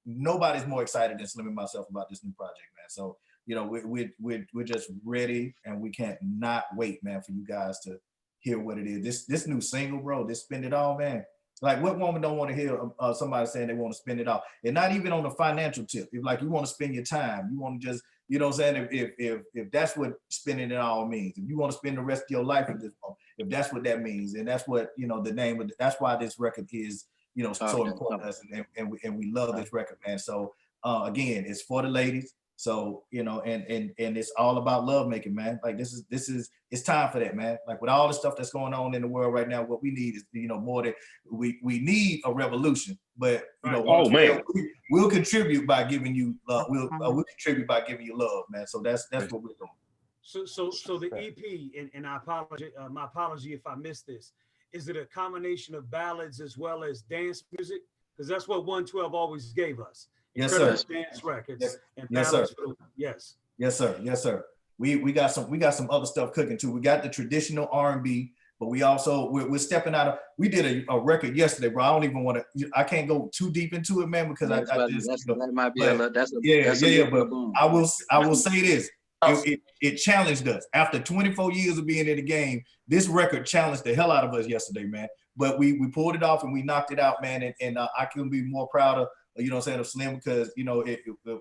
nobody's more excited than Slim and myself about this new project, man. So, you know, we're just ready, and we can't not wait, man, for you guys to hear what it is. This new single, bro, this Spend It All, man. Like, what woman don't want to hear somebody saying they want to spend it all? And not even on the financial tip. If like you want to spend your time, you want to just, you know what I'm saying? If that's what spending it all means, if you want to spend the rest of your life at this point, if that's what that means, and that's what, you know, the name of that's why this record is, you know, so important to us, and we love this record, man. So again, it's for the ladies. So, you know, and it's all about love making, man. Like this is it's time for that, man. Like with all the stuff that's going on in the world right now, what we need is, you know, more than we need a revolution, but you know, we'll contribute by giving you love. We'll contribute by giving you love, man. So that's what we're doing. So the EP, and I apologize, my apology if I missed this. Is it a combination of ballads as well as dance music? Because that's what 112 always gave us. Yes, sir. Dance records and yes, sir. Yes. Yes, sir. Yes, sir. We got some other stuff cooking too. We got the traditional R&B, but we also we're stepping out of. We did a record yesterday, bro. I don't even want to. I can't go too deep into it, man, because I just. That might be but I will say this. It challenged us. After 24 years of being in the game, this record challenged the hell out of us yesterday, man. But we pulled it off and we knocked it out, man. And I couldn't be more proud of, you know what I'm saying, of Slim, because, you know,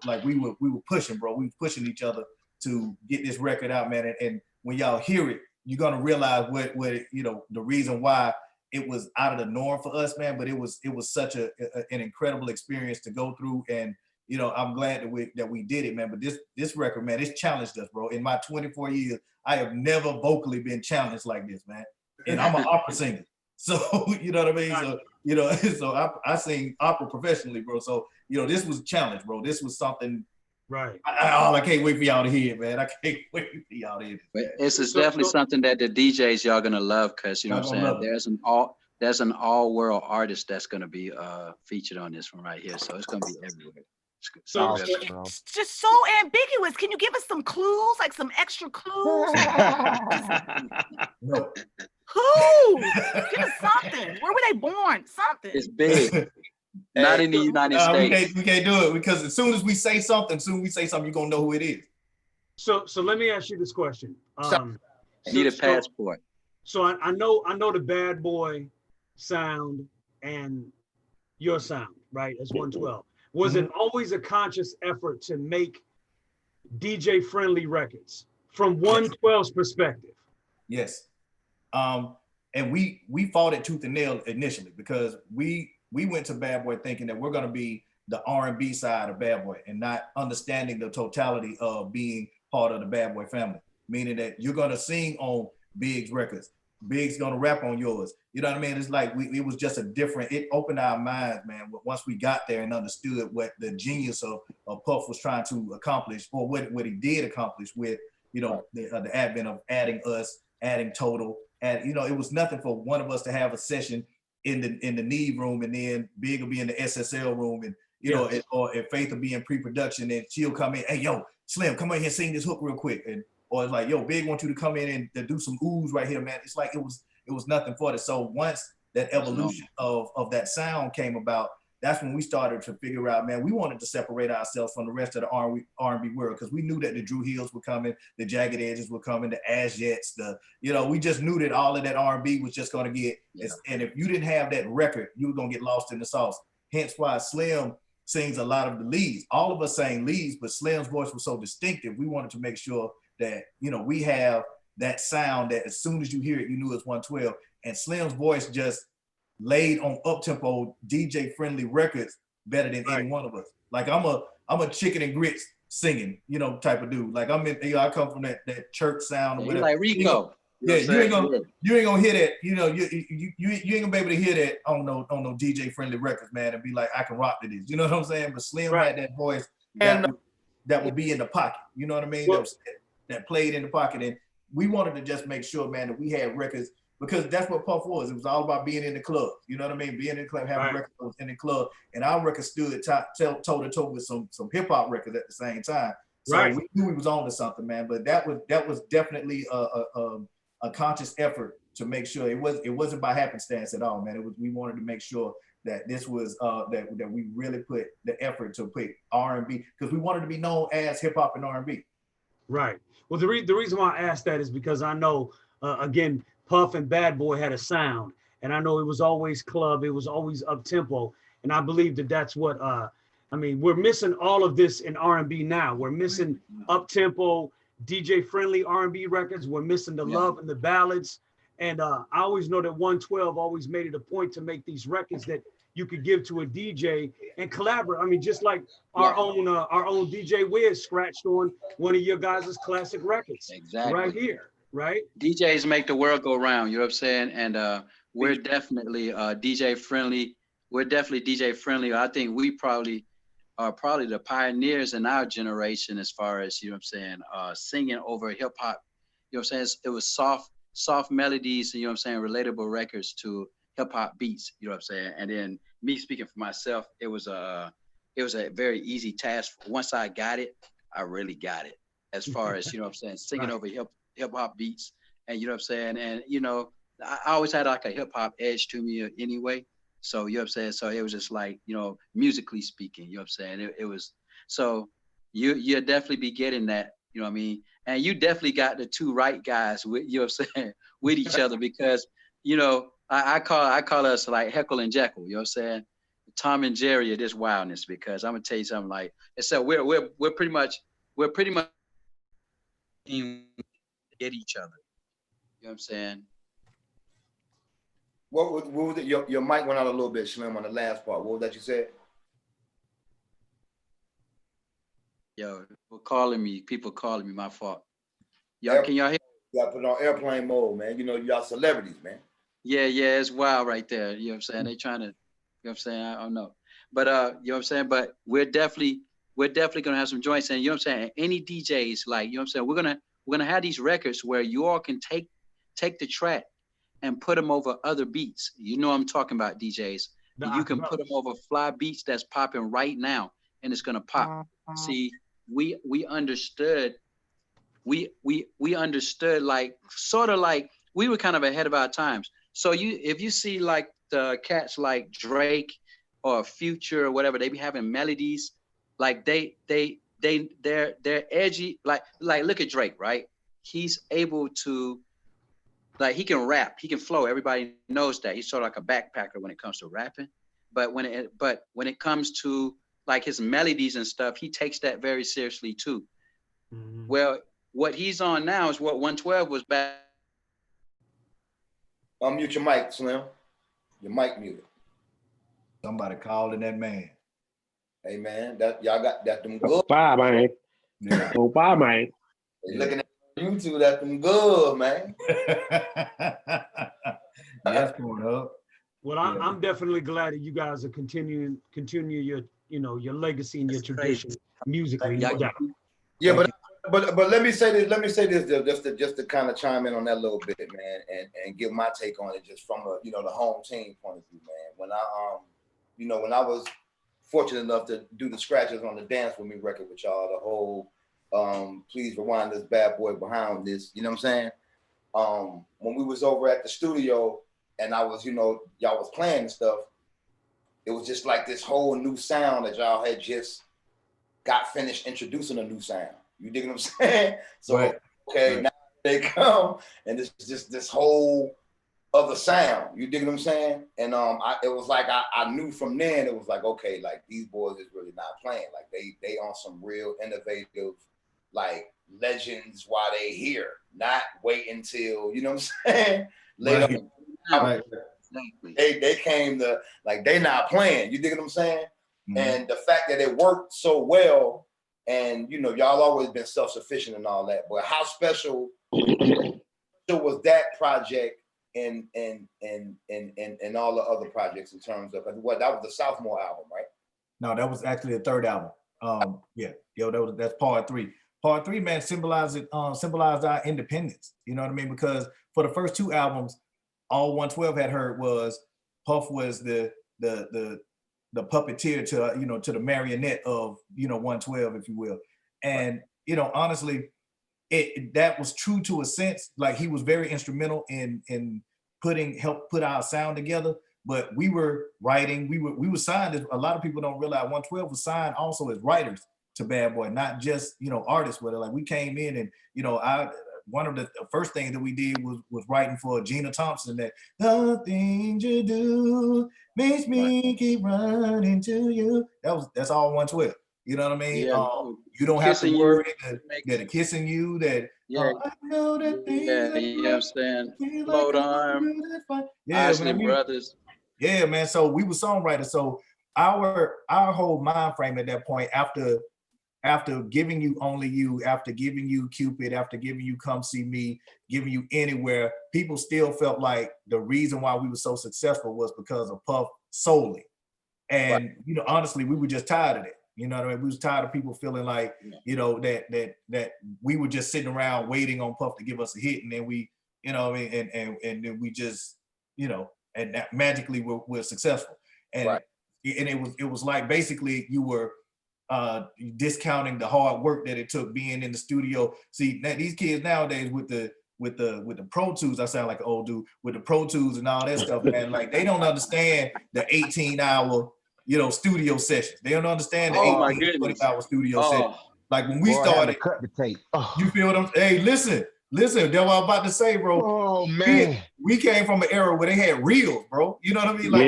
like we were pushing, bro. We were pushing each other to get this record out, man. And when y'all hear it, you're gonna realize what you know, the reason why it was out of the norm for us, man. But it was such an incredible experience to go through, and you know, I'm glad that we did it, man. But this record, man, it's challenged us, bro. In my 24 years, I have never vocally been challenged like this, man. And I'm an opera singer. So, you know what I mean? So, you know, so I sing opera professionally, bro. So, you know, this was a challenge, bro. This was something. Right. I can't wait for y'all to hear it, man. I can't wait for y'all to hear it. But this is definitely something that the DJs y'all gonna love, because you know what I'm saying. There's an all world artist that's gonna be featured on this one right here, so it's gonna be everywhere. So, It's just so ambiguous. Can you give us some clues, like some extra clues? No. Who? Give us something. Where were they born? Something. It's big. Not in the United States. We can't do it because as soon as we say something, you're gonna know who it is. So let me ask you this question. Need a passport. So I know the Bad Boy sound and your sound, right? As 112. Was it always a conscious effort to make DJ friendly records from 112's perspective? Yes. And we fought it tooth and nail initially because we went to Bad Boy thinking that we're gonna be the R&B side of Bad Boy and not understanding the totality of being part of the Bad Boy family, meaning that you're gonna sing on Big's records, Big's gonna rap on yours. You know what I mean? It's like it was just it opened our minds, man. Once we got there and understood what the genius of Puff was trying to accomplish, or what he did accomplish with, you know, the advent of adding us, adding Total, and you know, it was nothing for one of us to have a session in the Neve room, and then Big will be in the SSL room, and you know, or if Faith will be in pre-production, and she'll come in, hey yo, Slim, come in here, sing this hook real quick, or it's like, yo, Big want you to come in and do some oohs right here, man. It's like it was nothing for it. So once that evolution of that sound came about, that's when we started to figure out, man, we wanted to separate ourselves from the rest of the R&B world because we knew that the Drew Hills were coming, the Jagged Edges were coming, the Azjets, we just knew that all of that R&B was just going to get, and if you didn't have that record, you were going to get lost in the sauce. Hence why Slim sings a lot of the leads. All of us sang leads, but Slim's voice was so distinctive. We wanted to make sure that, you know, we have that sound that as soon as you hear it, you knew it's 112. And Slim's voice just laid on up-tempo DJ friendly records better than any one of us. Like I'm a chicken and grits singing, you know, type of dude. Like I come from that church sound or whatever. Like RICCO. You ain't gonna hear that, you know, you ain't gonna be able to hear that on no DJ friendly records, man, and be like, I can rock to this. You know what I'm saying? But Slim had that voice that would be in the pocket. You know what I mean? That played in the pocket. And we wanted to just make sure, man, that we had records, because that's what Puff was. It was all about being in the club. You know what I mean? Being in the club, having records in the club. And our record stood toe to toe with some hip hop records at the same time. So we knew we was on to something, man. But that was definitely a conscious effort to make sure it wasn't by happenstance at all, man. We wanted to make sure that this was that we really put the effort to put R&B, because we wanted to be known as hip hop and R&B. Right. Well, the reason why I asked that is because I know, again, Puff and Bad Boy had a sound, and I know it was always club, it was always up tempo, and I believe that's what I mean. We're missing all of this in R&B now. We're missing up tempo, DJ friendly R&B records. We're missing the love and the ballads, and I always know that 112 always made it a point to make these records that you could give to a DJ and collaborate. I mean, just like our own DJ Wiz scratched on one of your guys' classic records, right here. Right? DJs make the world go round, you know what I'm saying? And we're definitely DJ friendly. We're definitely DJ friendly. I think we probably are the pioneers in our generation as far as, you know what I'm saying, singing over hip hop. You know what I'm saying? It was soft melodies, you know what I'm saying, relatable records to hip hop beats, you know what I'm saying? And then me speaking for myself, it was a very easy task. Once I got it, I really got it. As far as, you know what I'm saying, singing over hip hop beats, and you know what I'm saying, and you know, I always had like a hip hop edge to me anyway. So you know what I'm saying. So it was just like, you know, musically speaking, you know what I'm saying. It was, so you'll definitely be getting that, you know what I mean. And you definitely got the two right guys with, you know what I'm saying, with each other, because you know I call us like Heckle and Jekyll, you know what I'm saying. Tom and Jerry of this wildness, because I'm gonna tell you something, like, and so we're pretty much get each other. You know what I'm saying? What was it? Your mic went out a little bit, Slim, on the last part. What was that you said? Yo, people calling me, my fault. Y'all, can y'all hear? You gotta put it on airplane mode, man. You know, y'all celebrities, man. Yeah, it's wild right there. You know what I'm saying? They trying to, you know what I'm saying? I don't know. But you know what I'm saying? But we're definitely gonna have some joints, and you know what I'm saying? Any DJs, like, you know what I'm saying, we're gonna have these records where you all can take the track and put them over other beats. You know I'm talking about, DJs. You can put them over fly beats that's popping right now, and it's gonna pop. See, we understood, we understood, like sort of like we were kind of ahead of our times. So if you see like the cats like Drake or Future or whatever, they be having melodies, like they're edgy, like look at Drake, right? He's able to, like, he can rap, he can flow. Everybody knows that. He's sort of like a backpacker when it comes to rapping. But when it comes to like his melodies and stuff, he takes that very seriously too. Well, what he's on now is what 112 was back. Unmute your mic, Slim. Your mic muted. Somebody calling that man. Hey man, that y'all got that them good. Bye, man. Yeah. Oh, bye, man. They looking at YouTube, that them good, man. Yes, going up. Well, I'm definitely glad that you guys are continue your your legacy and your tradition musically. No doubt. Yeah, but let me say this just to kind of chime in on that a little bit, man, and give my take on it just from a the home team point of view, man. When I when I was fortunate enough to do the scratches on the Dance With Me record with y'all, the whole please rewind this bad boy behind this, you know what I'm saying? When we was over at the studio and I was, y'all was playing and stuff, it was just like this whole new sound that y'all had just got finished introducing a new sound. You dig what I'm saying? So, okay, now they come and it's just this whole other sound. You dig what I'm saying? And it was like I knew from then, it was like, okay, like these boys is really not playing. Like they on some real innovative, like legends while they here, not wait until, you know what I'm saying? Later. Right. They came to, like, they not playing. You dig what I'm saying? And the fact that it worked so well, and y'all always been self-sufficient and all that, but how special was that project and all the other projects in terms of, what, that was the sophomore album, right? No, that was actually the third album. That's part 3. Part 3, man, symbolized our independence. You know what I mean? Because for the first 2 albums, all 112 had heard was Puff was the puppeteer to to the marionette of 112, if you will. And honestly, that was true to a sense. Like, he was very instrumental in help put our sound together. But we were writing, we were signed, as a lot of people don't realize, 112 was signed also as writers to Bad Boy, not just artists with it. Like, we came in and one of the first things that we did was writing for Gina Thompson, that the things you do makes me keep running to you. That's all 112. You know what I mean? Yeah. You don't have to worry that kissing you, that I know that things you know what I'm saying? Float Arm, Isley Brothers. Yeah, man. So we were songwriters. So our whole mind frame at that point, after giving you Only You, after giving you Cupid, after giving you Come See Me, giving you Anywhere, people still felt like the reason why we were so successful was because of Puff solely. And honestly, we were just tired of it. You know what I mean? We was tired of people feeling like, that we were just sitting around waiting on Puff to give us a hit, and then we, and then we just, and that magically we're successful. And it was like basically you were discounting the hard work that it took being in the studio. See, these kids nowadays with the Pro Tools, I sound like an old dude, with the Pro Tools and all that stuff, man, like they don't understand the 18-hour, studio sessions. They don't understand the 18-20-hour studio sessions. Like when we started, cut the tape. You feel what I'm? Hey, listen, that's what I'm about to say, bro. Oh man, we came from an era where they had reels, bro. You know what I mean? Like,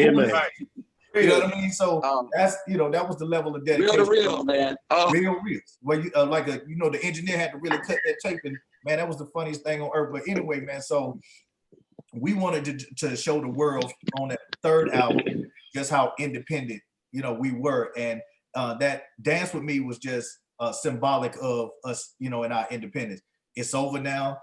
you know what I mean? So that's that was the level of dedication. Real, man. Real reels. Where you the engineer had to really cut that tape, and man, that was the funniest thing on earth. But anyway, man, so we wanted to show the world on that third album just how independent we were, and that Dance With Me was just symbolic of us, in our independence. It's over now.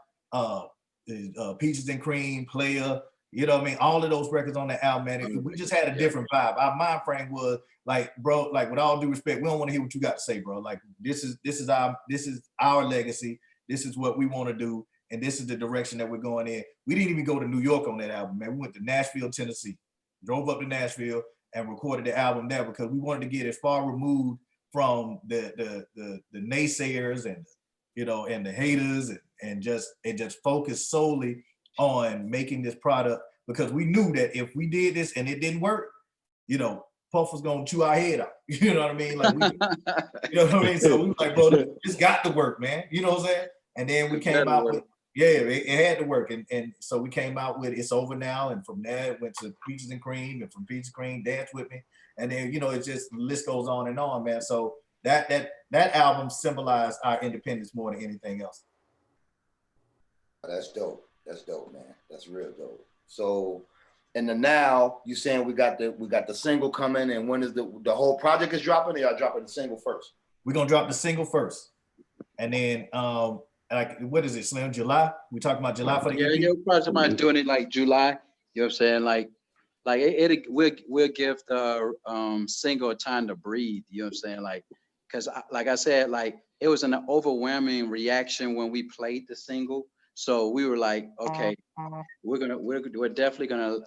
Peaches and Cream, Player. You know what I mean? All of those records on the album, man, we just had a different vibe. Our mind frame was like, bro, like with all due respect, we don't want to hear what you got to say, bro. Like this is our legacy. This is what we want to do, and this is the direction that we're going in. We didn't even go to New York on that album, man. We went to Nashville, Tennessee, drove up to Nashville and recorded the album there because we wanted to get as far removed from the naysayers and and the haters and just focus solely on making this product, because we knew that if we did this and it didn't work, Puff was gonna chew our head out. You know what I mean? Like we, you know what I mean? So we were like, bro, it's got to work, man. You know what I'm saying? And then we came out with, it had to work. And so we came out with It's Over Now. And from there it went to Peaches and Cream, and from Peaches and Cream, Dance With Me. And then, it's just, the list goes on and on, man. So that album symbolized our independence more than anything else. That's dope. That's dope, man. That's real dope. So, and then now you saying we got the single coming, and when is the whole project is dropping, or y'all dropping the single first? We're gonna drop the single first, and then like, what is it, Slim? July? We talking about July for the EP? Yeah, we're talking about doing it like July. You know what I'm saying? Like we'll give the single time to breathe. You know what I'm saying? Like, because like I said, like it was an overwhelming reaction when we played the single. So we were like, okay, we're definitely gonna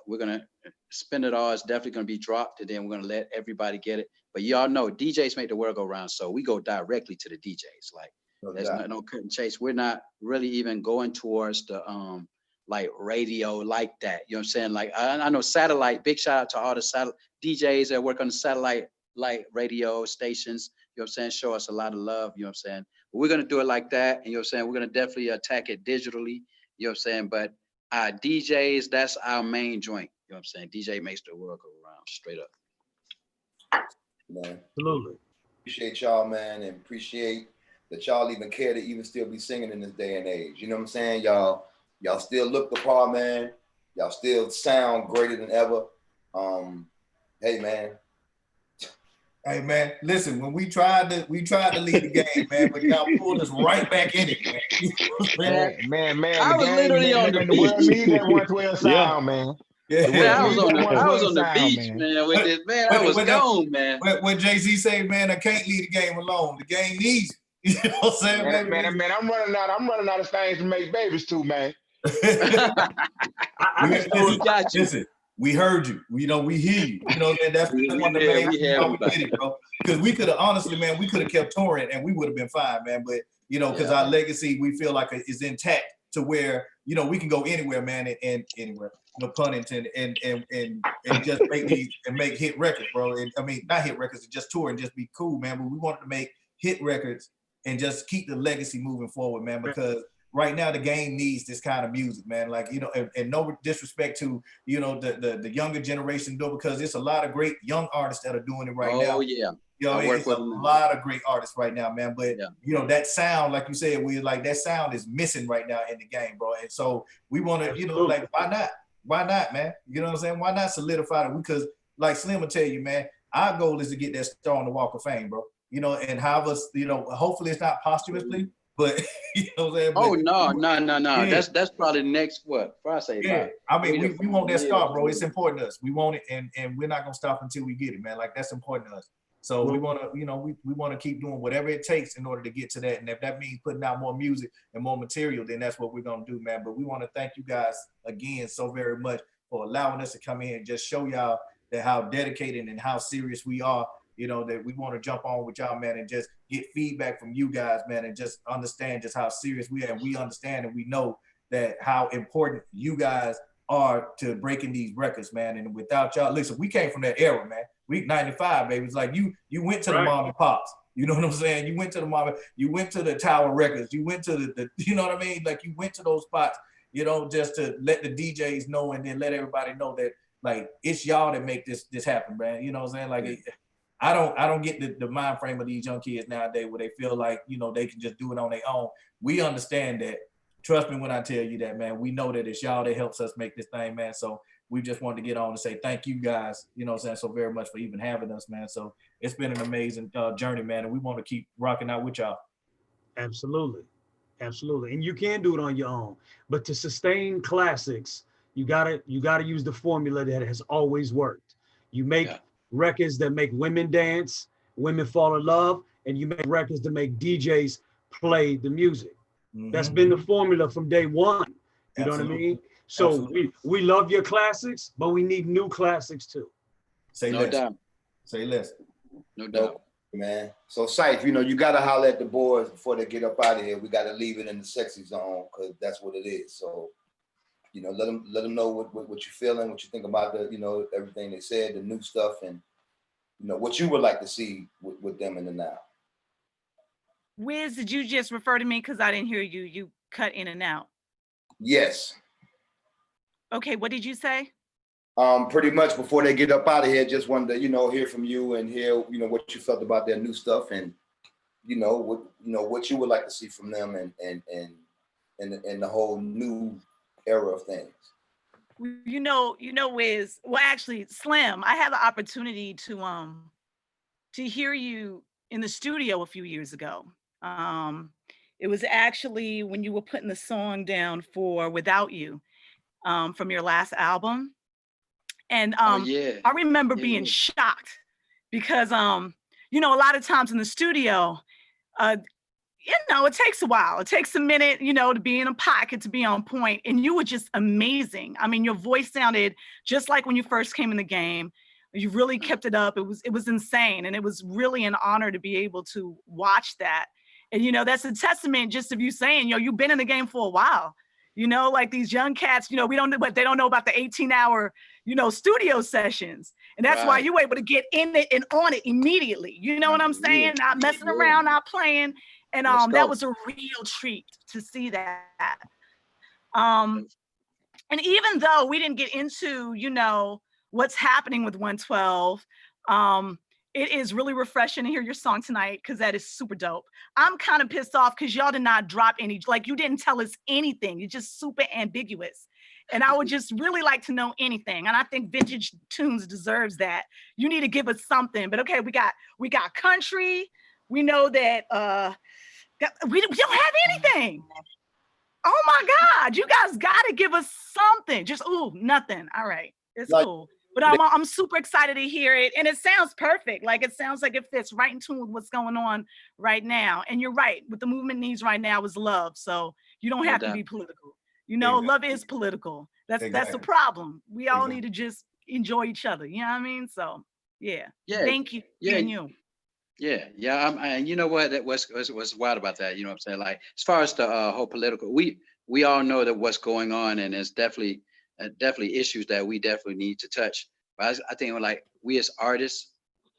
spend it all. It's definitely gonna be dropped, and then we're gonna let everybody get it. But y'all know DJs make the world go round, so we go directly to the DJs. Like there's no cut and chase. We're not really even going towards the like radio like that. You know what I'm saying? Like I know satellite. Big shout out to all the satellite DJs that work on the satellite like radio stations. You know what I'm saying? Show us a lot of love. You know what I'm saying? We're going to do it like that. And you know what I'm saying? We're going to definitely attack it digitally. You know what I'm saying? But DJs, that's our main joint. You know what I'm saying? DJ makes the world go around, straight up. Man. Absolutely. Appreciate y'all, man, and appreciate that y'all even care to even still be singing in this day and age. You know what I'm saying? Y'all still look the part, man. Y'all still sound greater than ever. Hey, man. Hey man, listen, when we tried to lead the game, man, but y'all pulled us right back in it, man. Man, I was literally on the world beach. needs that 112 sound, man. Yeah, I was on the beach, man. With this, man, I was gone, man. When Jay-Z say, man, I can't leave the game alone. The game needs you. You know what I'm saying, man, I'm running out of things to make babies too, man. Listen, we heard you. We hear you. You know, man, that's one of the main reasons why we did it, bro. Because we could have, honestly, man, we could have kept touring and we would have been fine, man. But, because our legacy, we feel like is intact to where, we can go anywhere, man, and anywhere, no pun intended, and just make hit records, bro. And, I mean, not hit records, just tour and just be cool, man. But we wanted to make hit records and just keep the legacy moving forward, man, because right now the game needs this kind of music, man. Like, and no disrespect to, the younger generation, though, because there's a lot of great young artists that are doing it right now. Oh, yeah. It's a lot of great artists right now, man. But, that sound, like you said, that sound is missing right now in the game, bro. And so we want to, like, why not? Why not, man? You know what I'm saying? Why not solidify it? Because, like Slim will tell you, man, our goal is to get that star on the Walk of Fame, bro. And have us, hopefully it's not posthumously, but you know what I'm saying? Oh, no. Yeah. That's probably next, I mean, we want that star, bro. It's important to us. We want it, and we're not gonna stop until we get it, man. Like, that's important to us. So we want to, we want to keep doing whatever it takes in order to get to that. And if that means putting out more music and more material, then that's what we're gonna do, man. But we want to thank you guys again so very much for allowing us to come in and just show y'all that how dedicated and how serious we are. That we want to jump on with y'all, man, and just get feedback from you guys, man, and just understand just how serious we are. And we understand and we know that how important you guys are to breaking these records, man. And without y'all, listen, we came from that era, man. We 95, baby. It's like you went to the mom and pops. You know what I'm saying? You went to the mom, you went to the Tower Records, you went to the you know what I mean? Like, you went to those spots, just to let the DJs know and then let everybody know that, like, it's y'all that make this happen, man. You know what I'm saying? Like, I don't get the mind frame of these young kids nowadays where they feel like, they can just do it on their own. We understand that. Trust me when I tell you that, man. We know that it's y'all that helps us make this thing, man. So we just wanted to get on and say thank you guys, so very much for even having us, man. So it's been an amazing journey, man. And we want to keep rocking out with y'all. Absolutely. Absolutely. And you can do it on your own. But to sustain classics, you gotta use the formula that has always worked. You make records that make women dance, women fall in love, and you make records that make DJs play the music. That's been the formula from day one. You know what I mean? So we love your classics, but we need new classics too. Say less. No doubt. No doubt. Man, so Syfe, you know, you gotta holler at the boys before they get up out of here. We gotta leave it in the sexy zone because that's what it is. So, you know, let them know what you're feeling, what you think about the, you know, everything they said, the new stuff, and you know what you would like to see with them in the now. Wiz, did you just refer to me because I didn't hear you? You cut in and out. Yes. Okay, what did you say? Pretty much before they get up out of here, just wanted to, you know, hear from you and hear, you know, what you felt about their new stuff and, you know, what you would like to see from them and the whole new era of things. You know, Wiz, well, actually, Slim, I had the opportunity to hear you in the studio a few years ago. It was actually when you were putting the song down for Without You from your last album. And I remember being shocked because, you know, a lot of times in the studio, you know, it takes a while. It takes a minute, you know, to be in a pocket, to be on point. And you were just amazing. I mean, your voice sounded just like when you first came in the game. You really kept it up. It was insane. And it was really an honor to be able to watch that. And, you know, that's a testament just of you saying, you know, you've been in the game for a while. You know, like these young cats, you know, we don't know, but they don't know about the 18-hour, you know, studio sessions. And that's why you were able to get in it and on it immediately. You know what I'm saying? Not messing around, not playing. And that was a real treat to see that. And even though we didn't get into, you know, what's happening with 112, it is really refreshing to hear your song tonight because that is super dope. I'm kind of pissed off because y'all did not drop any, like you didn't tell us anything. You're just super ambiguous. And I would just really like to know anything. And I think Vintage Tunes deserves that. You need to give us something. But okay, we got country. We know that we don't have anything. Oh my God, you guys gotta give us something. Just nothing. All right, it's cool. But I'm super excited to hear it. And it sounds perfect. Like it sounds like it fits right in tune with what's going on right now. And you're right, what the movement needs right now is love. So you don't have to be political. You know, love is political. That's the problem. We all need to just enjoy each other. You know what I mean? So yeah. Thank you. Yeah. And you. Yeah. And you know what? That was wild about that. You know what I'm saying? Like as far as the whole political, we all know that what's going on, and it's definitely issues that we definitely need to touch. But I think like we as artists,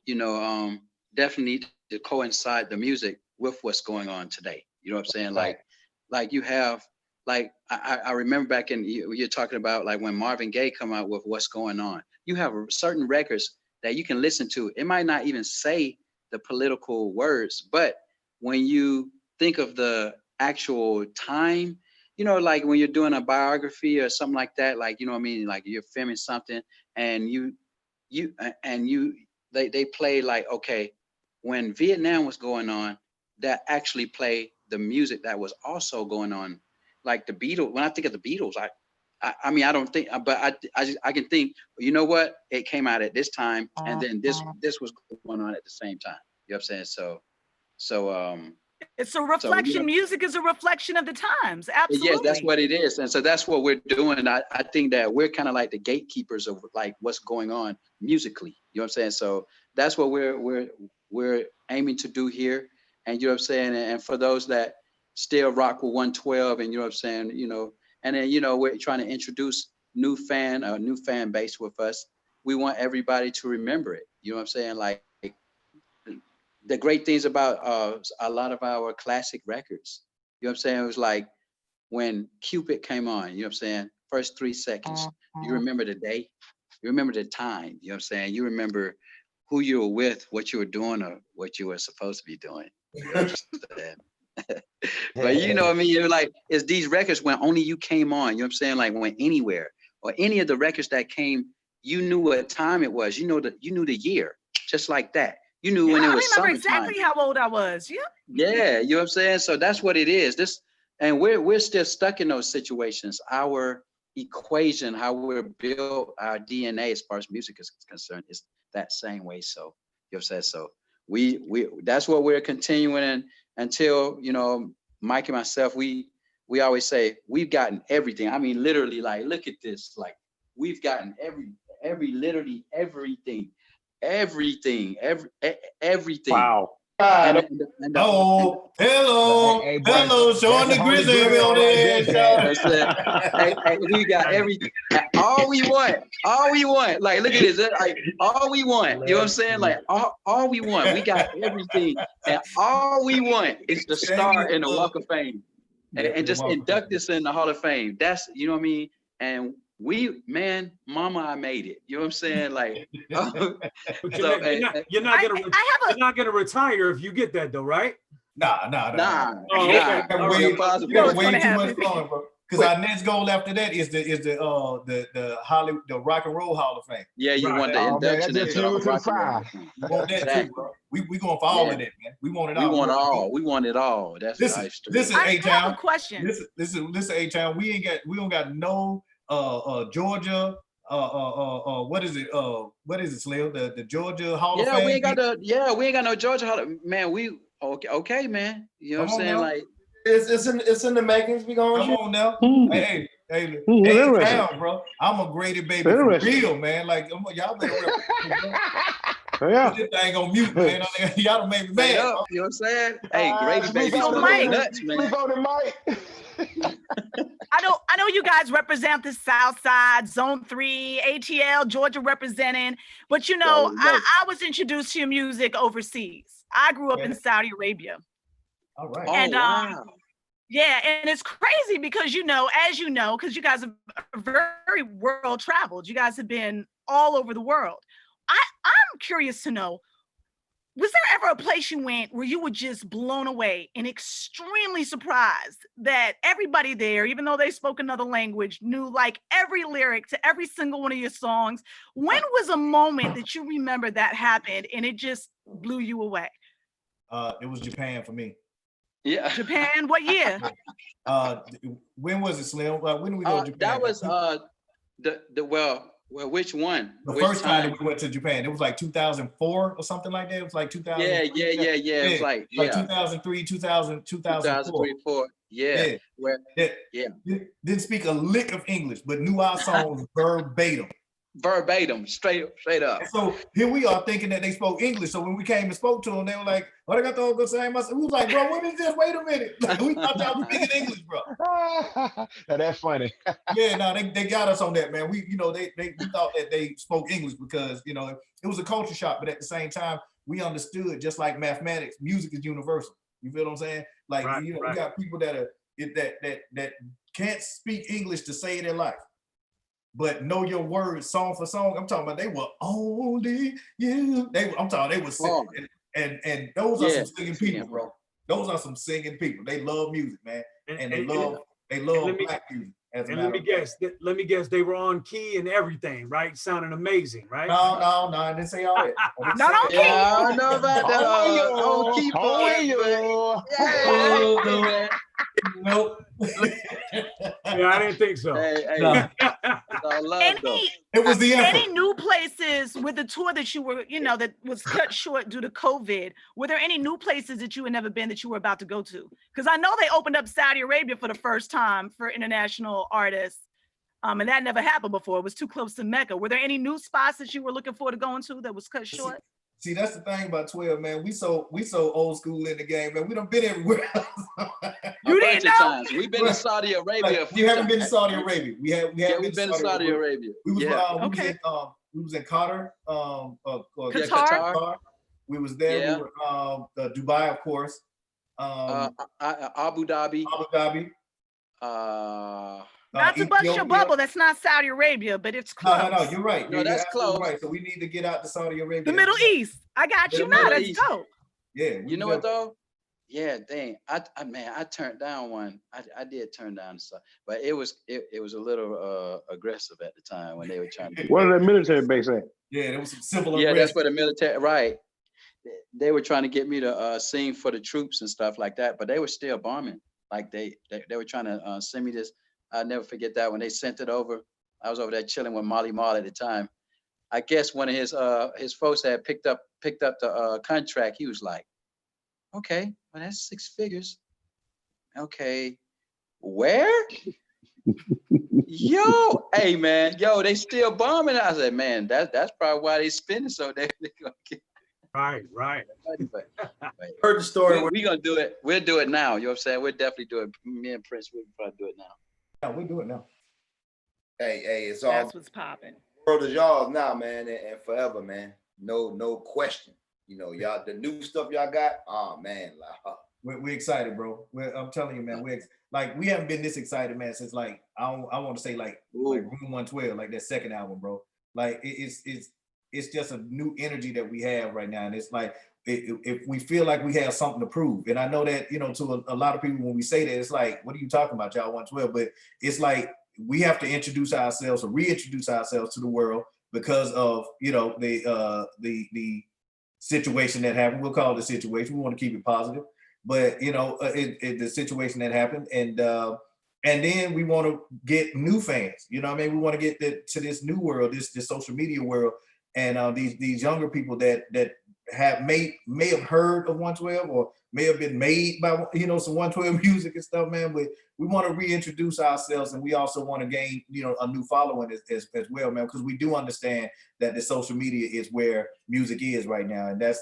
you know, definitely need to coincide the music with what's going on today. You know what I'm saying? Like you have, like I remember back in you're talking about like when Marvin Gaye come out with what's going on. You have certain records that you can listen to. It might not even say the political words, but when you think of the actual time, you know, like when you're doing a biography or something like that, like, you know what I mean? Like you're filming something and they play like, okay, when Vietnam was going on, that actually played the music that was also going on. Like the Beatles, when I think of the Beatles, I mean, I don't think, but I can think, you know what? It came out at this time, and then this was going on at the same time. You know what I'm saying? So it's a reflection. So, music is a reflection of the times. Absolutely. Yes, that's what it is. And so that's what we're doing. I think that we're kind of like the gatekeepers of like what's going on musically. You know what I'm saying? So that's what we're aiming to do here. And you know what I'm saying? And for those that still rock with 112, and you know what I'm saying, you know, and then, you know, we're trying to introduce new fan base with us. We want everybody to remember it. You know what I'm saying? Like the great things about a lot of our classic records, you know what I'm saying? It was like when Cupid came on, you know what I'm saying? First 3 seconds, you remember the day, you remember the time, you know what I'm saying? You remember who you were with, what you were doing, or what you were supposed to be doing. You know what I'm saying? But you know what I mean? You're like, it's these records when only you came on, you know what I'm saying? Like when Anywhere or any of the records that came, you knew what time it was. You knew the year, just like that. You knew when it was summertime. I remember exactly how old I was. Yeah, you know what I'm saying? So that's what it is. And we're still stuck in those situations. Our equation, how we're built, our DNA as far as music is concerned, is that same way. So you know what I'm saying? So we that's what we're continuing in until, you know, Mike and myself, we always say we've gotten everything. I mean, literally, like, look at this. Like, we've gotten literally everything everything, everything. Wow. Hello, showing the grizzly on hey, we got everything. All we want. Like, look at this. Like, all we want. You know what I'm saying? Like, all we want. We got everything, and all we want is to start in the Walk of Fame, and just induct us in the Hall of Fame. That's, you know what I mean? And mama, I made it. You know what I'm saying? Like, you're not gonna retire if you get that though, right? Nah. Oh, okay. Way too much fun, bro. Because our next goal after that is the Hollywood, the Rock and Roll Hall of Fame. Yeah, you want the induction into the Rock and Roll. We want that too, bro. We going for all of that, man. We want it all. We want it all. That's listen, I have a question. Listen, A-Town. We don't got no Georgia. What is it? Slim? The Georgia Hall of Fame. We ain't got no Georgia Hall. Man, we okay, man. You know what I'm saying? Like, it's in the makings. We going. Come on now. Hey, A-Town, bro. I'm a graded baby for real, man. Like, y'all better. Yeah. This thing on mute, man. Y'all done made me mad. You know what I'm saying? Hey, Grady baby. So Mike, nuts, man. I know you guys represent the South Side, Zone 3, ATL, Georgia representing, but you know, I was introduced to your music overseas. I grew up in Saudi Arabia. All right. And wow. Yeah, and it's crazy because as you know, because you guys are very world traveled. You guys have been all over the world. I'm curious to know, was there ever a place you went where you were just blown away and extremely surprised that everybody there, even though they spoke another language, knew like every lyric to every single one of your songs? When was a moment that you remember that happened and it just blew you away? It was Japan for me. Yeah. Japan, what year? When was it, Slim? When did we go to Japan? That was well, which one? The first time that we went to Japan, it was like 2004 or something like that. It was like 2000. Yeah. It was like 2003, 2004. Yeah. Didn't speak a lick of English, but knew our songs verbatim. Straight up. And so here we are thinking that they spoke English. So when we came and spoke to them, they were like, "Oh, they got the good same." We was like, "Bro, what is this? Wait a minute." We thought y'all was speaking English, bro. That's funny. Yeah, no, they got us on that, man. We thought that they spoke English because it was a culture shock, but at the same time, we understood, just like mathematics, music is universal. You feel what I'm saying? Like we got people that can't speak English to save their life, but know your words song for song. I'm talking about they were only you. They were singing. And those are some singing people, bro. Those are some singing people. They love music, man. And they love black music. And let me guess, they were on key and everything, right? Sounding amazing, right? No, I didn't say all that. Not on key. Yeah, I don't know about that. On key boy. Nope. Yeah, I didn't think so. It was the any new places with the tour that you were, that was cut short due to COVID? Were there any new places that you had never been that you were about to go to? Because I know they opened up Saudi Arabia for the first time for international artists, and that never happened before. It was too close to Mecca. Were there any new spots that you were looking forward to going to that was cut short? See, that's the thing about 12, man. We so old school in the game, man. We done been everywhere. You didn't know? We've been to Saudi Arabia. We haven't been to Saudi Arabia. We've been to Saudi Arabia. We was in Qatar. Qatar. We was there. Yeah. We were Dubai, of course. Abu Dhabi. Not to bust your bubble, that's not Saudi Arabia, but it's close. No, you're right. No, that's close. Right. So we need to get out to Saudi Arabia. The Middle East. I got you now. Let's go. Yeah. You know what though? Yeah, dang. I turned down one. I did turn down some, but it was a little aggressive at the time when they were trying to. Where that military base at? Yeah, there was some civil unrest. Yeah, that's where the military. Right. They were trying to get me to sing for the troops and stuff like that, but they were still bombing. Like they were trying to send me this. I'll never forget that when they sent it over. I was over there chilling with Molly Mall at the time. I guess one of his folks had picked up the contract. He was like, "Okay, well that's 6 figures. Okay, where?" Yo, hey man, yo, they still bombing. I said, man, that's probably why they spending so they gonna get right. but Heard the story. we gonna do it. We'll do it now. You know what I'm saying? We'll definitely do it. Me and Prince, we'll probably do it now. Yeah, we do it now. Hey, it's all. That's what's popping. World is y'all now, man, and forever, man. No question. You know, y'all, the new stuff y'all got. Oh man, like, we're excited, bro. I'm telling you, man. We haven't been this excited, man, since like I want to say like Room 112, like that second album, bro. Like it's just a new energy that we have right now, and it's like if we feel like we have something to prove, and I know that to a lot of people when we say that, it's like, what are you talking about, y'all 112? But it's like we have to introduce ourselves or reintroduce ourselves to the world because of the situation that happened. We'll call it a situation. We want to keep it positive. But the situation that happened, and then we want to get new fans. You know what I mean? We want to get to this new world, this social media world, and these younger people that may have heard of 112 or may have been made by some 112 music and stuff, man. But we want to reintroduce ourselves, and we also want to gain a new following as well, man, because we do understand that the social media is where music is right now, and that's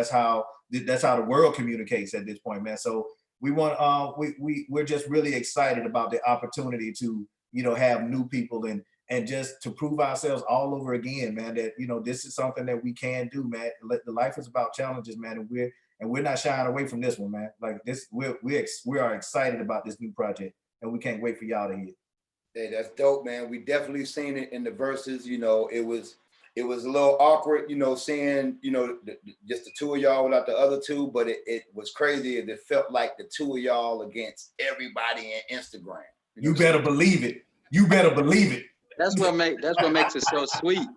how the world communicates at this point, man. So we want we're just really excited about the opportunity to have new people and just to prove ourselves all over again, man, that this is something that we can do, man. The life is about challenges, man, and we're not shying away from this one, man. Like this, we are excited about this new project, and we can't wait for y'all to hear. Hey, that's dope, man. We definitely seen it in the verses. It was a little awkward, seeing, just the two of y'all without the other two, but it was crazy. It felt like the two of y'all against everybody in Instagram. You better believe it. You better believe it. That's what makes it so sweet.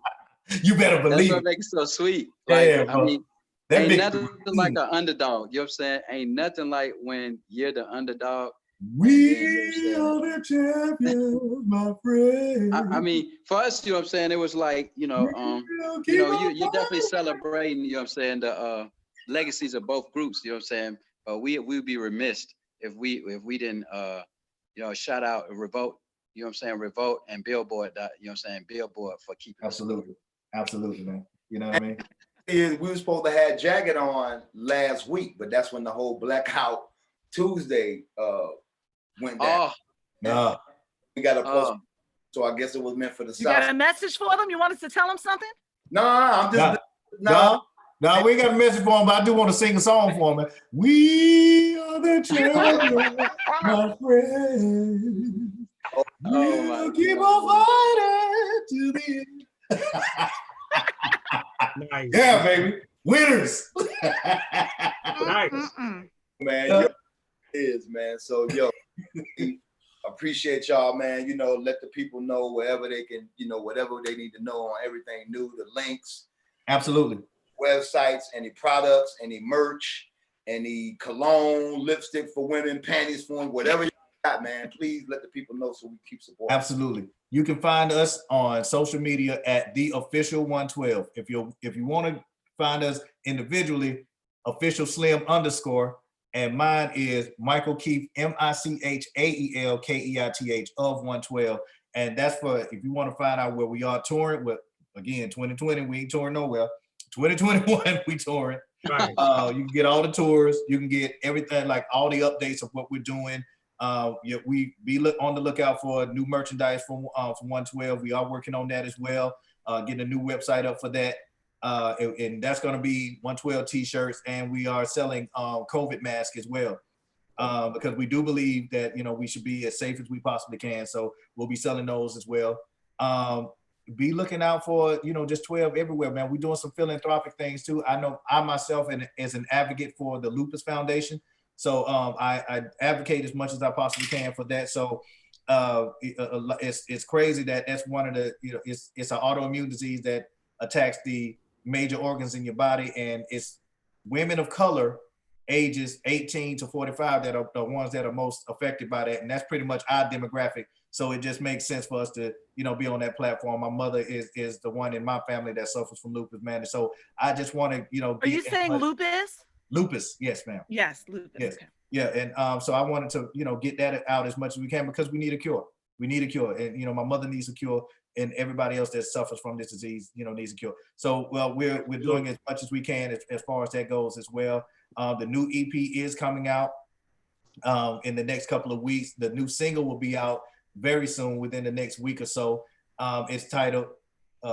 You better believe That's what it. makes it so sweet. Like, Yeah, I mean, that ain't big- nothing like an underdog. You know what I'm saying? Ain't nothing like when you're the underdog. We are the champions, my friend. I mean, for us, you know what I'm saying? It was like, you're definitely celebrating, you know what I'm saying, the legacies of both groups, you know what I'm saying? But we'd be remiss if we didn't shout out Revolt, you know what I'm saying, Revolt and Billboard, you know what I'm saying, Billboard for keeping Absolutely, man. You know what I mean? We were supposed to have Jagged on last week, but that's when the whole Blackout Tuesday went down. No. We got a post, so I guess it was meant for the You South. got a message for them? You want us to tell them something? No, I'm just No, we ain't got a message for him, but I do want to sing a song for him, man. We are the champions, my friend. We'll keep on fighting to the end. Nice. Yeah, baby. Winners. Nice. Man, it is, man. So, appreciate y'all, man. Let the people know wherever they can, whatever they need to know on everything new, the links. Absolutely. Websites, any products, any merch, any cologne, lipstick for women, panties for women, whatever you got, man. Please let the people know so we keep supporting. Absolutely. You can find us on social media at The Official 112. If you want to find us individually, Official Slim _ and mine is Michael Keith, MICHAELKEITH of 112. And that's for if you want to find out where we are touring. With again, 2020 we ain't touring nowhere. 2021 we touring. Right. You can get all the tours. You can get everything, like all the updates of what we're doing. We be on the lookout for new merchandise from 112. We are working on that as well. Getting a new website up for that. And that's going to be 112 t-shirts, and we are selling COVID masks as well, because we do believe that we should be as safe as we possibly can. So we'll be selling those as well. Be looking out for just 12 everywhere, man. We're doing some philanthropic things too. I know I myself, and as an advocate for the Lupus Foundation, so I advocate as much as I possibly can for that. So it's crazy that that's one of the it's an autoimmune disease that attacks the major organs in your body, and it's women of color ages 18 to 45 that are the ones that are most affected by that, and that's pretty much our demographic. So it just makes sense for us to be on that platform. My mother is the one in my family that suffers from lupus, man. And so I just want to Are you saying lupus? Lupus, yes, ma'am. Yes, lupus. Yes. Okay. Yeah, and so I wanted to get that out as much as we can, because we need a cure. We need a cure. And, you know, my mother needs a cure, and everybody else that suffers from this disease, you know, needs a cure. So, well, we're doing as much as we can as far as that goes as well. The new EP is coming out in the next couple of weeks. The new single will be out very soon, within the next week or so. It's titled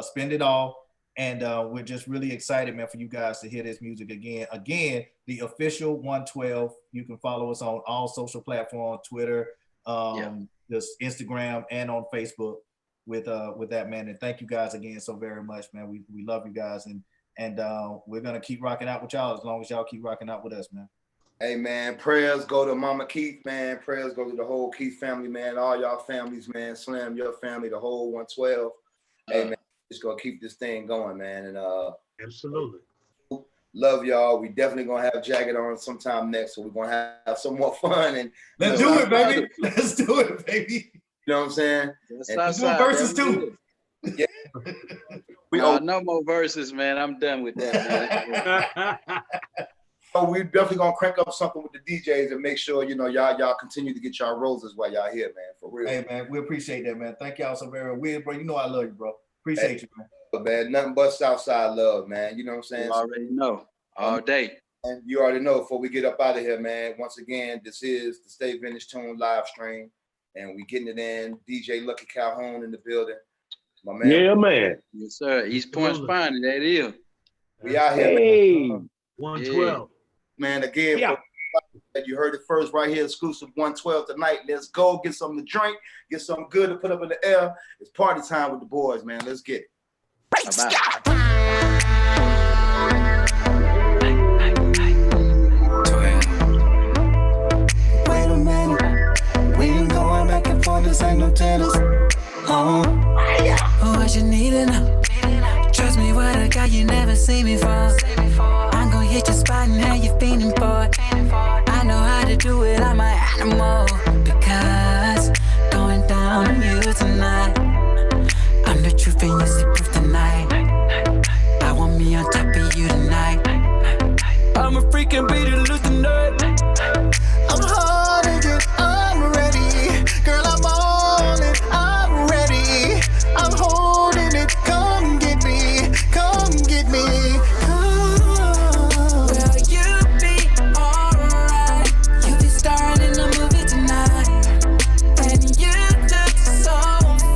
Spend It All. And we're just really excited, man, for you guys to hear this music again. Again, the official 112. You can follow us on all social platforms, Twitter, this Instagram, and on Facebook with that, man. And thank you guys again so very much, man. We love you guys, and we're gonna keep rocking out with y'all as long as y'all keep rocking out with us, man. Hey, man, prayers go to Mama Keith, man. Prayers go to the whole Keith family, man. All y'all families, man. Slim, your family, the whole 112. Hey, man. Just gonna keep this thing going, man. And absolutely love y'all. We definitely gonna have Jagged on sometime next, so we're gonna have some more fun. And let's do it, baby. Let's do it, baby. You know what I'm saying? And doing verses too. Yeah. No more verses, man. I'm done with that, man. So we definitely gonna crank up something with the DJs and make sure, you know, y'all continue to get y'all roses while y'all here, man. For real. Hey, man, we appreciate that, man. Thank y'all so very much. Bro, you know I love you, bro. Appreciate you, man. Nothing but Southside love, man. You know what I'm saying? You already know. All day. And you already know before we get up out of here, man. Once again, this is the Stay Vintage Tune live stream, and we getting it in. DJ Lucky Calhoun in the building. My man. Yeah, man. Yes, sir. East Point Spine, that is. We out here. Hey. 112. Yeah. Man, again, you heard it first right here, exclusive 112 tonight. Let's go get something to drink, get something good to put up in the air. It's party time with the boys, man. Let's get it. Bye-bye. Wait a minute, we ain't going back and forth, this ain't no tennis. What you need to know? Trust me, what I got, you never see me fall. I'm gonna hit your spot and how you feeling for it. I know how to do it, I'm an animal. Because going down on you tonight. I'm the truth and you see proof tonight. I want me on top of you tonight. I'm a freak and be the loose tonight. I'm hard again, I'm ready. Girl, I'm on it, I'm ready. I'm holding it, come get me, come get me. Will you be alright? You be starring in the movie tonight. And you look so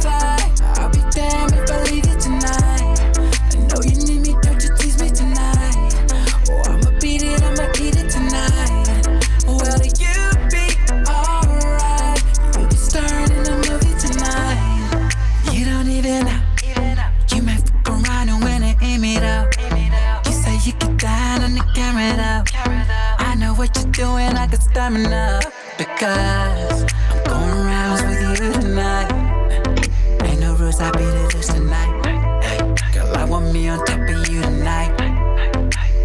fly. I'll be damned if I leave you tonight. I know you need me, don't you tease me tonight. Oh, I'ma beat it, I'ma eat it tonight. Will you be alright? You be starring in the movie tonight. You don't even know. You might fuck around and when I aim it up. You say you get down on the camera though. I know what you're doing, I got stamina. Because I'm going rounds with you tonight. Ain't no rules, I beat it loose tonight. Hey, girl, I want me on top of you tonight.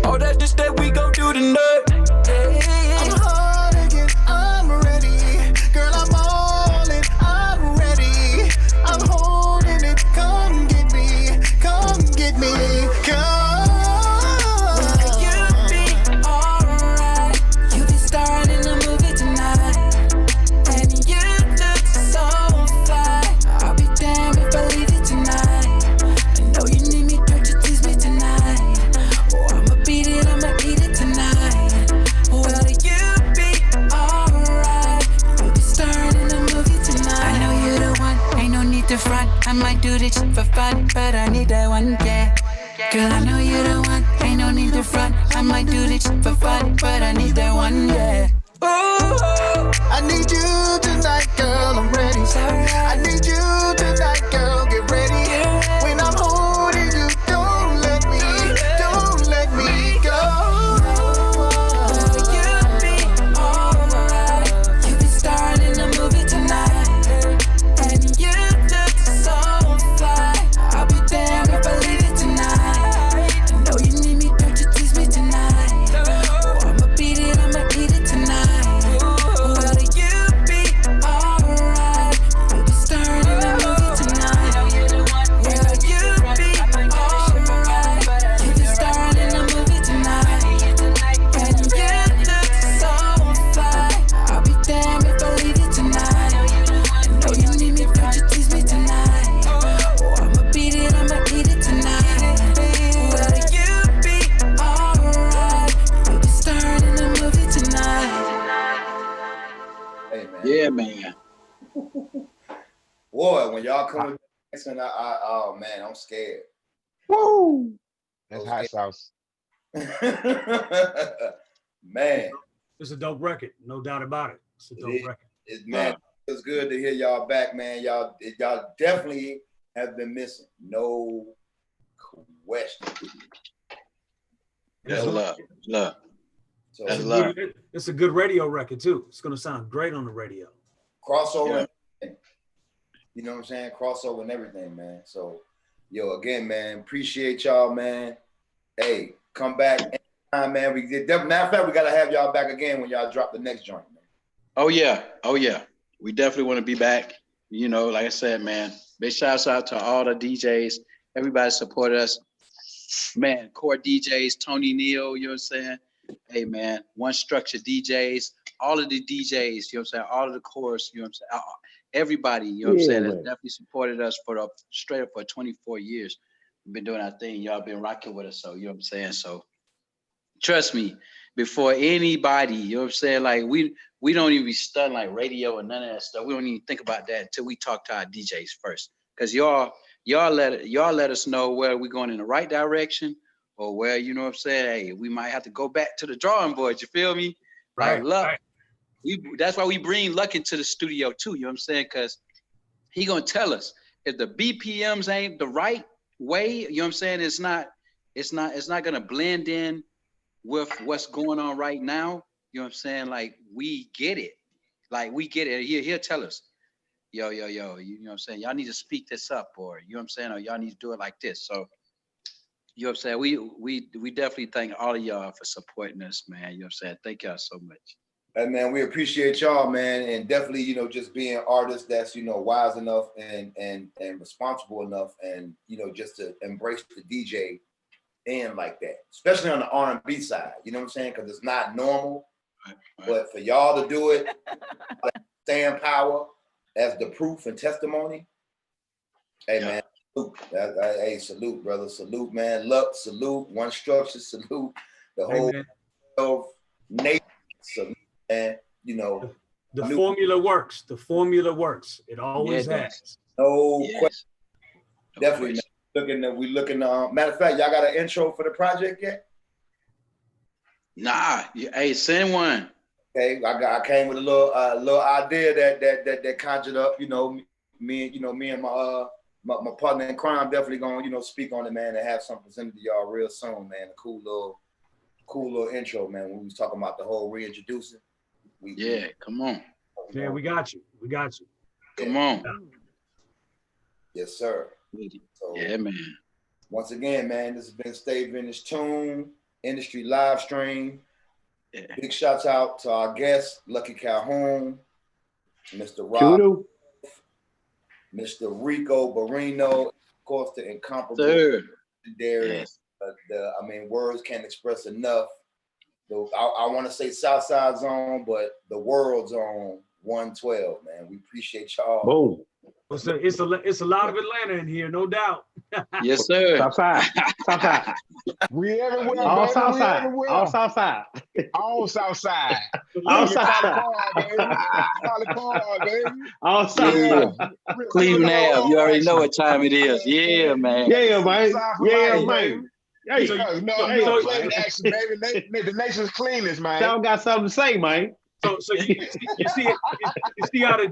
Oh, that's just that we gon' do tonight. I'm hard again, I'm ready. Girl, I'm on it, I'm ready. I'm holding it, come get me, come get me, come. Will you be alright? You be starring in the movie tonight. And you look so fly. I'll be damned if I leave you tonight. I know you need me, don't you tease me tonight. Oh, I'ma beat it, I'ma eat it tonight. Will you be alright? You be starring in the movie tonight. I know you the one, ain't no need to front. I might do this shit for fun, but I need that one, yeah. Girl, I know you the one, ain't no need to front. I might do this shit for fun, but I need that one, yeah. Ooh, I need you tonight, girl, I'm ready. I need you tonight, girl, get ready. When I'm holding you, don't let me go. Will you be alright? You be starring in the movie tonight. And you look so fly. I'll be damned if I leave it tonight. I know you need me, don't you tease me tonight. Oh, I'ma beat it, I'ma Yeah, man. Boy, when y'all come with Jackson, oh man, I'm scared. Woo! That's hot sauce. Man. It's a dope record, no doubt about it. It's a dope record. Man, it's good to hear y'all back, man. Y'all definitely have been missing. No question. That's love. Love. So it's a good radio record too. It's gonna sound great on the radio. Crossover, and everything. You know what I'm saying? Crossover and everything, man. So, yo, again, man, appreciate y'all, man. Hey, come back anytime, man. Matter of fact, we gotta have y'all back again when y'all drop the next joint, man. Oh yeah. We definitely want to be back. You know, like I said, man, big shouts out to all the DJs. Everybody supported us. Man, core DJs, Tony Neal, you know what I'm saying? Hey man, One Structure DJs, all of the DJs, you know what I'm saying? All of the cores, you know what I'm saying? Everybody, you know what I'm saying, has definitely supported us for straight up for 24 years. We've been doing our thing. Y'all been rocking with us, so you know what I'm saying? So trust me, before anybody, you know what I'm saying? Like we don't even stun like radio or none of that stuff. We don't even think about that until we talk to our DJs first. Cause y'all let us know where we're going in the right direction or where, you know what I'm saying? Hey, we might have to go back to the drawing board. You feel me? Like Luck. Right. That's why we bring Luck into the studio too. You know what I'm saying? Cause he gonna tell us if the BPMs ain't the right way. You know what I'm saying? It's not gonna blend in with what's going on right now. You know what I'm saying? Like we get it. He'll tell us. Yo, you know what I'm saying? Y'all need to speak this up, or you know what I'm saying, or y'all need to do it like this. So, you know what I'm saying? We definitely thank all of y'all for supporting us, man. You know what I'm saying? Thank y'all so much. Hey man, we appreciate y'all, man, and definitely, you know, just being artists that's, you know, wise enough and responsible enough, and you know, just to embrace the DJ in like that, especially on the R&B side. You know what I'm saying? Because it's not normal, but for y'all to do it, staying power. As the proof and testimony. Hey man, salute. Hey, salute, brother. Salute, man. Luck, salute. One Structure, salute. The whole nation, salute, man. You know. The formula works. The formula works. It always has. No question. Definitely, man. We looking matter of fact, y'all got an intro for the project yet? Nah. Hey, send one. Okay, I came with a little idea that conjured up, you know, me and my partner in crime definitely gonna, you know, speak on it, man, and have something presented to y'all real soon, man. A cool little intro, man. When we was talking about the whole reintroducing. Come on. Yeah, we got you. Come on. Yes, sir. So, yeah, man. Once again, man, this has been Stay Vintage Tune Industry Live Stream. Yeah. Big shouts out to our guest, Lucky Calhoun, Mr. Rob, Mr. RICCO BARRINO, of course, the incomparable legendary. I mean, words can't express enough. I want to say Southside Zone, but the World Zone 112, man. We appreciate y'all. Boom. It's a lot of Atlanta in here, no doubt. Yes, sir. Southside. We everywhere, all baby. Southside. We all Southside. All Southside. All Southside. All Southside. Cleveland Ave. You already know what time it is. Yeah, man. Yeah, man. Yeah, man. Hey, no play action, baby. The nation's cleanest, man. Y'all got something to say, man. So you see how the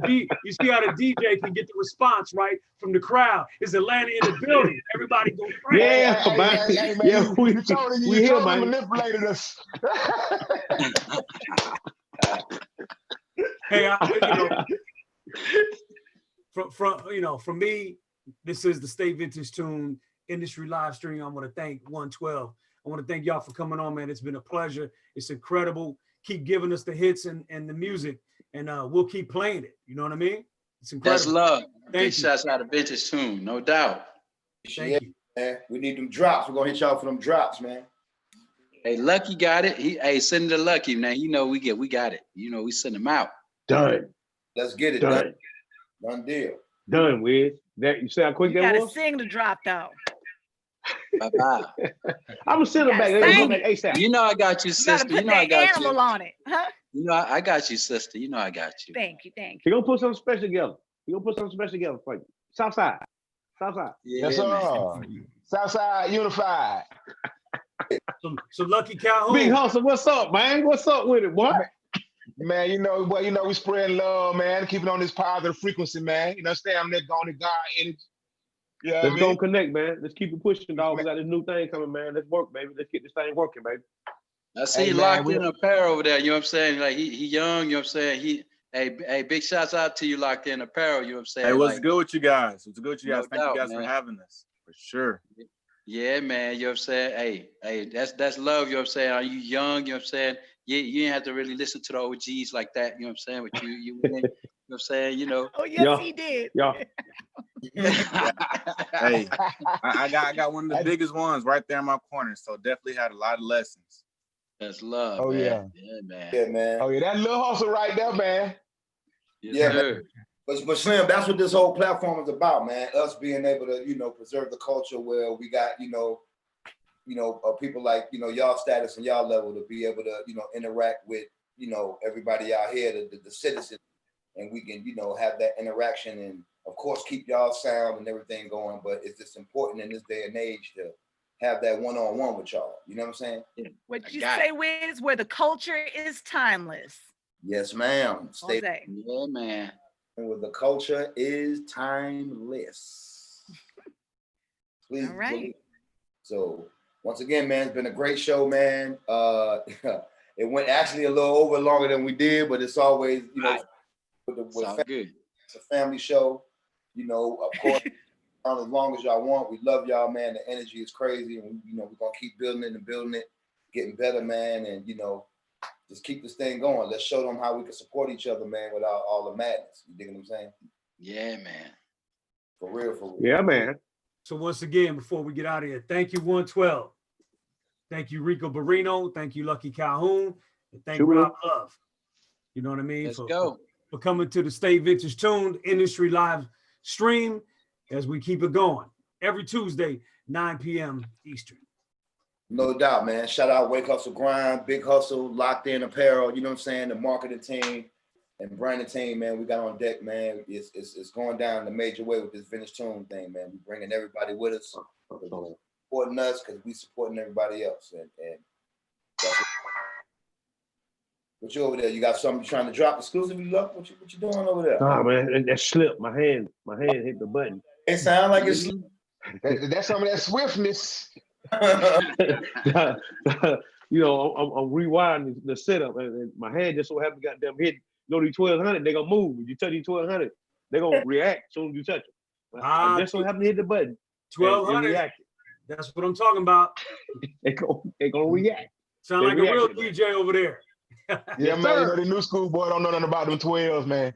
DJ can get the response right from the crowd. Is Atlanta in the building? Everybody go crazy. Yeah, man. Hey, man. Yeah, we here, man. Manipulated us. Hey, from me, this is the Stay Vintage Tune Industry Live Stream. I want to thank 112. I want to thank y'all for coming on, man. It's been a pleasure. It's incredible. Keep giving us the hits and the music, and we'll keep playing it. You know what I mean? It's incredible. That's love. Thank you. Shouts out to Vintage Tune, no doubt. Thank you. Man. We need them drops. We're gonna hit y'all for them drops, man. Hey, Lucky got it. Send it to Lucky, man. You know we got it. You know we send them out. Done. Let's get it done. Done deal. Done, Wiz. That you see how quick that was? You gotta sing the drop though. Bye-bye. I'm gonna send them back. They're gonna come back ASAP. You know I got you, You gotta sister. put You know I that got animal you. on it, huh? You know I got you, sister. You know I got you. Thank you, thank He you. gonna put something special together. He gonna put something special together for you. Southside. Southside. Yes, sir. Southside Unified. So Lucky Calhoun. Big Hustle, what's up, man? What's up with it, boy? Man, you know, we spreading love, man. Keep it on this positive frequency, man. You know, stay on that going to God energy. Yeah, Let's go and connect, man. Let's keep it pushing, dog. We got this new thing coming, man. Let's work, baby. Let's get this thing working, baby. I see he locked in a pair over there. You know what I'm saying? Like he young. You know what I'm saying? Hey, big shouts out to you, locked in apparel. You know what I'm saying? Hey, what's like, good with you guys? What's good with you guys? No Thank you doubt, guys for man. having us. For sure. Yeah, man. You know what I'm saying? Hey, that's love. You know what I'm saying? Are you young? You know what I'm saying? You ain't have to really listen to the OGs like that. You know what I'm saying? But you know what I'm saying? You know. Oh yes, he did. Yeah. Hey, I got one of the biggest ones right there in my corner. So definitely had a lot of lessons. That's love, Oh, man. yeah. Yeah, man. Yeah, man. Oh yeah, that little hustle right there, man. Yeah, man. But Slim, that's what this whole platform is about, man. Us being able to, preserve the culture where we got, people like, y'all status and y'all level to be able to, interact with, everybody out here, the citizens, and we can, have that interaction and, of course, keep y'all sound and everything going. But it's just important in this day and age to have that one-on-one with y'all. You know what I'm saying? What you say, Wiz, where the culture is timeless. Yes, ma'am. All day. Yeah, man. And where the culture is timeless. Please. All right. So once again, man, it's been a great show, man. It went actually a little over longer than we did, but it's always, good. It's a family show. Of course, as long as y'all want, we love y'all, man. The energy is crazy, and we're gonna keep building it and building it, getting better, man, and just keep this thing going. Let's show them how we can support each other, man, without all the madness. You dig what I'm saying? Yeah, man. For real. Yeah, man. So once again, before we get out of here, thank you 112. Thank you RICCO Barrino. Thank you Lucky Calhoun. And thank Rob Love. You know what I mean? Let's go. For coming to the Stay Vintage Tuned Industry Live stream as we keep it going every Tuesday, 9 p.m. Eastern. No doubt, man. Shout out Wake Hustle Grind, Big Hustle, Locked In Apparel, you know what I'm saying? The marketing team and branding team, man, we got on deck, man. It's going down in a major way with this Vintage Tune thing, man. We're bringing everybody with us, supporting us because we supporting everybody else. And that's what you over there? You got something you're trying to drop exclusively, Luck? What you doing over there? Nah, man, that slipped. My hand hit the button. It sound like it's that's some of that swiftness. I'm rewinding the setup, and my hand just so happened to goddamn hit. These 1200, they gonna move. If you touch these 1200, they gonna react as soon as you touch it. I just so happened to hit the button. 1200. That's what I'm talking about. they gonna react. Sound like a real DJ over there. Yeah, man. The new school boy don't know nothing about them 12s, man.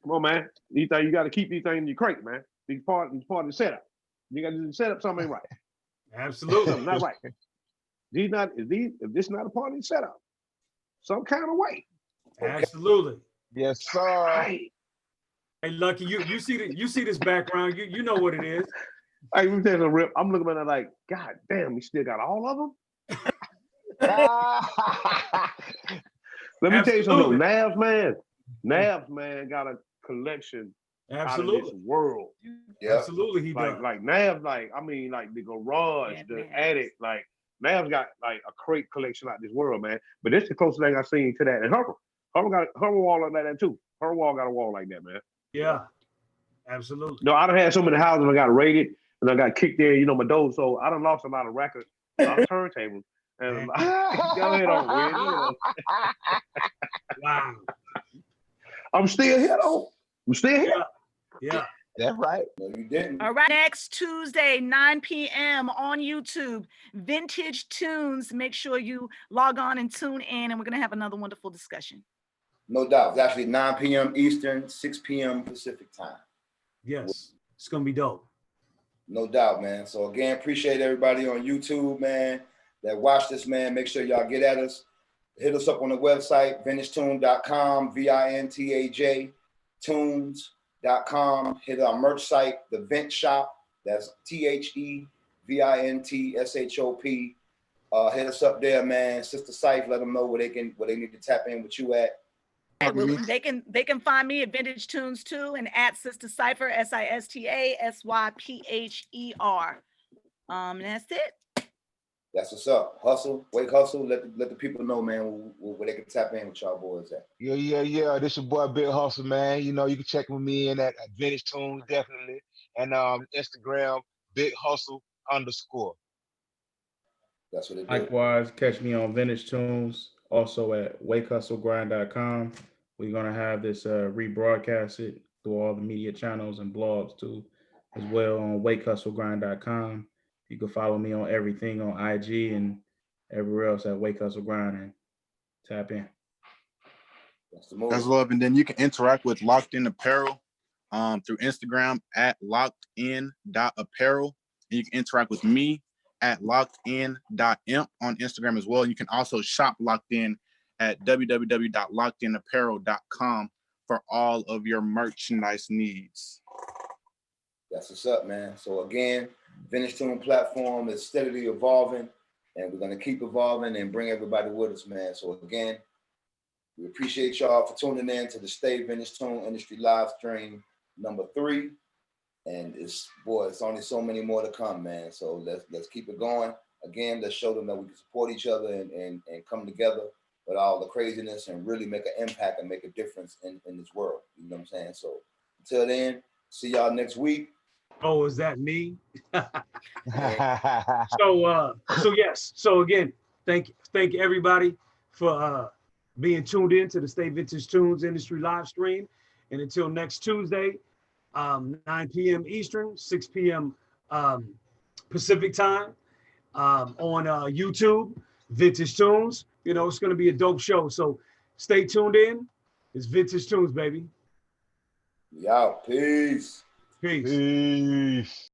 Come on, man. These things, you got to keep these things in your crate, man. These part of the setup. You got to set up something ain't right. Absolutely. Something not right. If this not a part of the setup, some kind of way. Absolutely. Yes, sir. Right. Hey, Lucky, you see this background. You know what it is. Hey, let me tell you something, Rip. I'm looking at it like, God damn, we still got all of them. Let me tell you something. Navs, man, got a collection out of this world. Yeah. Absolutely, he does. Like Navs, like the garage, the attic, like Navs got like a crate collection out this world, man. But this is the closest thing I've seen to that. And Herman got her wall like that too. Her wall got a wall like that, man. Yeah, absolutely. No, I done had so many houses I got raided and I got kicked in, my doors. So I done lost a lot of records, a lot of turntables. And go ahead on, Wow. I'm still here though. I'm still here. Yeah. That's right. No, you didn't. All right, next Tuesday, 9 p.m. on YouTube, Vintage Tunes. Make sure you log on and tune in, and we're going to have another wonderful discussion. No doubt. It's actually 9 p.m. Eastern, 6 p.m. Pacific time. Yes. It's going to be dope. No doubt, man. So again, appreciate everybody on YouTube, man, that watch this, man. Make sure y'all get at us. Hit us up on the website, vintagetune.com, VINTAJ, tunes.com. Hit our merch site, the Vent Shop. That's THEVENT VINTSHOP. Hit us up there, man. Sister Syph, let them know where they need to tap in with you at. Well, they can find me at Vintage Tunes 2 and at Sister Cypher, SISTASYPHER. That's it. That's what's up. Hustle, Wake Hustle. Let the people know, man, where they can tap in with y'all boys at. Yeah. This your boy Big Hustle, man. You know, you can check with me in at Vintage Tunes, definitely. And Instagram, Big Hustle _. That's what it is. Likewise, catch me on Vintage Tunes, also at wakehustlegrind.com. We're going to have this rebroadcasted through all the media channels and blogs too, as well on wakehustlegrind.com. You can follow me on everything on IG and everywhere else at Wake Hustle Grind and tap in. That's love. And then you can interact with Locked In Apparel through Instagram at lockedin.apparel. And you can interact with me at lockedin.imp on Instagram as well. And you can also shop Locked In at www.lockedinapparel.com for all of your merchandise needs. That's what's up, man. So again, Vintage Tune platform is steadily evolving, and we're gonna keep evolving and bring everybody with us, man. So again, we appreciate y'all for tuning in to the Stay Vintage Tune Industry live stream number 3. And it's only so many more to come, man. So let's keep it going. Again, let's show them that we can support each other and come together with all the craziness and really make an impact and make a difference in this world. You know what I'm saying? So until then, see y'all next week. Oh, is that me? So yes. So again, thank everybody for being tuned in to the Stay Vintage Tunes Industry live stream. And until next Tuesday, 9 p.m. Eastern, 6 p.m. Pacific time on YouTube, Vintage Tunes. You know, it's going to be a dope show. So stay tuned in. It's Vintage Tunes, baby. We out. Peace. Peace. Peace.